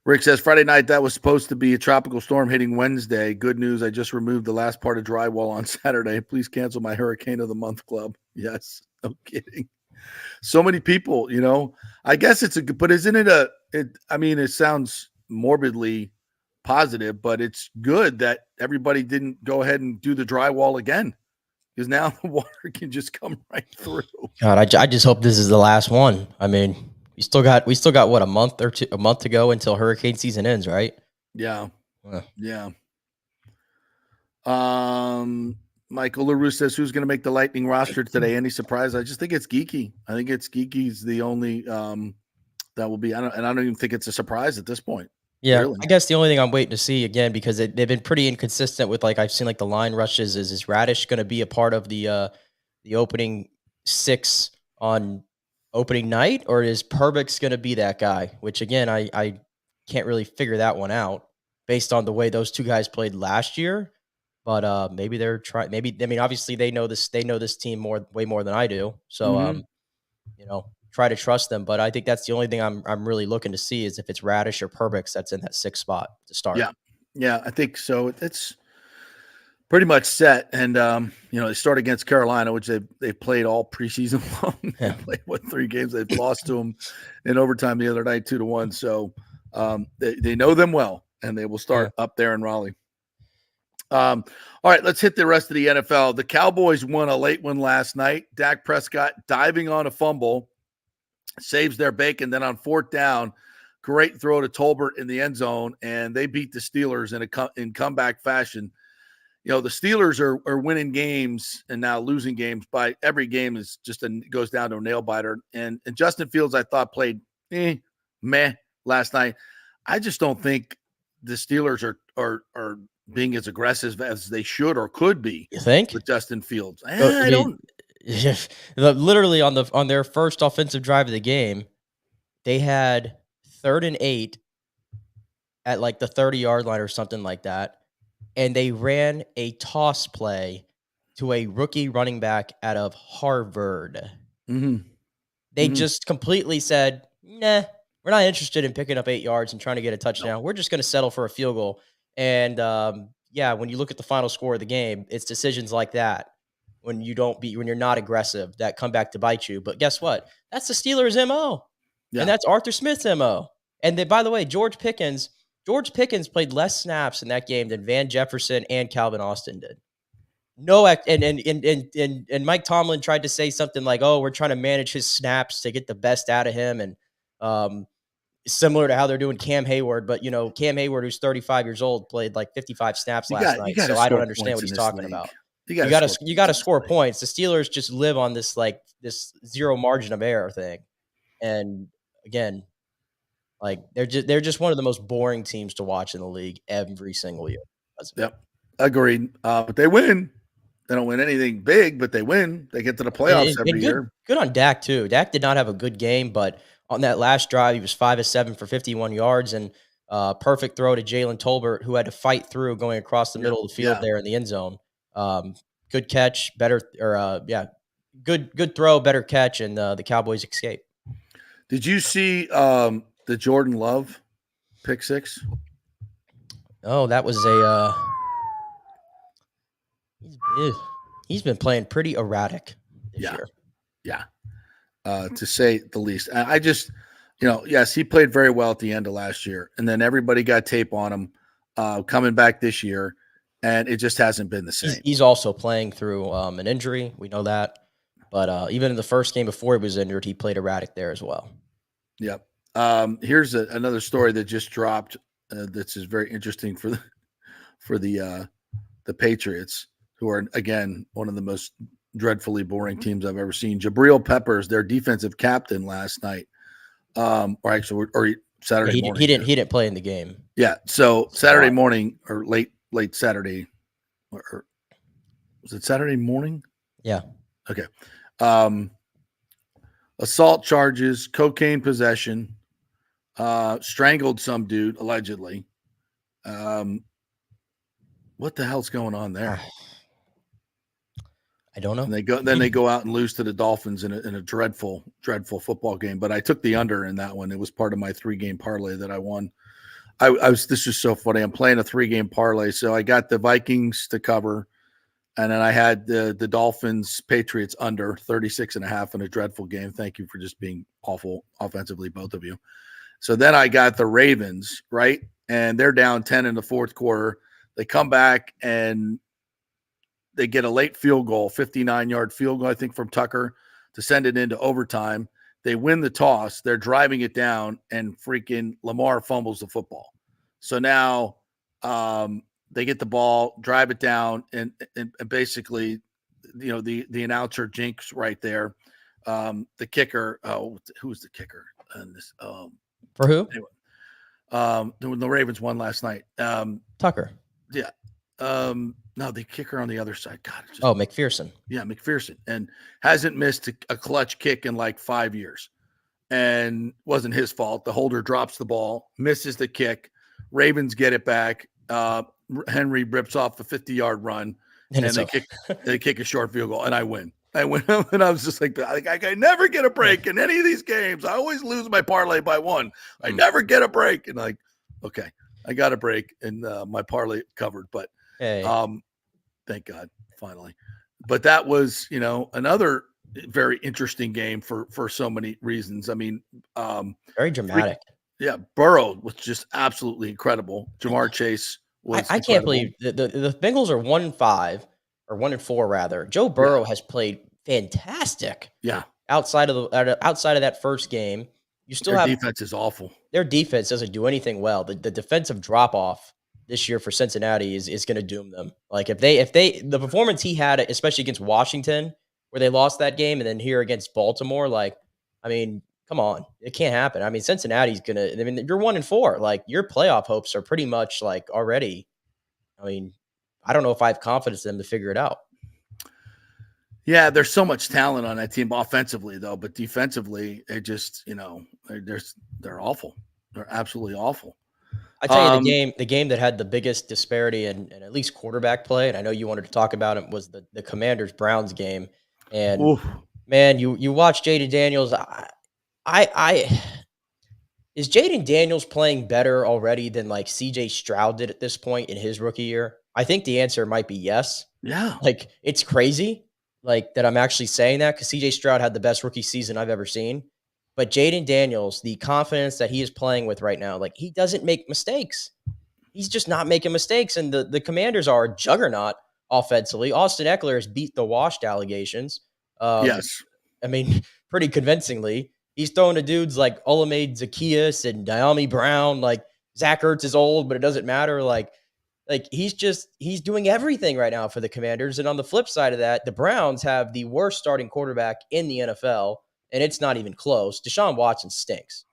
Rick says, Friday night, that was supposed to be a tropical storm hitting Wednesday. Good news, I just removed the last part of drywall on Saturday. Please cancel my Hurricane of the Month club. Yes, no kidding. So many people, I guess it's but isn't it it sounds morbidly positive, but it's good that everybody didn't go ahead and do the drywall again, because now the water can just come right through. God, I just hope this is the last one. I mean, we still got what, a month to go until hurricane season ends, right? Yeah. Yeah. Michael LaRue says, who's going to make the Lightning roster today? Any surprise? I just think it's Geeky. I think it's Geeky's the only that will be. I don't even think it's a surprise at this point. Yeah, really. I guess the only thing I'm waiting to see again, because they've been pretty inconsistent with, like, I've seen like the line rushes. Is Radish going to be a part of the opening 6 on opening night, or is Perbix going to be that guy? Which again, I can't really figure that one out based on the way those two guys played last year. But maybe they're trying. Maybe, I mean, obviously they know this team way more than I do. So try to trust them. But I think that's the only thing I'm really looking to see is if it's Radish or Perbix that's in that 6th spot to start. Yeah, I think so. It's pretty much set. And they start against Carolina, which they've played all preseason long. They played 3 games. They've lost to them in overtime the other night 2-1. So they know them well, and they will start up there in Raleigh. All right, let's hit the rest of the NFL. The Cowboys won a late one last night. Dak Prescott diving on a fumble, saves their bacon. Then on 4th down, great throw to Tolbert in the end zone, and they beat the Steelers in comeback fashion. The Steelers are winning games and now losing games by every game is just goes down to a nail biter. And Justin Fields, I thought, played meh last night. I just don't think the Steelers are being as aggressive as they should or could be. You think? With Justin Fields? I don't. Literally on their first offensive drive of the game, they had 3rd and 8 at like the 30-yard line or something like that, and they ran a toss play to a rookie running back out of Harvard. Mm-hmm. They just completely said, nah, we're not interested in picking up 8 yards and trying to get a touchdown. No. We're just going to settle for a field goal. And when you look at the final score of the game, it's decisions like that when you're not aggressive that come back to bite you. But guess what? That's the Steelers' MO. Yeah. And that's Arthur Smith's MO. And then, by the way, George Pickens played less snaps in that game than Van Jefferson and Calvin Austin did. No, and Mike Tomlin tried to say something like, "Oh, we're trying to manage his snaps to get the best out of him," and similar to how they're doing Cam Hayward. But Cam Hayward, who's 35 years old, played like 55 snaps last night. So I don't understand what he's talking about. You got to score points. The Steelers just live on this zero margin of error thing, and again, like they're just one of the most boring teams to watch in the league every single year. Yep, agreed. But they win. They don't win anything big, but they win. They get to the playoffs every year. Good on Dak too. Dak did not have a good game, but on that last drive, he was 5 of 7 for 51 yards and perfect throw to Jalen Tolbert, who had to fight through going across the middle of the field there in the end zone. Good catch, good throw, better catch, and the Cowboys escape. Did you see the Jordan Love pick 6? Oh, that was he's been playing pretty erratic this year. Yeah. To say the least. I just, yes, he played very well at the end of last year, and then everybody got tape on him coming back this year, and it just hasn't been the same. He's also playing through an injury. We know that. But even in the first game before he was injured, he played erratic there as well. Yep. Here's another story that just dropped. This is very interesting for the Patriots, who are again one of the most dreadfully boring teams I've ever seen. Jabril Peppers, their defensive captain last night, or Saturday morning. He didn't play in the game. Yeah, so Saturday morning or late Saturday, or was it Saturday morning? Yeah. Okay. Assault charges, cocaine possession, strangled some dude allegedly. What the hell's going on there? I don't know. And they go out and lose to the Dolphins in a dreadful football game. But I took the under in that one. It was part of my 3-game parlay that I won. This is so funny. I'm playing a 3-game parlay, so I got the Vikings to cover, and then I had the Dolphins Patriots under 36.5 in a dreadful game. Thank you for just being awful offensively, both of you. So then I got the Ravens, right? And they're down 10 in the fourth quarter. They come back and they get a late field goal, 59-yard field goal, I think, from Tucker to send it into overtime. They win the toss. They're driving it down, and freaking Lamar fumbles the football. So now they get the ball, drive it down, and basically, the announcer jinx right there. The kicker, who's the kicker? And this, for who? Anyway, the Ravens won last night. Tucker. Yeah. No, the kicker on the other side. God. McPherson. Yeah, McPherson. And hasn't missed a clutch kick in like 5 years. And wasn't his fault. The holder drops the ball, misses the kick. Ravens get it back. Henry rips off a 50-yard run. And they kick a short field goal, and I win. And I was just like, I never get a break in any of these games. I always lose my parlay by one. I never get a break. And okay, I got a break, and my parlay covered. But thank God, finally. But that was, another very interesting game for so many reasons. I mean, very dramatic. Burrow was just absolutely incredible. Jamar Chase was. I can't believe the Bengals are 1-5 or 1-4 rather. Joe Burrow has played fantastic. Yeah. Outside of that first game, you still have defense is awful. Their defense doesn't do anything well. The defensive drop off this year for Cincinnati is going to doom them. Like if the performance he had, especially against Washington, where they lost that game, and then here against Baltimore, come on, it can't happen. I mean, Cincinnati's gonna. I mean, you're 1-4. Like your playoff hopes are pretty much like already. I mean, I don't know if I have confidence in them to figure it out. Yeah, there's so much talent on that team offensively, though, but defensively, they just, they're awful. They're absolutely awful. I tell you, the game that had the biggest disparity in at least quarterback play, and I know you wanted to talk about it, was the Commanders-Browns game. And man, you watch Jaden Daniels. Is Jaden Daniels playing better already than like CJ Stroud did at this point in his rookie year? I think the answer might be yes. Yeah. Like it's crazy that I'm actually saying that because CJ Stroud had the best rookie season I've ever seen. But Jaden Daniels, the confidence that he is playing with right now, he doesn't make mistakes. He's just not making mistakes. And the Commanders are a juggernaut offensively. Austin Eckler has beat the washed allegations. Yes. I mean, pretty convincingly. He's throwing to dudes like Olamide Zaccheaus and Diami Brown. Zach Ertz is old, but it doesn't matter. He's doing everything right now for the Commanders. And on the flip side of that, the Browns have the worst starting quarterback in the NFL, and it's not even close. Deshaun Watson stinks.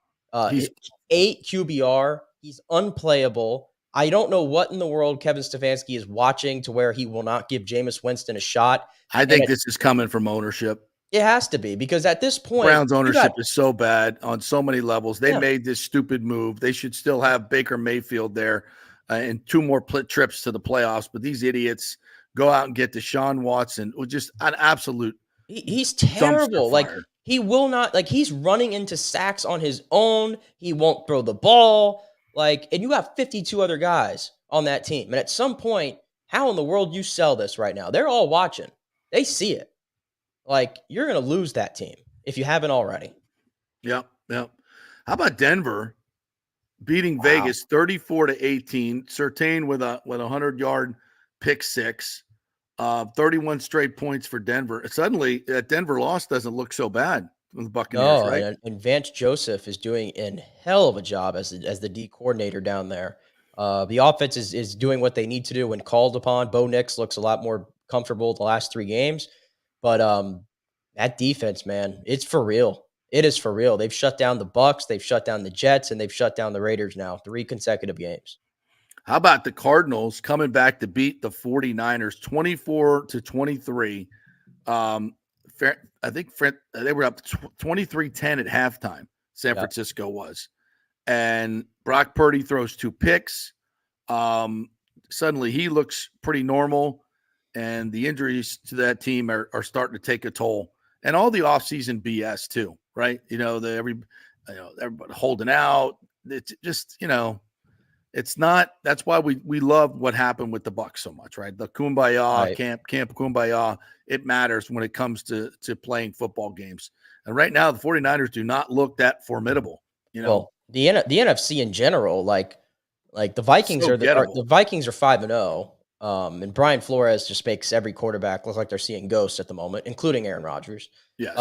He's 8 QBR. He's unplayable. I don't know what in the world Kevin Stefanski is watching to where he will not give Jameis Winston a shot. I think this is coming from ownership. It has to be because at this point, Browns ownership is so bad on so many levels. They made this stupid move. They should still have Baker Mayfield there and 2 more trips to the playoffs. But these idiots go out and get Deshaun Watson, just an absolute. He's terrible. He will not. He's running into sacks on his own. He won't throw the ball. And you got 52 other guys on that team. And at some point, how in the world you sell this right now? They're all watching. They see it. You're going to lose that team if you haven't already. Yep. How about Denver beating Vegas 34-18? Surtain with a 100-yard pick six. 31 straight points for Denver. Suddenly, that Denver loss doesn't look so bad. the Buccaneers, right? And Vance Joseph is doing a hell of a job as the D coordinator down there. The offense is doing what they need to do when called upon. Bo Nix looks a lot more comfortable the last 3 games, but that defense, man, it's for real. It is for real. They've shut down the Bucs, they've shut down the Jets, and they've shut down the Raiders now 3 consecutive games. How about the Cardinals coming back to beat the 49ers 24-23? I think they were up 23-10 at halftime. San Francisco was. And Brock Purdy throws 2 picks. Suddenly he looks pretty normal. And the injuries to that team are starting to take a toll. And all the offseason BS too, right? Everybody holding out. It's just, it's not. That's why we love what happened with the Bucs so much, right? The kumbaya Right. camp kumbaya. It matters when it comes to playing football games. And right now, the 49ers do not look that formidable. Well, the NFC in general, like the Vikings So the Vikings are 5-0. And Brian Flores just makes every quarterback look like they're seeing ghosts at the moment, including Aaron Rodgers. Yes.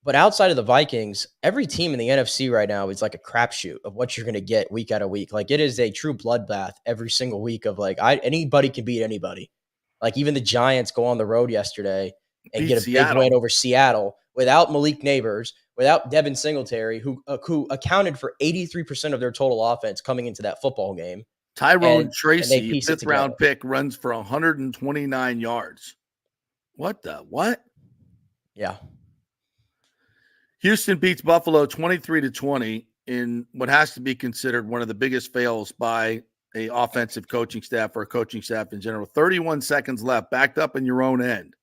But outside of the Vikings, every team in the NFC right now is like a crapshoot of what you're going to get week out of week. Like it is a true bloodbath every single week of anybody can beat anybody. Like even the Giants go on the road yesterday and get a big win over Seattle without Malik Neighbors, without Devin Singletary, who accounted for 83% of their total offense coming into that football game. Tyrone Tracy, 5th round pick, runs for 129 yards. What? Yeah. Houston beats Buffalo 23-20 in what has to be considered one of the biggest fails by a offensive coaching staff or a coaching staff in general. 31 seconds left, backed up in your own end.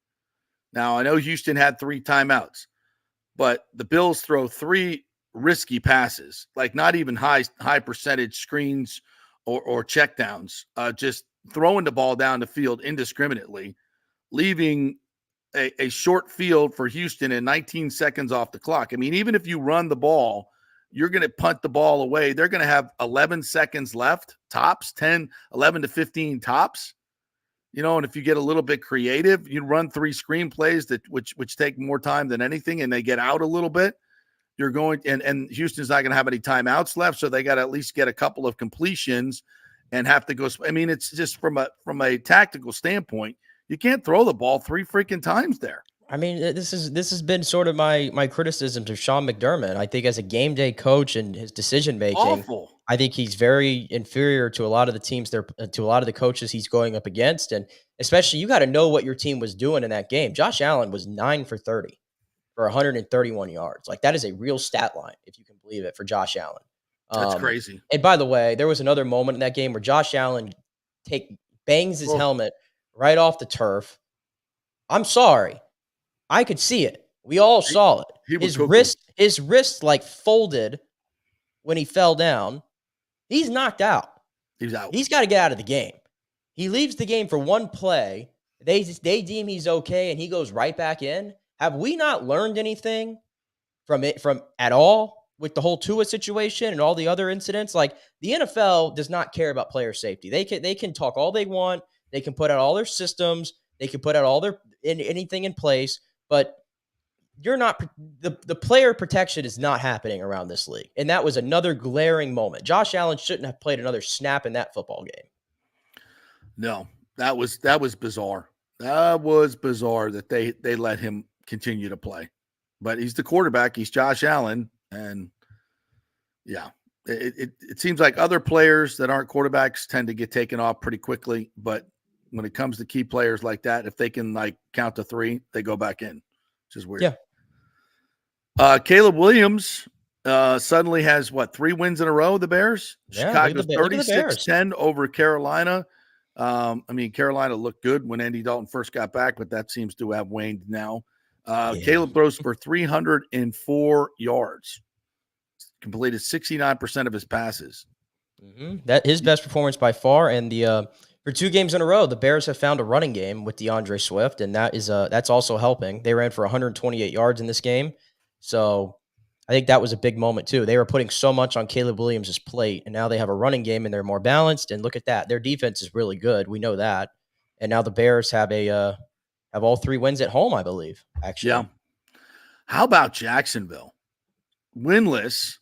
Now, I know Houston had 3 timeouts, but the Bills throw 3 risky passes, like not even high percentage screens or checkdowns, just throwing the ball down the field indiscriminately, leaving a short field for Houston and 19 seconds off the clock. I mean, even if you run the ball, you're going to punt the ball away. They're going to have 11 seconds left, tops, 10, 11 to 15 tops. And if you get a little bit creative, you run 3 screenplays which take more time than anything, and they get out a little bit. You're going and Houston's not going to have any timeouts left, so they got to at least get a couple of completions and have to go. I mean, it's just from a tactical standpoint, you can't throw the ball 3 freaking times there. I mean, this has been sort of my criticism to Sean McDermott. I think as a game day coach and his decision making, awful. I think he's very inferior to a lot of the teams to a lot of the coaches he's going up against, and especially you got to know what your team was doing in that game. Josh Allen was 9 for 30 for 131 yards. Like that is a real stat line, if you can believe it, for Josh Allen. That's crazy. And by the way, there was another moment in that game where Josh Allen bangs his helmet right off the turf. I'm sorry. I could see it. We all saw it. His wrist like folded when he fell down. He's knocked out. He's out. He's got to get out of the game. He leaves the game for one play. They deem he's okay, and he goes right back in. Have we not learned anything from at all with the whole Tua situation and all the other incidents? Like the NFL does not care about player safety. They can talk all they want. They can put out all their systems. They can put out all anything in place, but you're not the player protection is not happening around this league. And that was another glaring moment. Josh Allen shouldn't have played another snap in that football game. No, that was bizarre. That was bizarre that they let him continue to play. But he's the quarterback. He's Josh Allen. And yeah, it seems like other players that aren't quarterbacks tend to get taken off pretty quickly. But when it comes to key players like that, if they can count to 3, they go back in, which is weird. Yeah. Caleb Williams suddenly has 3 wins in a row, the Bears? Yeah, Chicago 36-10 over Carolina. I mean, Carolina looked good when Andy Dalton first got back, but that seems to have waned now. Caleb throws for 304 yards, completed 69% of his passes. Mm-hmm. That his best performance by far. And for 2 games in a row, the Bears have found a running game with DeAndre Swift, and that's also helping. They ran for 128 yards in this game, so I think that was a big moment too. They were putting so much on Caleb Williams' plate, and now they have a running game and they're more balanced. And look at that, their defense is really good. We know that. And now the Bears have all 3 wins at home, I believe. Actually, How about Jacksonville? Winless,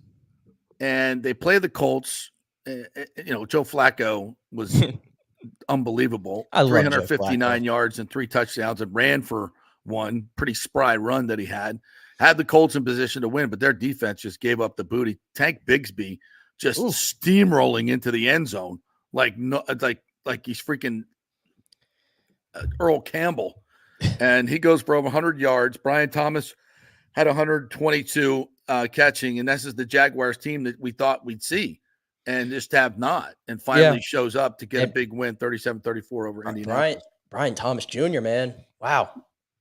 and they play the Colts. Joe Flacco was unbelievable. I love 359 yards and 3 touchdowns, and ran for one pretty spry run that he had the Colts in position to win, but their defense just gave up the booty. Tank Bigsby just steamrolling into the end zone like he's freaking Earl Campbell, and he goes for over 100 yards. Brian Thomas had 122 catching, and this is the Jaguars team that we thought we'd see and just have not, and finally shows up to get a big win, 37-34 over Indianapolis. Brian Thomas Jr., man. Wow.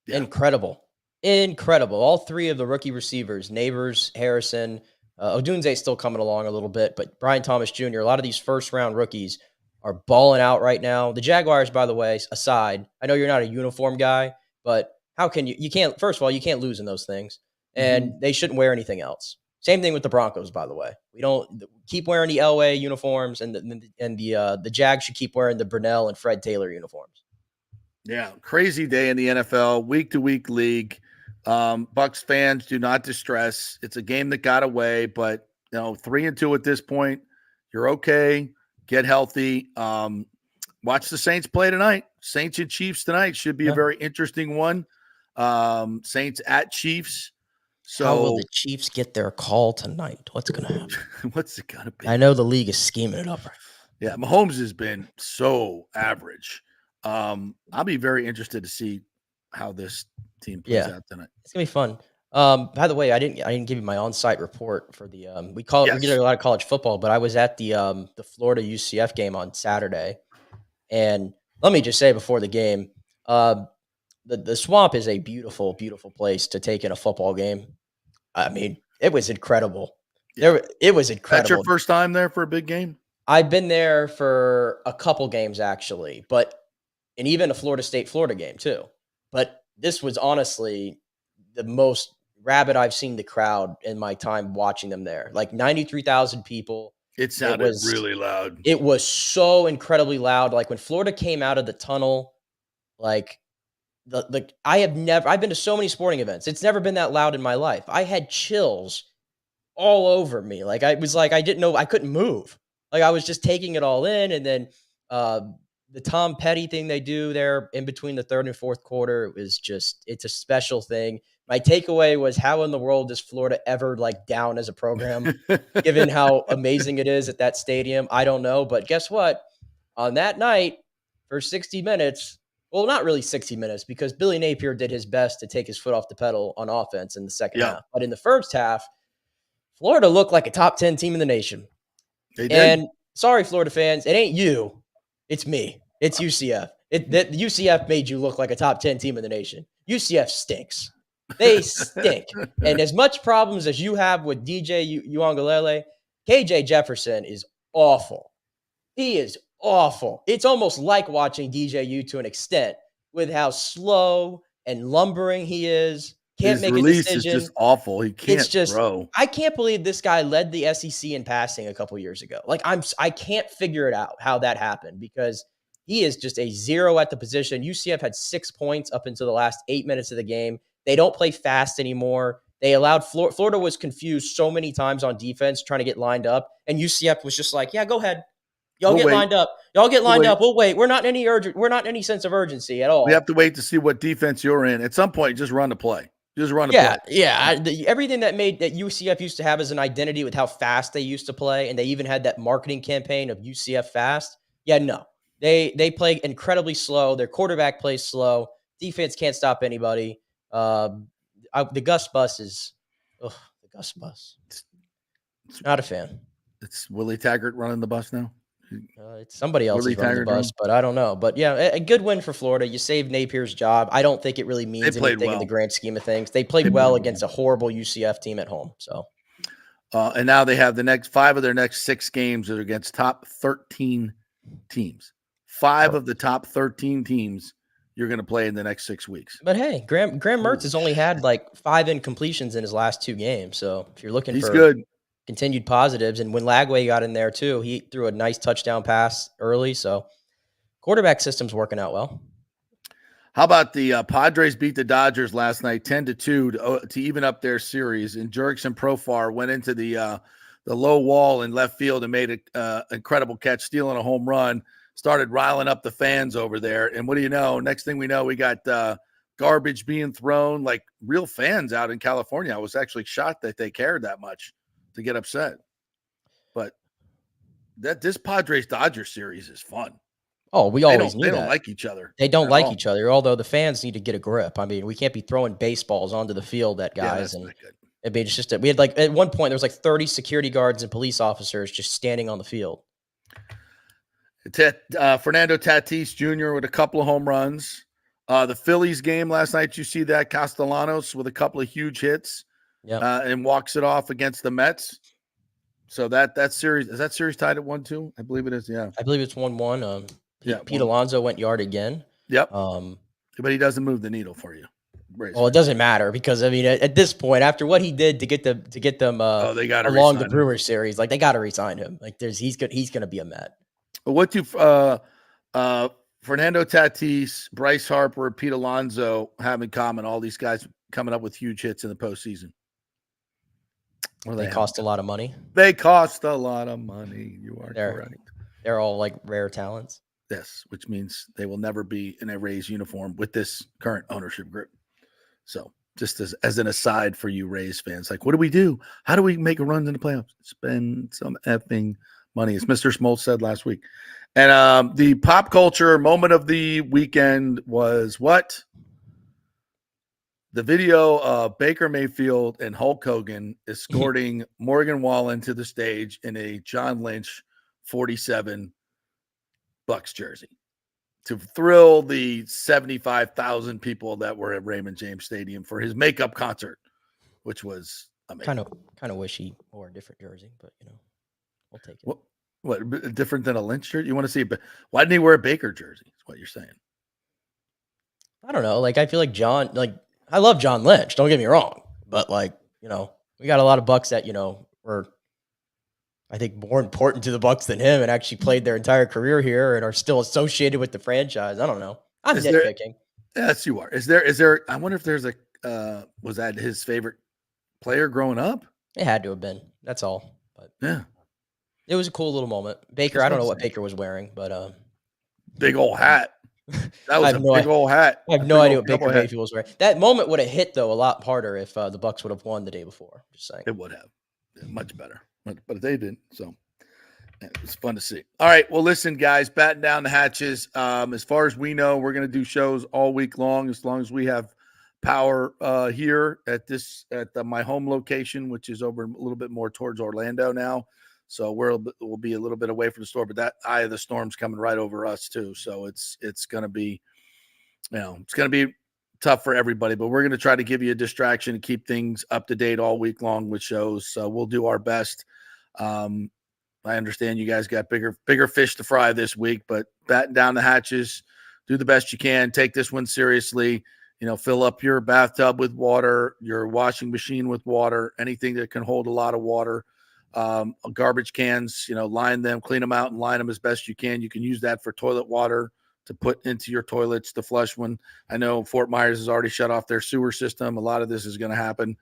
Yeah. Incredible. All 3 of the rookie receivers, Neighbors, Harrison, Odunze still coming along a little bit, but Brian Thomas Jr., a lot of these first-round rookies are balling out right now. The Jaguars, by the way, aside, I know you're not a uniform guy, but how can you can't, first of all, you can't lose in those things, and they shouldn't wear anything else. Same thing with the Broncos, by the way. We don't keep wearing the Elway uniforms, and the Jags should keep wearing the Brunell and Fred Taylor uniforms. Yeah, crazy day in the NFL, week-to-week league. Bucks fans, do not distress. It's a game that got away, but 3-2 at this point. You're okay. Get healthy. Watch the Saints play tonight. Saints and Chiefs tonight should be a very interesting one. Saints at Chiefs. So how will the Chiefs get their call tonight? What's going to happen? What's it going to be? I know the league is scheming it up. Yeah, Mahomes has been so average. I'll be very interested to see how this team plays out tonight. It's gonna be fun. By the way, I didn't give you my on-site report for the we get a lot of college football, but I was at the Florida UCF game on Saturday, and let me just say before the game, the Swamp is a beautiful, beautiful place to take in a football game. I mean, it was incredible. It was incredible. That's your first time there for a big game? I've been there for a couple games actually, and even a Florida State-Florida game too. But this was honestly the most rabid I've seen the crowd in my time watching them there. Like 93,000 people. It sounded really loud. It was so incredibly loud. Like when Florida came out of the tunnel, like I've been to so many sporting events. It's never been that loud in my life. I had chills all over me. Like I was like, I didn't know, I couldn't move. Like I was just taking it all in. And then the Tom Petty thing they do there in between the third and fourth quarter it's a special thing. My takeaway was, how in the world is Florida ever down as a program, given how amazing it is at that stadium? I don't know. But guess what? On that night for 60 minutes, well, not really 60 minutes, because Billy Napier did his best to take his foot off the pedal on offense in the second half. But in the first half, Florida looked like a top 10 team in the nation. They did. And sorry, Florida fans, it ain't you. It's me. It's UCF. UCF made you look like a top 10 team in the nation. UCF stinks. They stink. And as much problems as you have with DJ Uiagalelei, KJ Jefferson is awful. He is awful. It's almost like watching DJU to an extent with how slow and lumbering he is. Can't make a decision. His release is just awful. He can't throw. I can't believe this guy led the SEC in passing a couple years ago. I can't figure it out how that happened, because he is just a zero at the position. UCF had 6 points up until the last 8 minutes of the game. They don't play fast anymore. They allowed Florida was confused so many times on defense trying to get lined up, and UCF was just like, "Yeah, go ahead. Y'all get lined up. Y'all get lined up. We'll wait. We're not in any sense of urgency at all. We have to wait to see what defense you're in. At some point, just run the play. Just run the play. Yeah. Everything that UCF used to have as an identity with how fast they used to play, and they even had that marketing campaign of UCF fast. Yeah, no. They play incredibly slow. Their quarterback plays slow. Defense can't stop anybody. The Gus bus is the Gus bus. Not a fan. It's Willie Taggart running the bus now. It's somebody else is running the bus, but I don't know. But yeah, a good win for Florida. You saved Napier's job. I don't think it really means anything in the grand scheme of things. They played well against a horrible UCF team at home. So, and now they have the next 5 of their next 6 games are against top 13 teams. 5 of the top 13 teams you're going to play in the next 6 weeks. But hey, Graham Mertz has only had 5 incompletions in his last 2 games. So if you're looking for good. Continued positives, and when Lagway got in there too, he threw a nice touchdown pass early. So quarterback system's working out well. How about the Padres beat the Dodgers last night 10-2 to even up their series? And Jurickson Profar went into the low wall in left field and made an incredible catch, stealing a home run, started riling up the fans over there. And what do you know? Next thing we know, we got garbage being thrown, like real fans out in California. I was actually shocked that they cared that much to get upset. But this Padres-Dodgers series is fun. Oh, we always knew they that. don't like each other. They don't like each other, although the fans need to get a grip. I mean, we can't be throwing baseballs onto the field at guys. And I mean, it's just that we had at one point, there was 30 security guards and police officers just standing on the field. Fernando Tatis Jr. with a couple of home runs. The Phillies game last night, you see that Castellanos with a couple of huge hits and walks it off against the Mets. So that series, is that series tied at 1-2? I believe it is. Yeah. I believe it's 1-1. Pete Alonso went yard again. Yep. But he doesn't move the needle for you. Well, it doesn't matter because I mean, at this point, after what he did to get them they got along the Brewers series, they got to resign him. He's going to be a Met. But what do Fernando Tatis, Bryce Harper, Pete Alonso have in common? All these guys coming up with huge hits in the postseason. They cost a lot of money. They cost a lot of money. You are correct. They're all rare talents. Yes, which means they will never be in a Rays uniform with this current ownership group. So just as an aside for you Rays fans, what do we do? How do we make a run in the playoffs? Spend some effing money, as Mr. Smoltz said last week. And the pop culture moment of the weekend was what? The video of Baker Mayfield and Hulk Hogan escorting Morgan Wallen to the stage in a John Lynch 47 Bucks jersey to thrill the 75,000 people that were at Raymond James Stadium for his makeup concert, which was amazing. Kind of wish he wore a different jersey, but we'll take it. What different than a Lynch jersey? You want to see? Why didn't he wear a Baker jersey? Is what you're saying? I don't know. I feel like John. I love John Lynch. Don't get me wrong, but we got a lot of Bucks that were, I think, more important to the Bucks than him and actually played their entire career here and are still associated with the franchise. I don't know. I'm nitpicking. Yes, you are. Is there? I wonder if there's was that his favorite player growing up? It had to have been. That's all. But yeah, it was a cool little moment. Baker, I don't know what Baker was wearing, but big old hat. That was big old hat. I have no idea what Baker Mayfield was wearing. That moment would have hit though a lot harder if the Bucks would have won the day before. Just saying, it would have much better, but they didn't. So it was fun to see. All right, well, listen, guys, batten down the hatches. As far as we know, we're going to do shows all week long as we have power here at my home location, which is over a little bit more towards Orlando now. So we'll be a little bit away from the store, but that eye of the storm's coming right over us too. So it's going to be, it's going to be tough for everybody, but we're going to try to give you a distraction and keep things up to date all week long with shows. So we'll do our best. I understand you guys got bigger fish to fry this week, but batten down the hatches, do the best you can, take this one seriously, fill up your bathtub with water, your washing machine with water, anything that can hold a lot of water. Garbage cans, line them, clean them out and line them as best you can. You can use that for toilet water to put into your toilets to flush when I know Fort Myers has already shut off their sewer system. A lot of this is going to happen.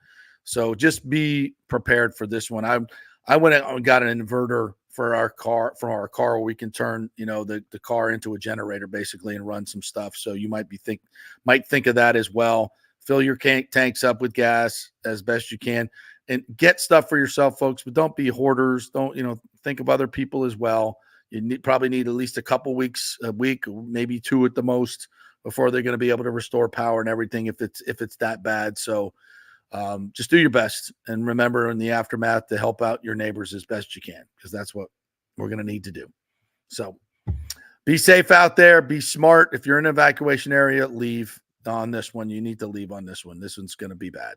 So just be prepared for this one. I went out and got an inverter for our car where we can turn, the car into a generator basically and run some stuff. So you might think of that as well. Fill your tanks up with gas as best you can. And get stuff for yourself, folks, but don't be hoarders. Don't, think of other people as well. You probably need at least a week, maybe 2 at the most, before they're going to be able to restore power and everything if it's that bad. So just do your best. And remember in the aftermath to help out your neighbors as best you can, because that's what we're going to need to do. So be safe out there. Be smart. If you're in an evacuation area, leave on this one. You need to leave on this one. This one's going to be bad.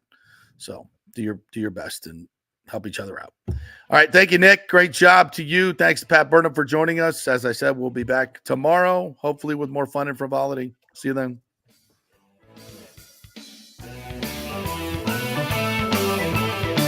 So do your best and help each other out. All right. Thank you, Nick. Great job to you. Thanks to Pat Burnham for joining us. As I said, we'll be back tomorrow, hopefully with more fun and frivolity. See you then.